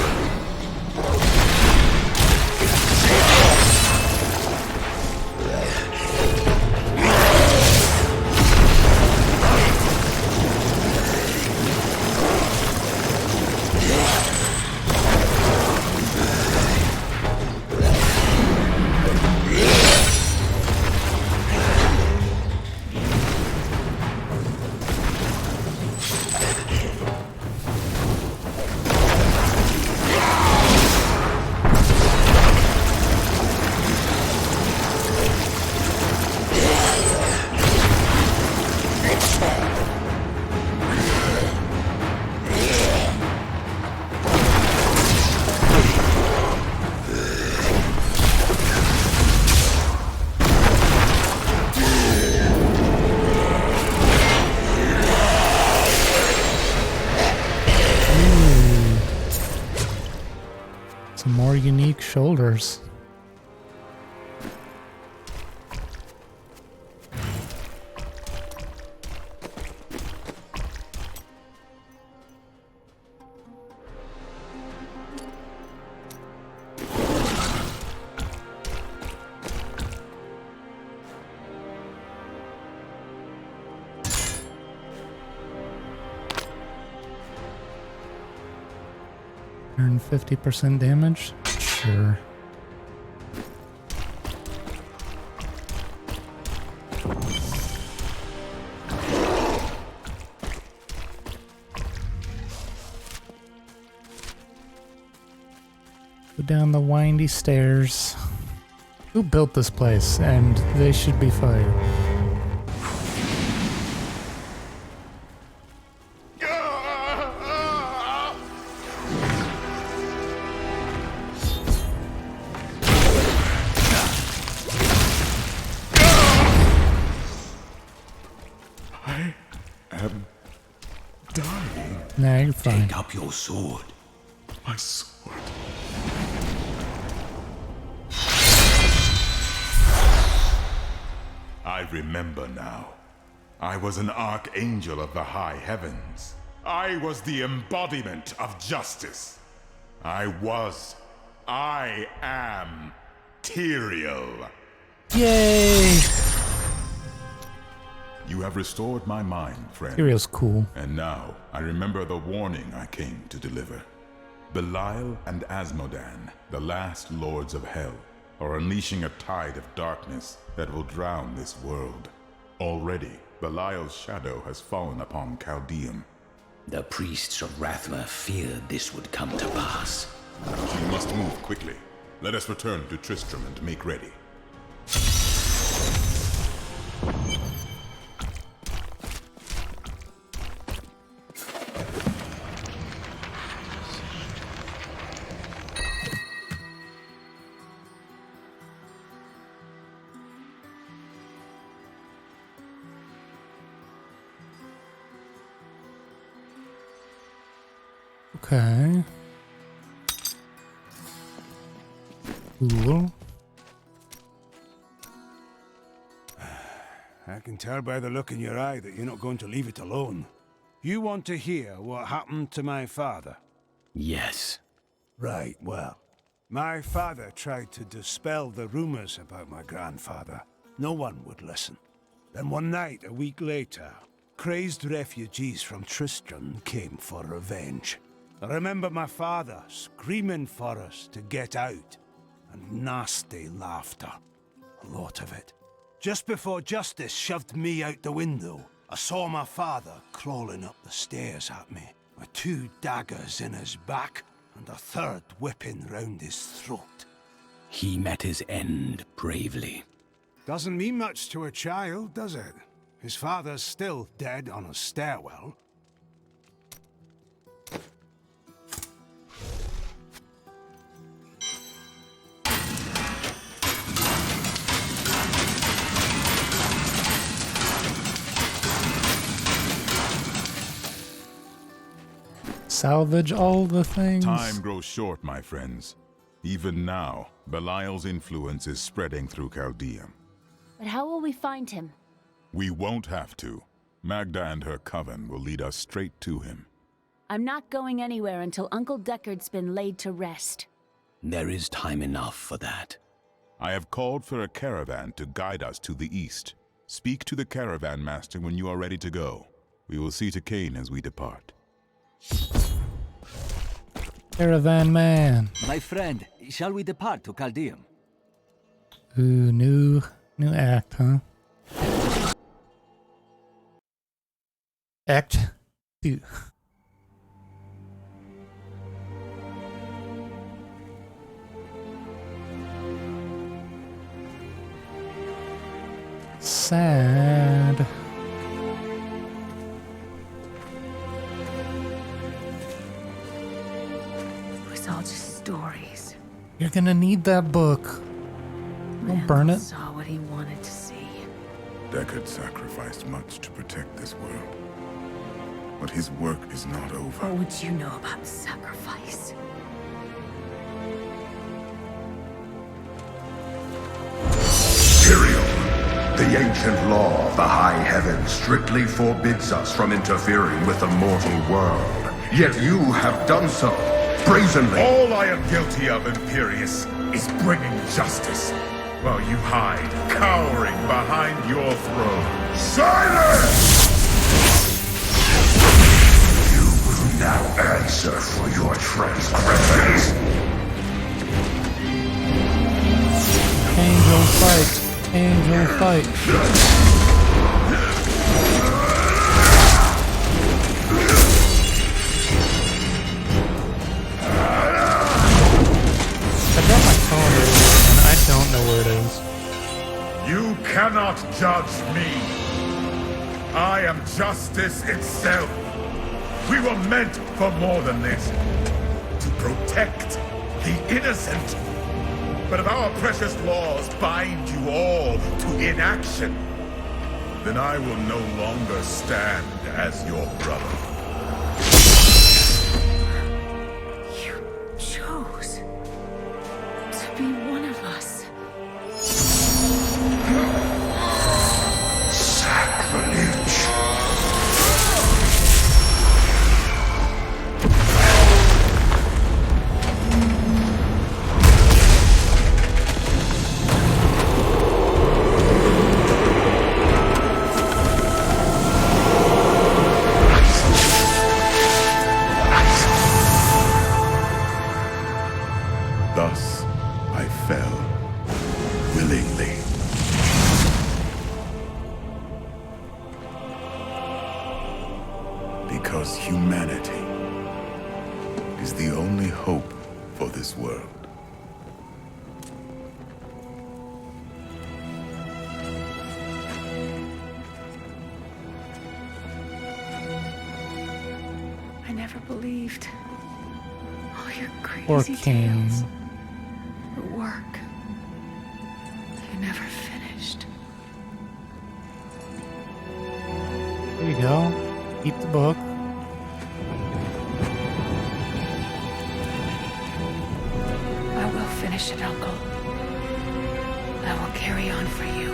big shoulders. Earn 50% damage? Sure. Go down the windy stairs. Who built this place? And they should be fired. Nah, you're fine. Take up your sword. My sword. I remember now. I was an archangel of the high heavens. I was the embodiment of justice. I am Tyrael. Yay! You have restored my mind, friend. Tyrael's cool. And now, I remember the warning I came to deliver. Belial and Asmodan, the last lords of hell, are unleashing a tide of darkness that will drown this world. Already, Belial's shadow has fallen upon Chaldeum. The priests of Rathma feared this would come to pass. You must move quickly. Let us return to Tristram and make ready. Okay. Cool. I can tell by the look in your eye that you're not going to leave it alone. You want to hear what happened to my father? Yes. Right, well. My father tried to dispel the rumors about my grandfather. No one would listen. Then one night, a week later, crazed refugees from Tristram came for revenge. I remember my father screaming for us to get out, and nasty laughter. A lot of it. Just before justice shoved me out the window, I saw my father crawling up the stairs at me, with 2 daggers in his back and a 3rd whipping round his throat. He met his end bravely. Doesn't mean much to a child, does it? His father's still dead on a stairwell. Salvage all the things. Time grows short, my friends. Even now, Belial's influence is spreading through Chaldeum. But how will we find him? We won't have to. Magda and her coven will lead us straight to him. I'm not going anywhere until Uncle Deckard's been laid to rest. There is time enough for that. I have called for a caravan to guide us to the east. Speak to the caravan master when you are ready to go. We will see to Cain as we depart. Caravan man. My friend, shall we depart to Chaldeum? Ooh, new act, huh? Act 2. Sad. It was all just stories. You're gonna need that book. Don't burn it. Saw what he wanted to see. Deckard sacrificed much to protect this world. But his work is not over. What would you know about sacrifice? The ancient law of the high heavens strictly forbids us from interfering with the mortal world. Yet you have done so, brazenly. All I am guilty of, Imperius, is bringing justice, while you hide, cowering behind your throne. Silence! You will now answer for your transgressions. Angel fight. Angel fight. I dropped my phone earlier and I don't know where it is. You cannot judge me. I am justice itself. We were meant for more than this. To protect the innocent. But if our precious laws bind you all to inaction, then I will no longer stand as your brother. You chose to be one of us. Sacrilege. Thus, I fell, willingly. Because humanity is the only hope for this world. I never believed all your Poor crazy King. tales. The work you never finished. There you go. Eat the book. I will finish it, Uncle. I will carry on for you.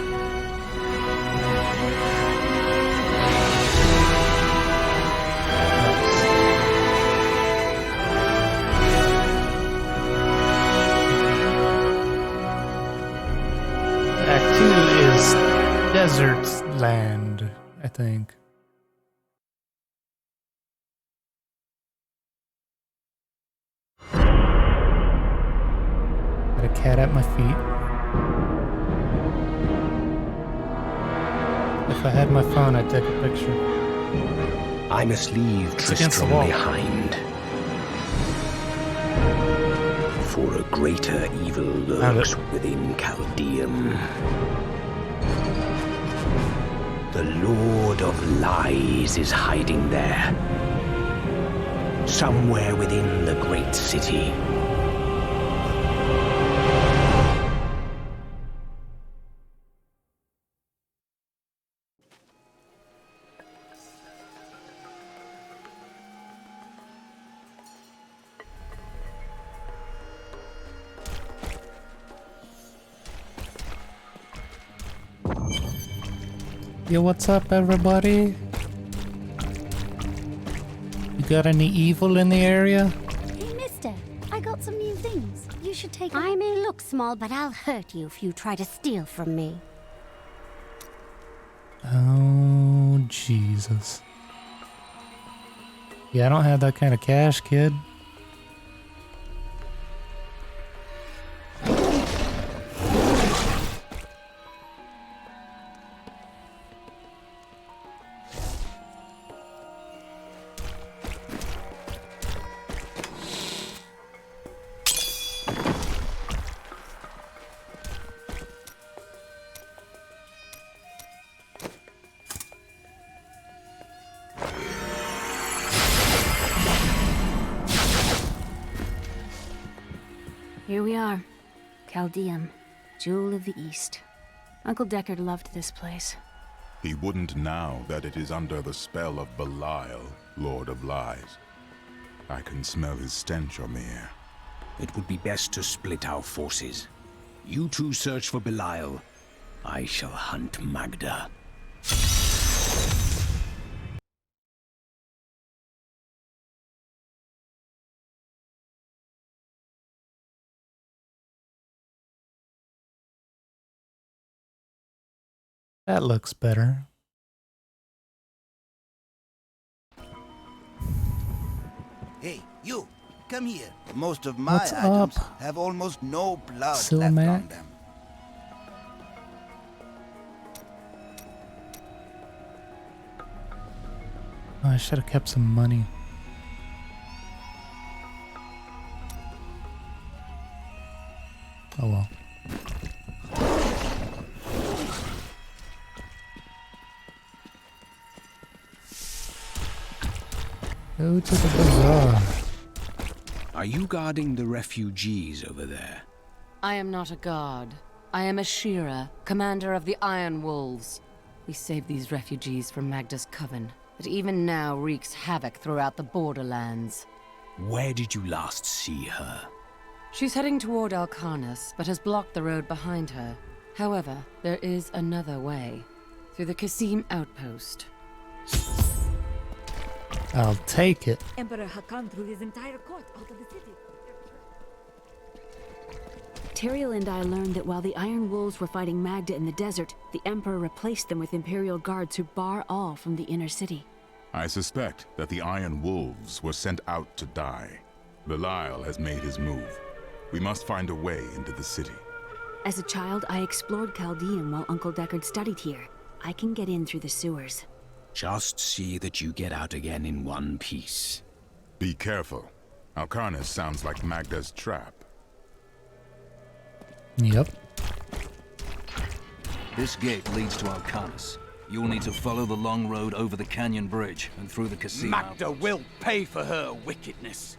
Act 2 is Desert Land, I think. Got a cat at my feet. If I had my phone, I'd take a picture. I must leave It's against the Tristram wall. behind. For a greater evil Found lurks it. within Chaldeum. The Lord of Lies is hiding there. Somewhere within the great city. Yo, what's up, everybody? You got any evil in the area? Hey, mister, I got some new things. You should take a... I may look small, but I'll hurt you if you try to steal from me. Oh, Jesus. Yeah, I don't have that kind of cash, kid. Here we are. Chaldeum, Jewel of the East. Uncle Deckard loved this place. He wouldn't now that it is under the spell of Belial, Lord of Lies. I can smell his stench on the air. It would be best to split our forces. You two search for Belial. I shall hunt Magda. That looks better. Hey, you, come here. Most of my What's items up? have almost no blood Silmac? left on them. Oh, I should have kept some money. Oh well. Go to the bazaar. Are you guarding the refugees over there? I am not a guard. I am a Shira, commander of the Iron Wolves. We saved these refugees from Magda's coven, that even now wreaks havoc throughout the borderlands. Where did you last see her? She's heading toward Alcarnus, but has blocked the road behind her. However, there is another way. Through the Kasim outpost. I'll take it. Emperor Hakan threw his entire court out of the city. Tyrael and I learned that while the Iron Wolves were fighting Magda in the desert, the Emperor replaced them with Imperial guards who bar all from the inner city. I suspect that the Iron Wolves were sent out to die. Belial has made his move. We must find a way into the city. As a child, I explored Chaldean while Uncle Deckard studied here. I can get in through the sewers. Just see that you get out again in one piece. Be careful. Alcarnus sounds like Magda's trap. Yep. This gate leads to Alcarnus. You'll need to follow the long road over the canyon bridge and through the casino. Magda will pay for her wickedness.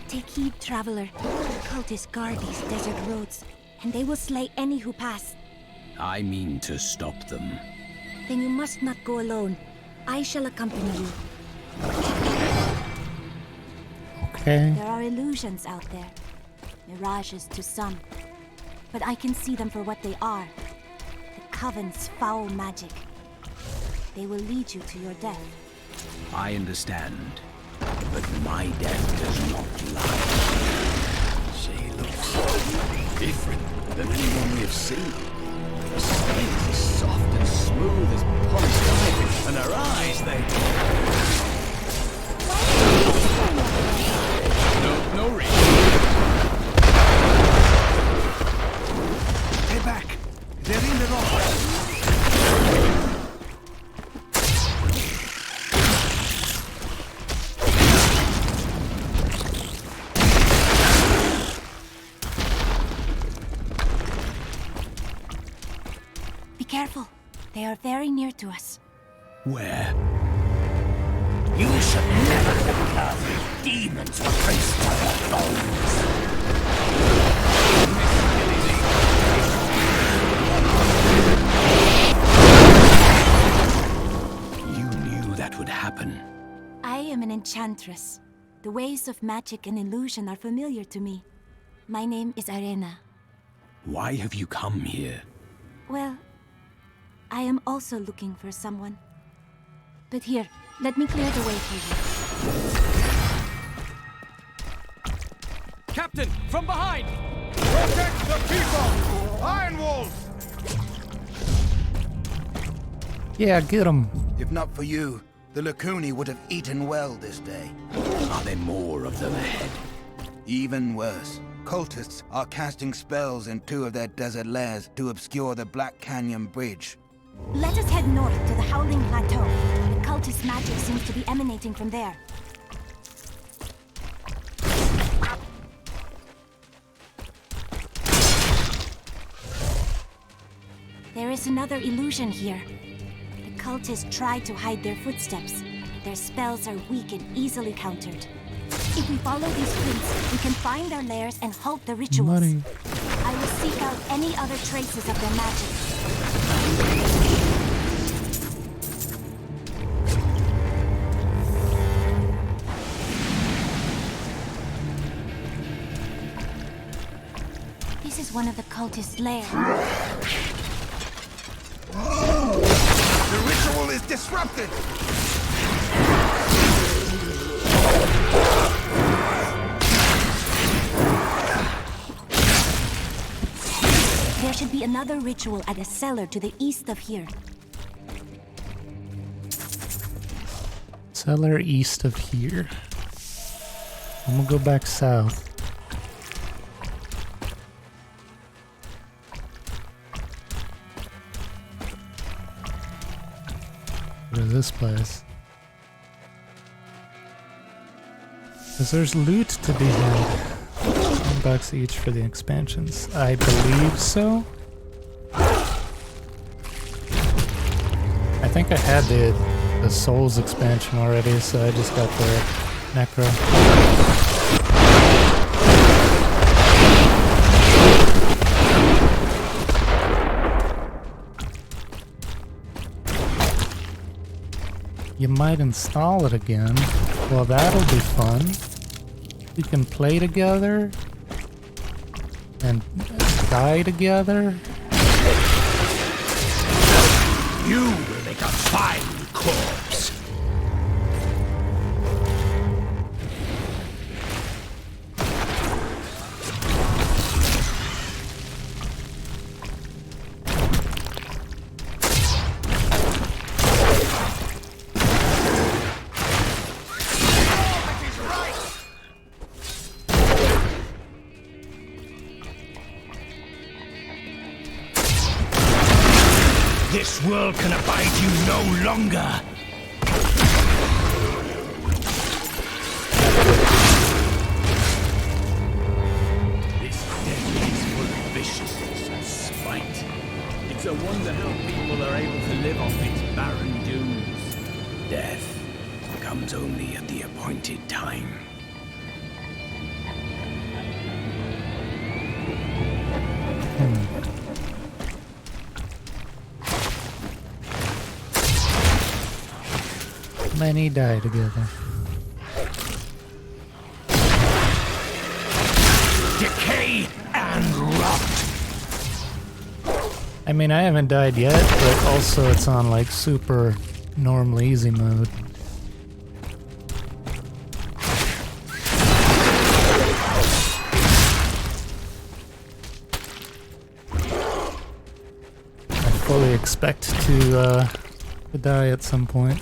Take heed, traveler. The cultists guard these desert roads, and they will slay any who pass. I mean to stop them. Then you must not go alone. I shall accompany you. Okay. There are illusions out there. Mirages to some. But I can see them for what they are. The Coven's foul magic. They will lead you to your death. I understand. But my death does not lie. She looks so different than anyone we've seen. Her skin is as soft and smooth as polished ivory, and her eyes, No reason. Stay back! They're in the rock. Be careful. They are very near to us. Where? You should never have come. Demons were traced by their bones. You knew that would happen. I am an enchantress. The ways of magic and illusion are familiar to me. My name is Arena. Why have you come here? Well, I am also looking for someone. But here, let me clear the way for you. Captain, from behind! Protect the people! Iron Wolves! Yeah, get him. If not for you, the Lacuni would have eaten well this day. Are there more of them ahead? Even worse. Cultists are casting spells in 2 of their desert lairs to obscure the Black Canyon Bridge. Let us head north to the Howling Plateau. The cultist magic seems to be emanating from there. There is another illusion here. The cultists try to hide their footsteps. Their spells are weak and easily countered. If we follow these prints, we can find their lairs and halt the rituals. Money. I will seek out any other traces of their magic. This is one of the cultists' lairs. The ritual is disrupted! There should be another ritual at a cellar to the east of here. Cellar east of here. I'm gonna go back south. Go to this place. Because there's loot to be had. $10 each for the expansions. I believe so. I think I had the Souls expansion already, so I just got the Necro. You might install it again. Well, that'll be fun. We can play together and die together. You will make a fine corpse. This world can abide you no longer. This death is full of viciousness and spite. It's a wonder how people are able to live off its barren dunes. Death comes only at the appointed time. Many die together. Decay and rot. I mean, I haven't died yet, but also it's on like super normal easy mode. I fully expect to die at some point.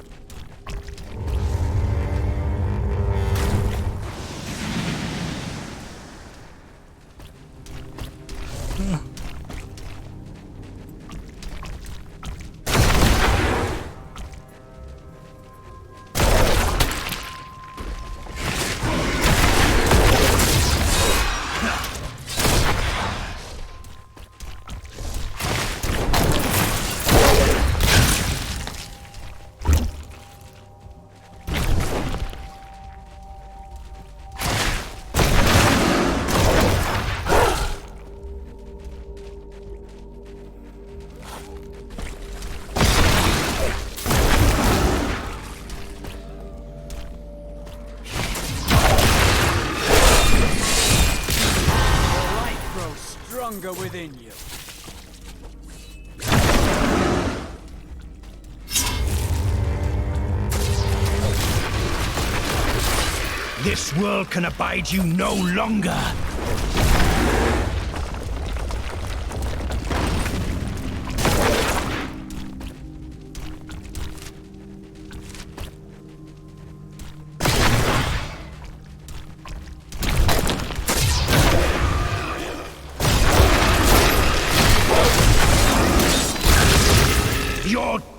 Within you. This world can abide you no longer.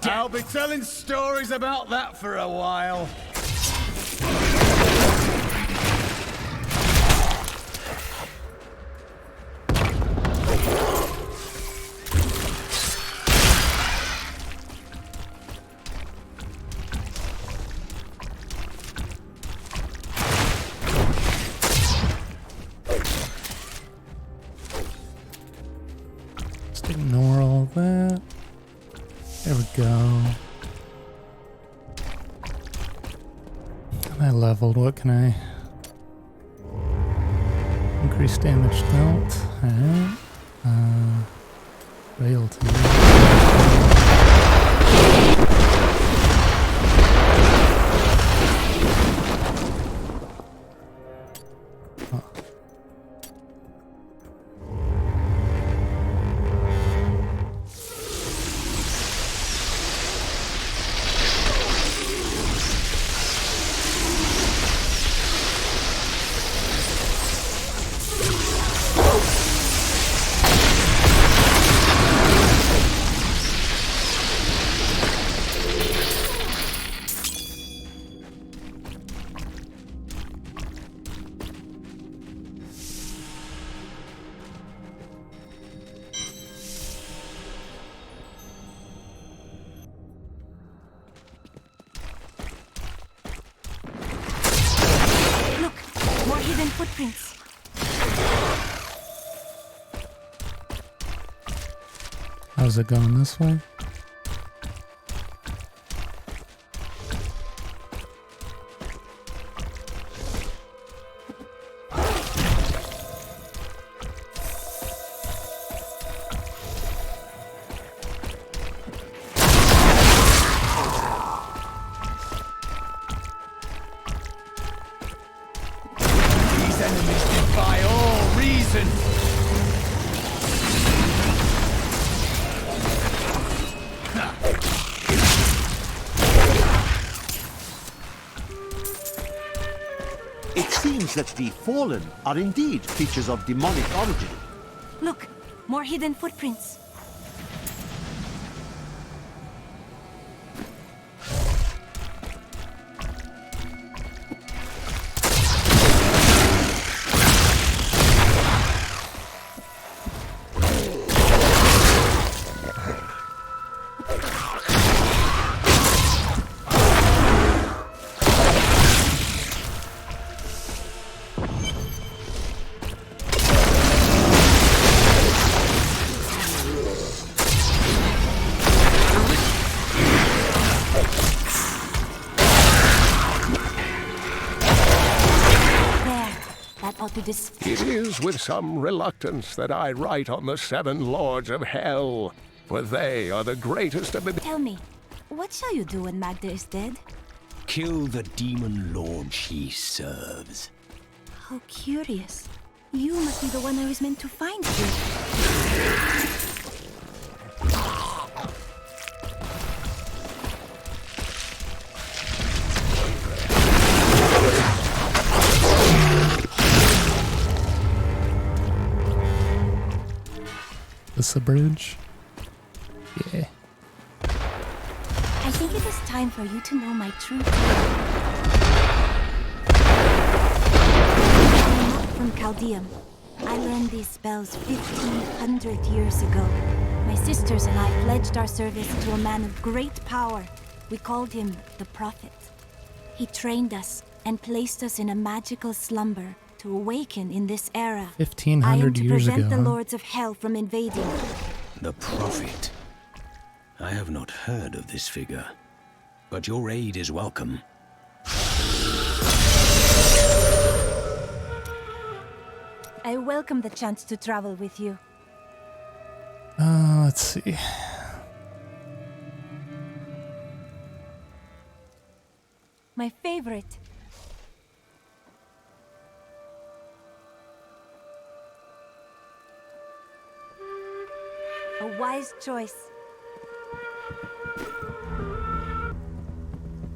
I'll be telling stories about that for a while. Just ignore all that. There we go. I leveled. What can I? Increase damage dealt. Alright. Frailty. More hidden footprints. How's it going this way? It seems that the Fallen are indeed creatures of demonic origin. Look, more hidden footprints. It is with some reluctance that I write on the 7 Lords of Hell, for they are the greatest of the... Tell me, what shall you do when Magda is dead? Kill the demon lord she serves. How curious. You must be the one I was meant to find here. This a bridge? Yeah. I think it is time for you to know my truth. I'm not from Chaldeum. I learned these spells 1,500 years ago. My sisters and I pledged our service to a man of great power. We called him the Prophet. He trained us and placed us in a magical slumber to awaken in this era. 1,500 years ago. I am to prevent the Lords of Hell from invading. The Prophet. I have not heard of this figure, but your aid is welcome. I welcome the chance to travel with you. Let's see. My favorite. A wise choice.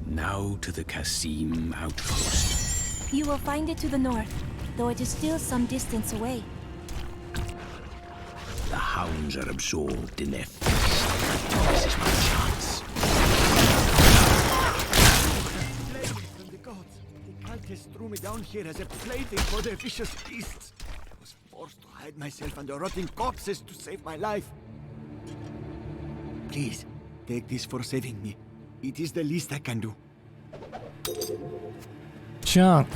Now to the Kasim outpost. You will find it to the north, though it is still some distance away. The hounds are absorbed in their feast. This is my chance. From the gods, the cultists threw me down here as a plaything for their vicious beasts. I was forced to hide myself under rotting corpses to save my life. Please, take this for saving me. It is the least I can do. Junk.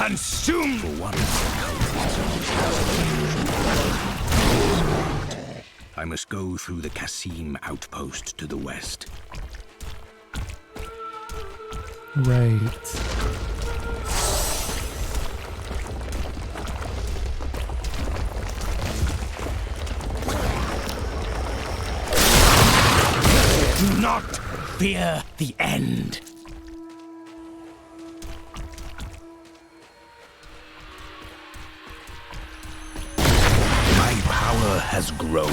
consumed! For one I must go through the Kasim outpost to the west. Right. Do not fear the end. My power has grown.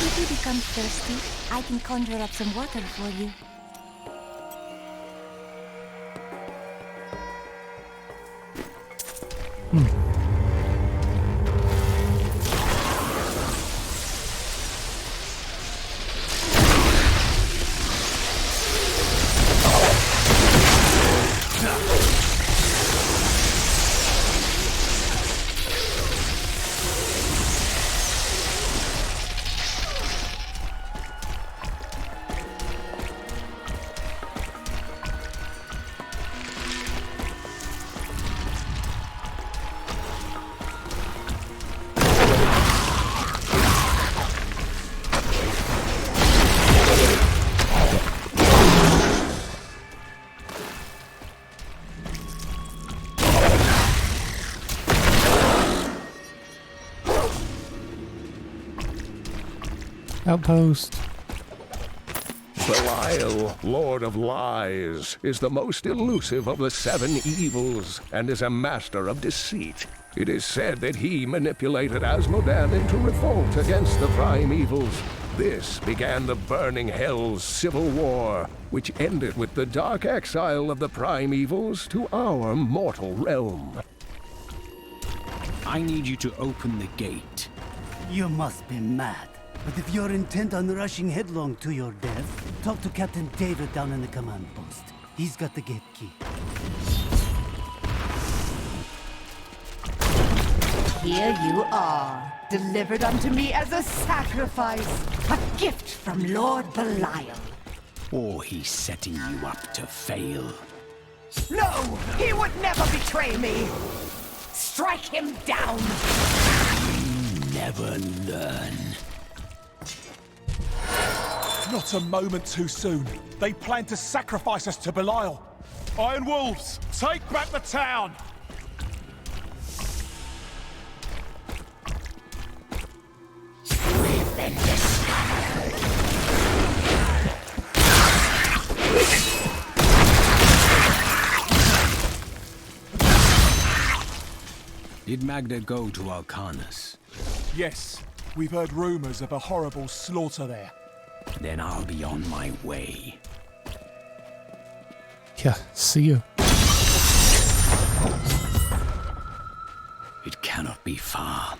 If you become thirsty, I can conjure up some water for you. Outpost. Belial, Lord of Lies, is the most elusive of the 7 evils and is a master of deceit. It is said that he manipulated Asmodan into revolt against the prime evils. This began the Burning Hell's civil war, which ended with the dark exile of the prime evils to our mortal realm. I need you to open the gate. You must be mad. But if you're intent on rushing headlong to your death, talk to Captain David down in the command post. He's got the gate key. Here you are, delivered unto me as a sacrifice, a gift from Lord Belial. Or he's setting you up to fail. No, he would never betray me. Strike him down. You never learn. Not a moment too soon. They plan to sacrifice us to Belial. Iron Wolves, take back the town! We've been discovered. Did Magda go to Arcanus? Yes, we've heard rumors of a horrible slaughter there. Then I'll be on my way. Yeah, see you. It cannot be far.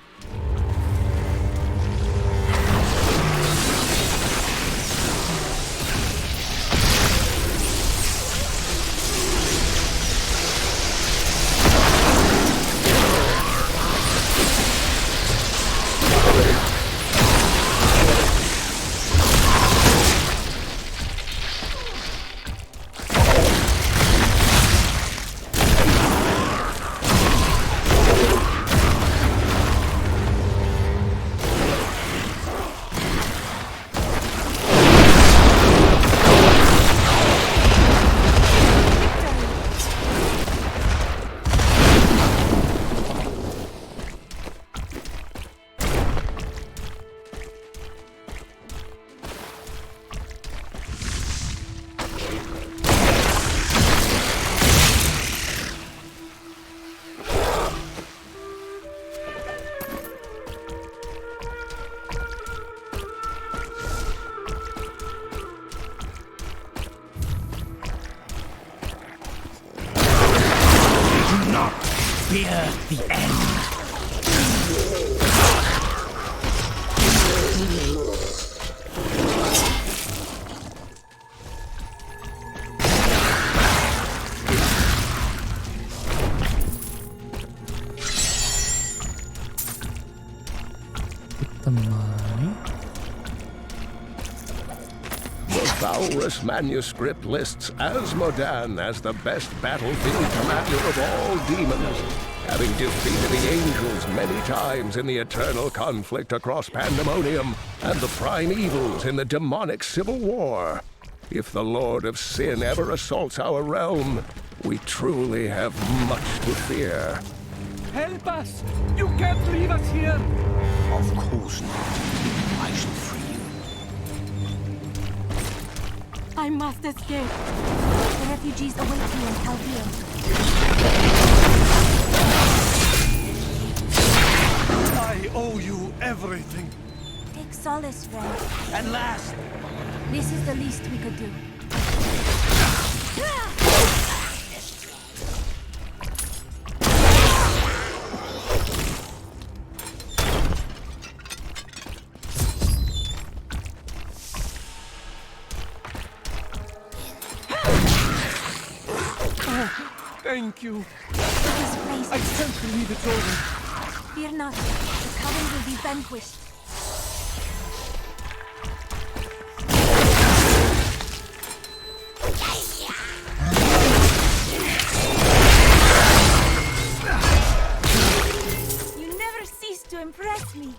fear the end. The money. The Valrus manuscript lists Asmodan as the best battlefield commander of all demons, having defeated the angels many times in the eternal conflict across Pandemonium and the prime evils in the demonic civil war. If the Lord of Sin ever assaults our realm, we truly have much to fear. Help us! You can't leave us here! Of course not. I shall free you. I must escape. The refugees await you in Chaldea. I owe you everything. Take solace, friend. At last! This is the least we could do. Thank you. This place I can't believe it's over. Fear not. The Coven will be vanquished. You never cease to impress me.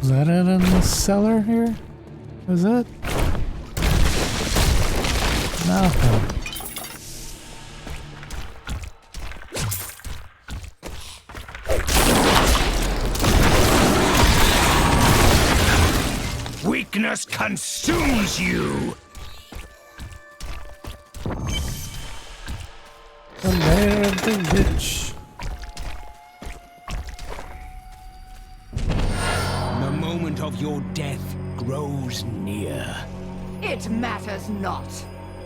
Is that it in the cellar here? Is it? Nothing. Weakness consumes you! The lair of the witch. The moment of your death grows near. It matters not.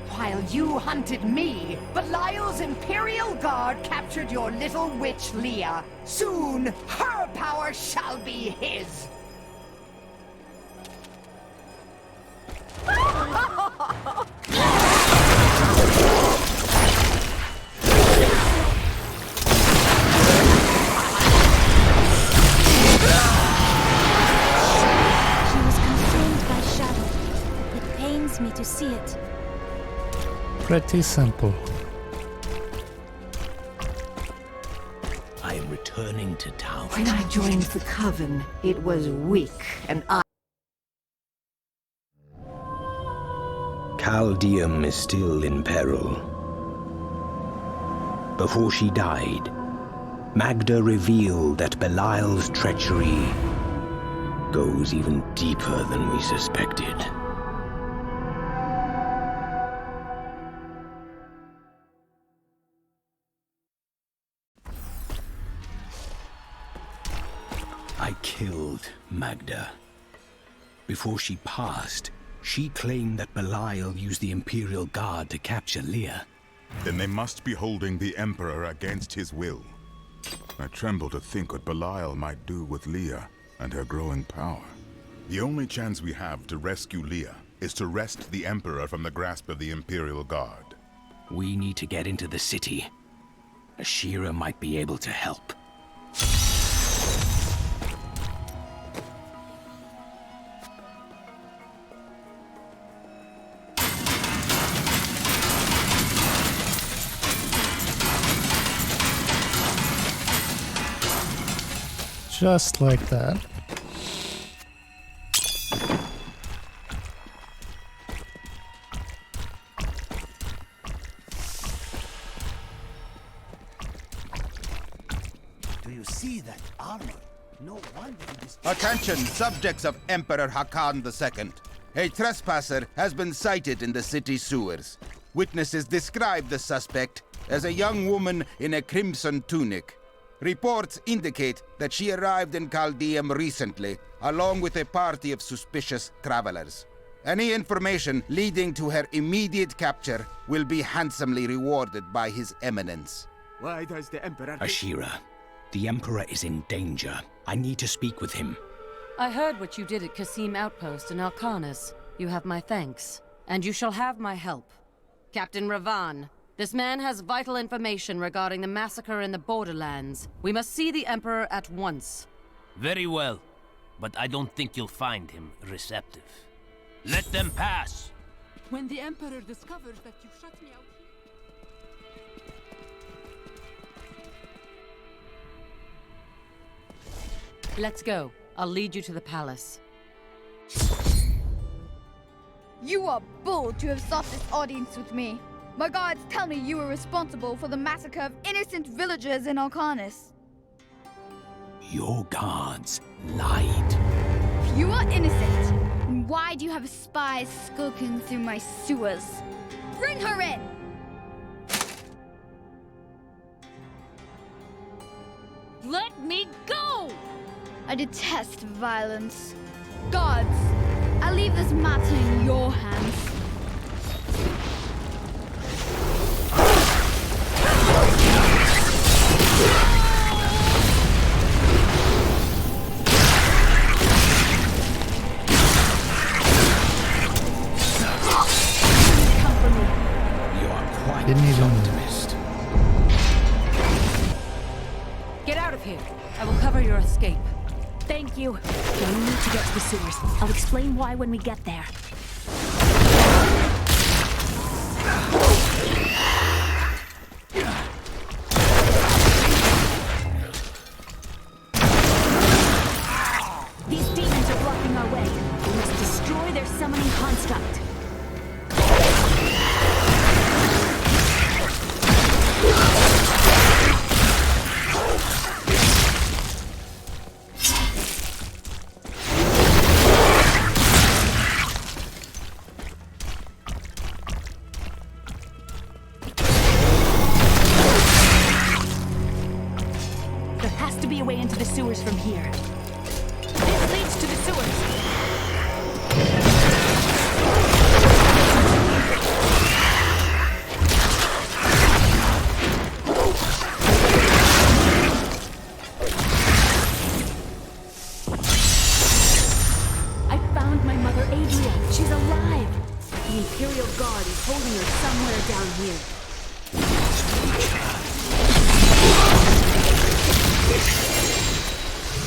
While you hunted me, Belial's Imperial Guard captured your little witch Leah. Soon, her power shall be his. Me to see it. Pretty simple. I am returning to town. When I joined the Coven, it was weak, and Chaldeum is still in peril. Before she died, Magda revealed that Belial's treachery goes even deeper than we suspected. I killed Magda. Before she passed, she claimed that Belial used the Imperial Guard to capture Leah. Then they must be holding the Emperor against his will. I tremble to think what Belial might do with Leah and her growing power. The only chance we have to rescue Leah is to wrest the Emperor from the grasp of the Imperial Guard. We need to get into the city. Ashira might be able to help. Just like that. Do you see that armor? No wonder it is. Attention, subjects of Emperor Hakan II. A trespasser has been sighted in the city sewers. Witnesses describe the suspect as a young woman in a crimson tunic. Reports indicate that she arrived in Chaldeum recently, along with a party of suspicious travelers. Any information leading to her immediate capture will be handsomely rewarded by His Eminence. Why does the Emperor... Ashira, the Emperor is in danger. I need to speak with him. I heard what you did at Qasim Outpost in Alcanis. You have my thanks, and you shall have my help. Captain Ravan, this man has vital information regarding the massacre in the Borderlands. We must see the Emperor at once. Very well, but I don't think you'll find him receptive. Let them pass! When the Emperor discovers that you shut me out here... Let's go. I'll lead you to the palace. You are bold to have sought this audience with me. My guards tell me you were responsible for the massacre of innocent villagers in Alcanis. Your guards lied. If you are innocent, then why do you have spies skulking through my sewers? Bring her in! Let me go! I detest violence. Guards, I leave this matter in your hands. Didn't even Get out of here. I will cover your escape. Thank you. We need to get to the sewers. I'll explain why when we get there. These demons are blocking our way. We must destroy their summoning construct. From here. This leads to the sewers. I found my mother, Adria. She's alive. The Imperial Guard is holding her somewhere down here.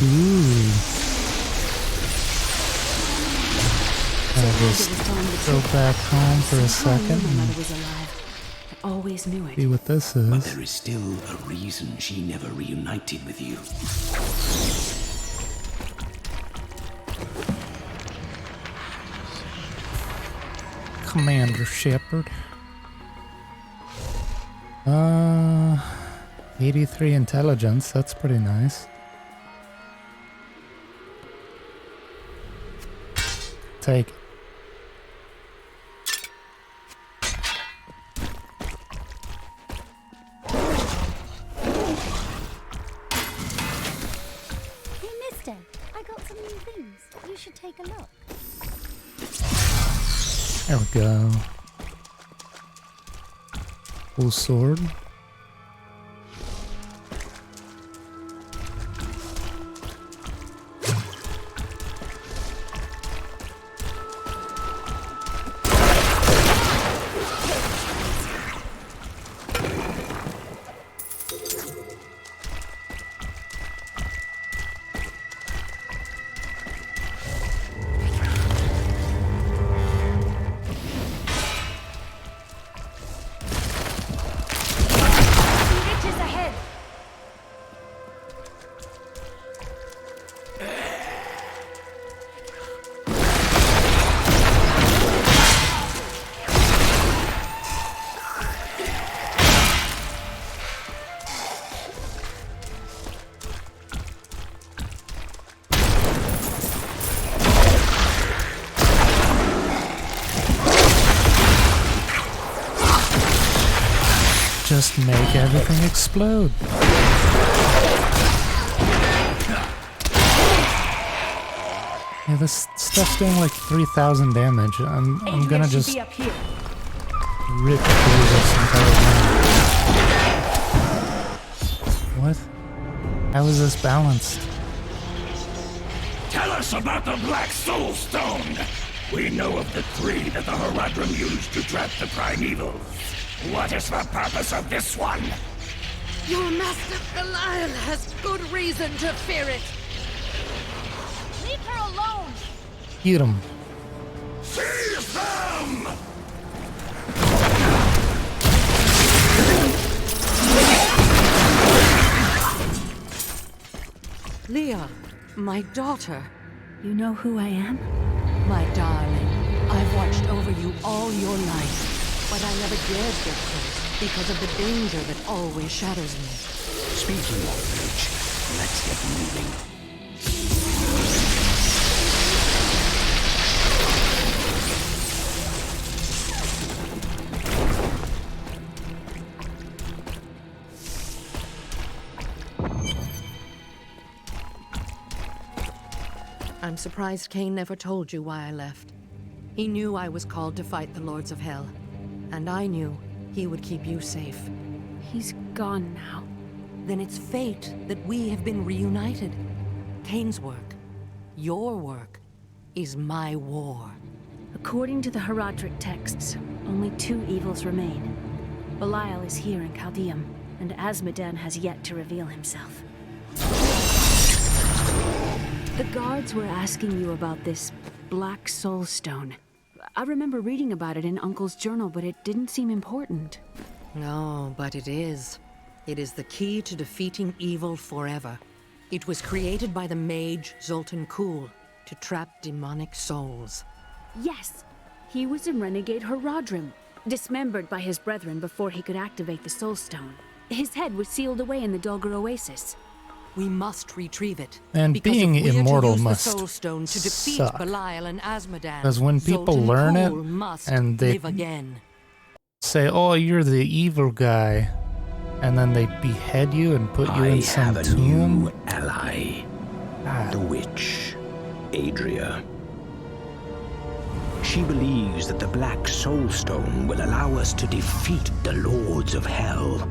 Ooh. I'll just go back home for a second I always knew it. see what this But is. there is still a reason she never reunited with you. Commander Shepard. 83 intelligence, that's pretty nice. Take it. Hey, mister, I got some new things. You should take a look. There we go. Full sword. Just make everything explode. Yeah, this stuff's doing like 3,000 damage. I'm gonna just rip through this entire thing. What? How is this balanced? Tell us about the Black Soul Stone. We know of the 3 that the Horadrim used to trap the Primevals. What is the purpose of this one? Your master Belial has good reason to fear it. Leave her alone. Eat him. Seize them! Leah, my daughter. You know who I am? My darling, I've watched over you all your life, but I never dared get close because of the danger that always shadows me. Speaking of which, let's get moving. I'm surprised Cain never told you why I left. He knew I was called to fight the Lords of Hell, and I knew he would keep you safe. He's gone now. Then it's fate that we have been reunited. Cain's work, your work, is my war. According to the Horadric texts, only 2 evils remain. Belial is here in Chaldeum, and Azmodan has yet to reveal himself. The guards were asking you about this Black Soul Stone. I remember reading about it in Uncle's journal, but it didn't seem important. No, but it is. It is the key to defeating evil forever. It was created by the mage Zoltan Kuhl to trap demonic souls. Yes! He was a renegade Horadrim, dismembered by his brethren before he could activate the Soul Stone. His head was sealed away in the Dulgar Oasis. We must retrieve it. And being immortal must Soul Stone to defeat suck. Belial and Azmodan. Because when people Zoltan learn it Kuhl must and they live again. say, "Oh, you're the evil guy," and then they behead you and put you in some have a tomb. new ally, the witch, Adria. She believes that the Black Soul Stone will allow us to defeat the Lords of Hell.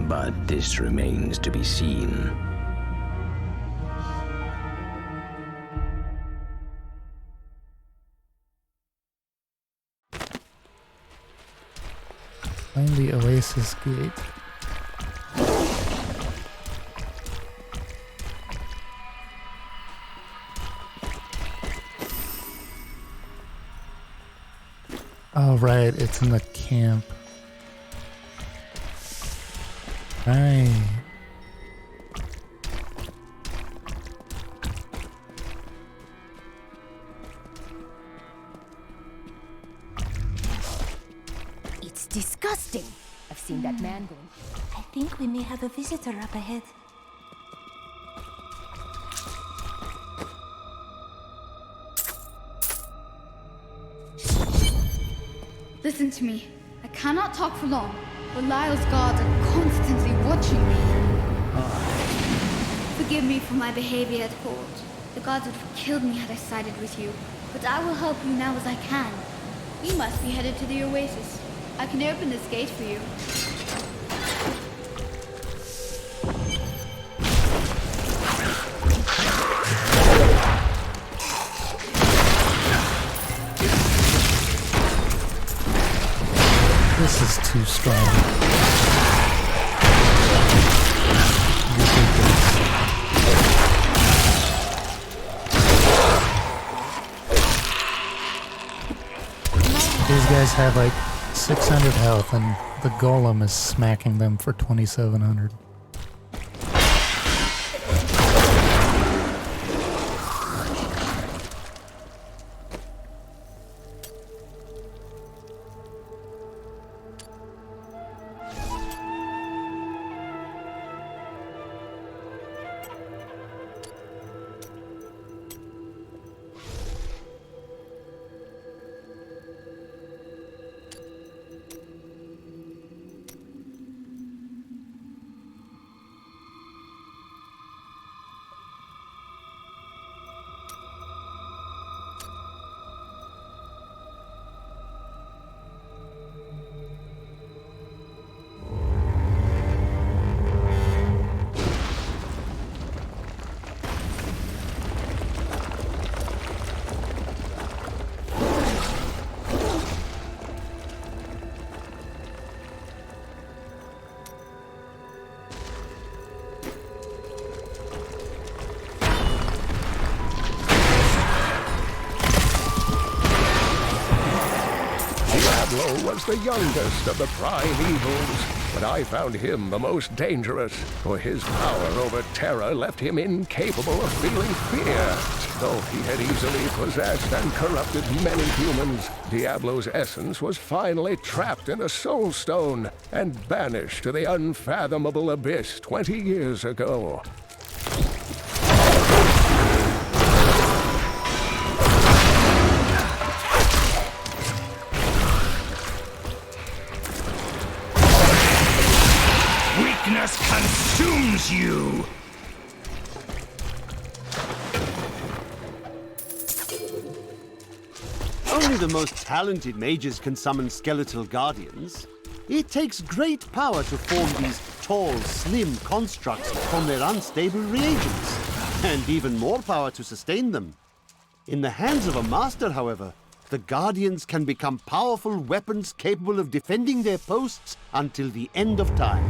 But this remains to be seen. Find the Oasis Gate. Oh, right, it's in the camp. Right. It's disgusting. I've seen that man going. I think we may have a visitor up ahead. Listen to me. I cannot talk for long. Belial's guards are constantly watching me. Forgive me for my behavior at court. The gods would have killed me had I sided with you. But I will help you now as I can. You must be headed to the Oasis. I can open this gate for you. This is too strong. These guys have like 600 health and the golem is smacking them for 2,700. Diablo was the youngest of the prime evils, but I found him the most dangerous, for his power over terror left him incapable of feeling fear. Though he had easily possessed and corrupted many humans, Diablo's essence was finally trapped in a soul stone and banished to the unfathomable abyss 20 years ago. Weakness consumes you! Only the most talented mages can summon skeletal guardians. It takes great power to form these tall, slim constructs from their unstable reagents, and even more power to sustain them. In the hands of a master, however, the guardians can become powerful weapons capable of defending their posts until the end of time.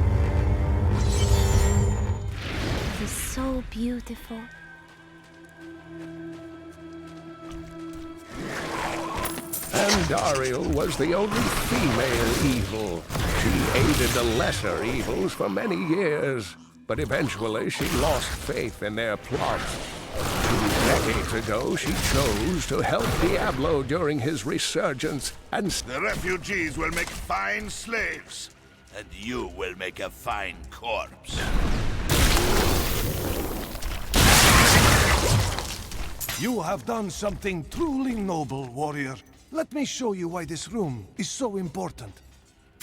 It is so beautiful. And Dariel was the only female evil. She aided the lesser evils for many years, but eventually she lost faith in their plot. 2 decades ago, she chose to help Diablo during his resurgence, and the refugees will make fine slaves, and you will make a fine corpse. You have done something truly noble, warrior. Let me show you why this room is so important.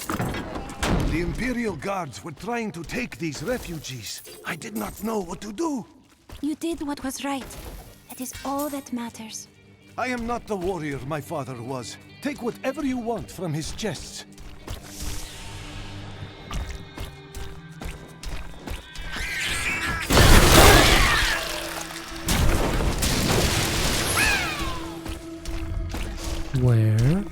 The Imperial Guards were trying to take these refugees. I did not know what to do. You did what was right. That is all that matters. I am not the warrior my father was. Take whatever you want from his chests. Where?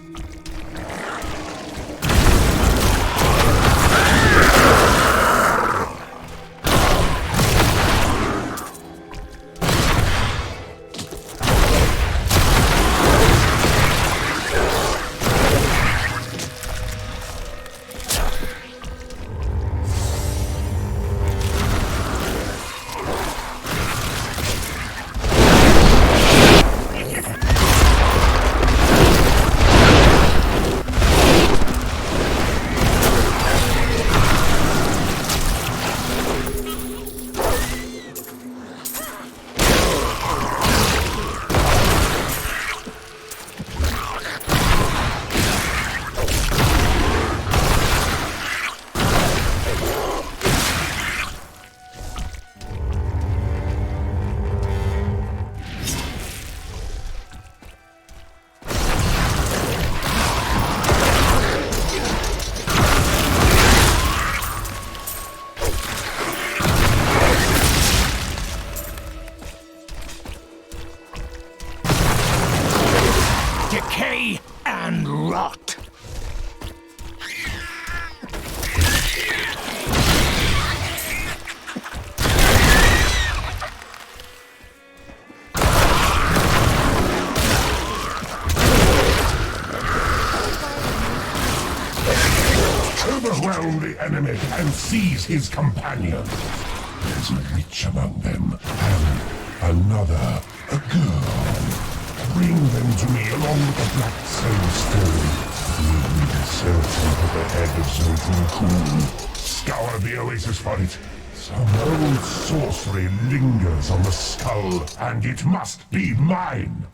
Decay and rot. Overwhelm the enemy and seize his companion. There's a witch among them, and another, a girl. Bring them to me along with the black soulstone. Lead me to Selton for the head of Zoltan Kuhl. Scour the oasis for it. Some old sorcery lingers on the skull, and it must be mine.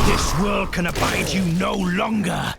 This world can abide you no longer.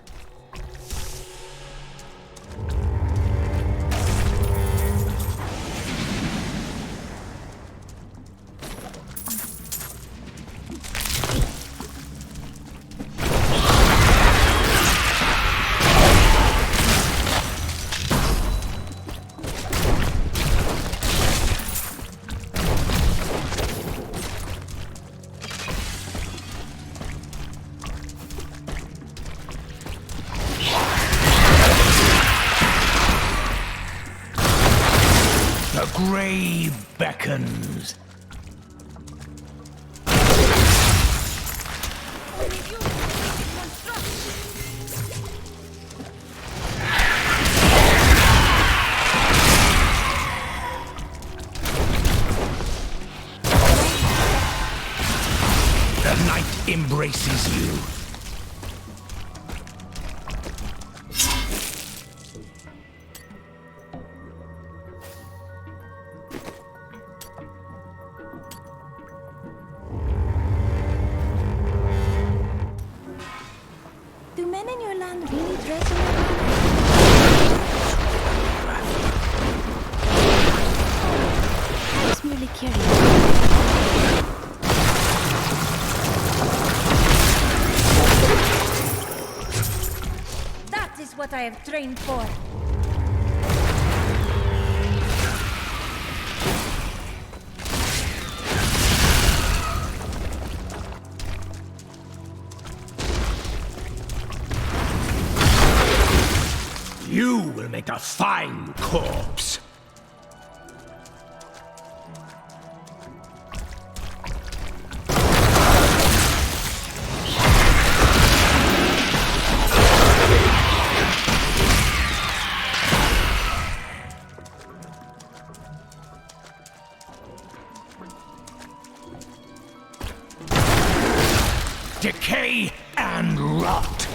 grave beckons. The night embraces you. Do men in your land really dress in their I was merely curious. That is what I have trained for. You will make a fine corpse. Decay and rot.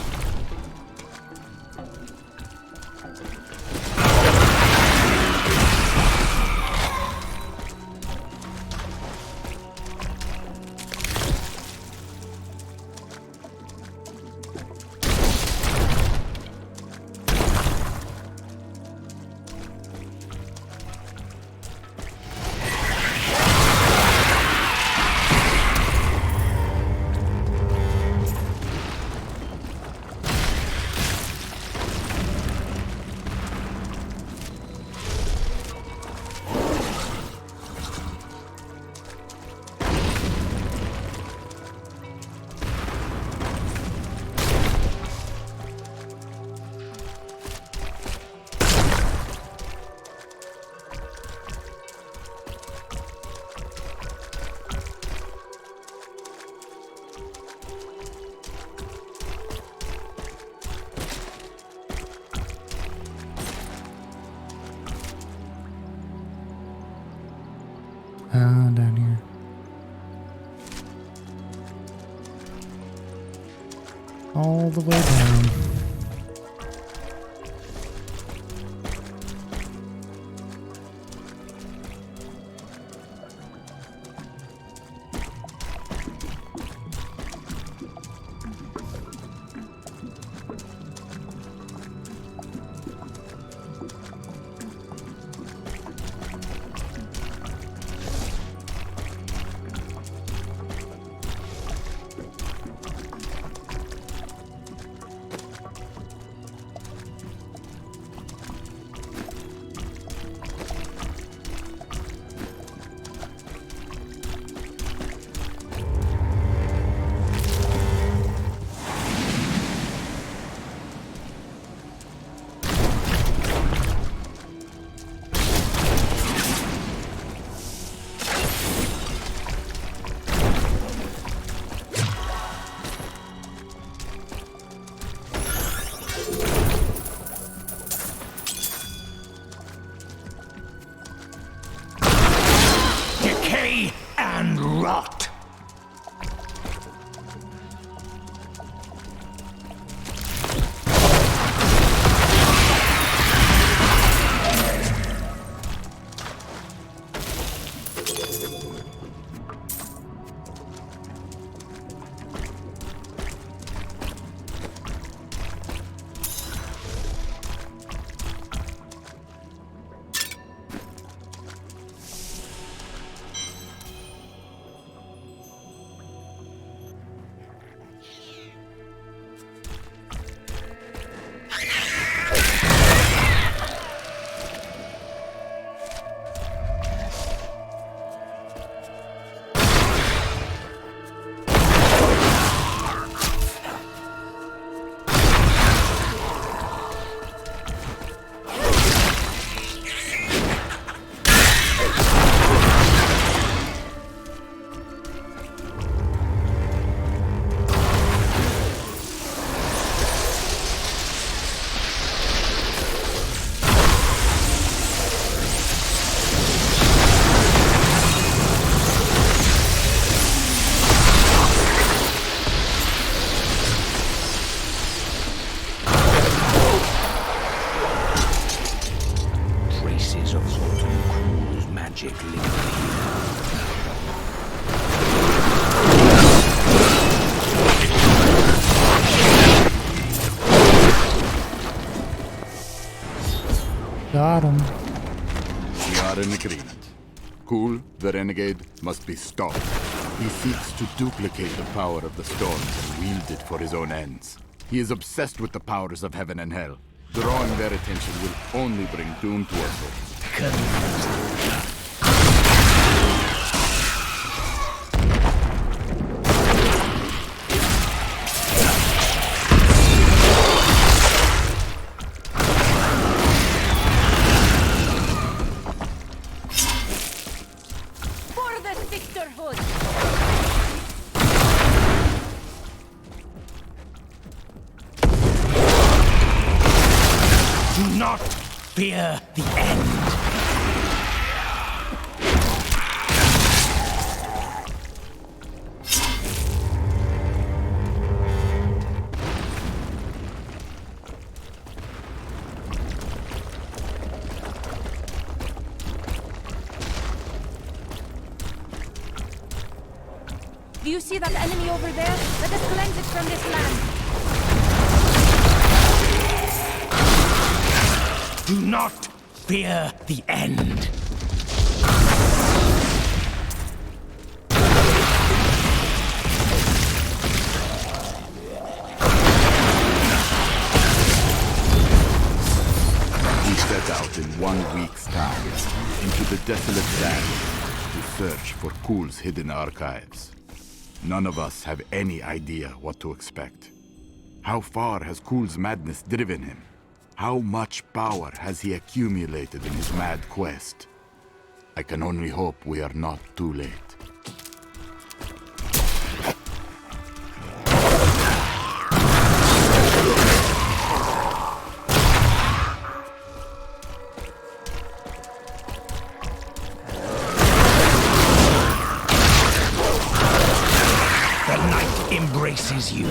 Down here. All the way down. Decay and rot. Got him. We are in agreement. Kul, the renegade, must be stopped. He seeks to duplicate the power of the storms and wield it for his own ends. He is obsessed with the powers of heaven and hell. Drawing their attention will only bring doom to us all. For the victorhood! Do not fear the end. Do you see that enemy over there? Let us cleanse it from this land. Do not fear the end. We set out in 1 week's time into the desolate sands to search for Kul's hidden archives. None of us have any idea what to expect. How far has Kul's madness driven him? How much power has he accumulated in his mad quest? I can only hope we are not too late. The night embraces you.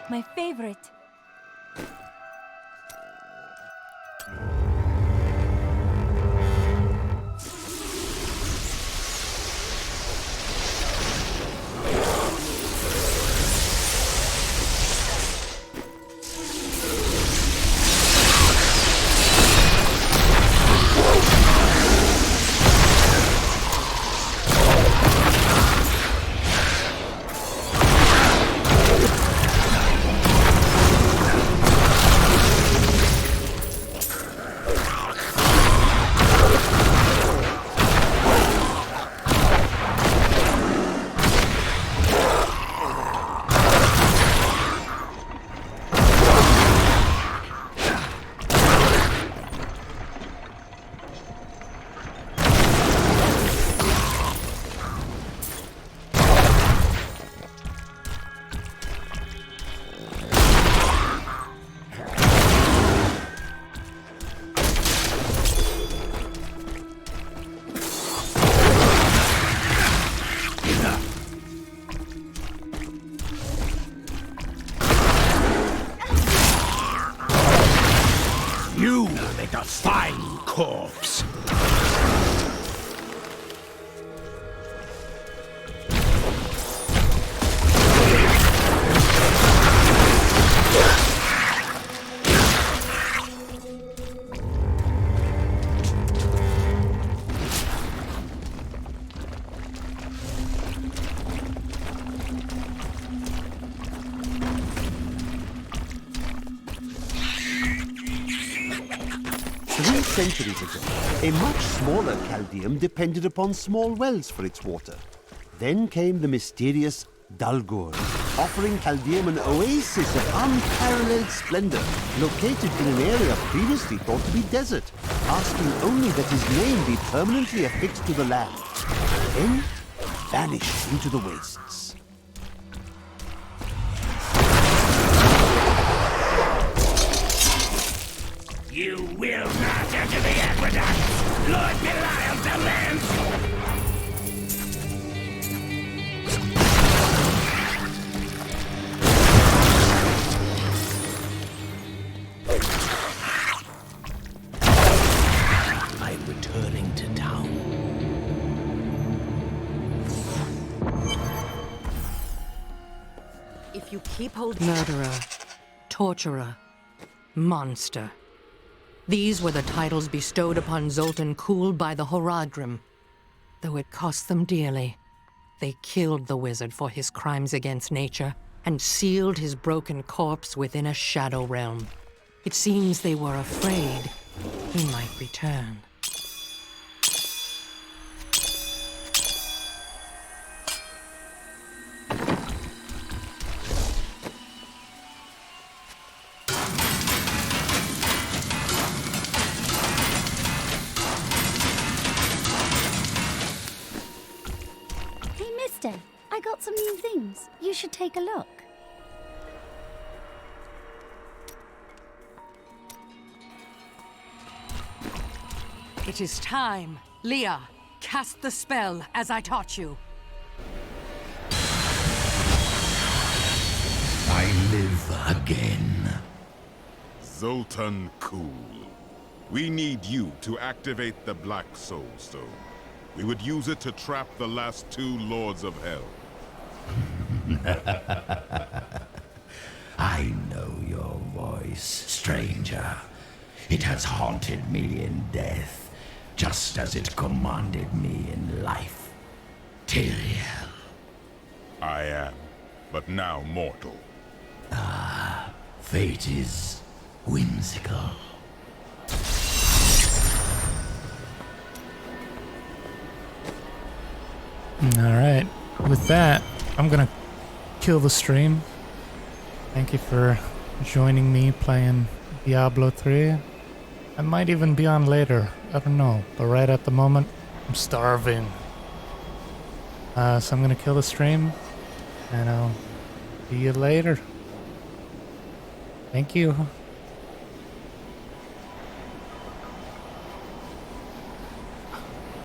My favorite. You make a fine corpse. Centuries ago, a much smaller Chaldeum depended upon small wells for its water. Then came the mysterious Dalgur, offering Chaldeum an oasis of unparalleled splendor, located in an area previously thought to be desert, asking only that his name be permanently affixed to the land. Then vanished into the wastes. You will not enter the aqueduct! Lord Belial demands you! Keep holding. Murderer, torturer, monster. These were the titles bestowed upon Zoltan Kuhl by the Horadrim. Though it cost them dearly, they killed the wizard for his crimes against nature and sealed his broken corpse within a shadow realm. It seems they were afraid he might return. I got some new things. You should take a look. It is time. Leah, cast the spell as I taught you. I live again. Zoltan Kuhl. We need you to activate the Black Soul Stone. We would use it to trap the last 2 Lords of Hell. I know your voice, stranger. It has haunted me in death, just as it commanded me in life. Tyrael. I am, but now mortal. Ah, fate is whimsical. Alright, with that, I'm gonna kill the stream. Thank you for joining me playing Diablo 3. I might even be on later, I don't know, but right at the moment, I'm starving. So I'm gonna kill the stream, and I'll see you later. Thank you.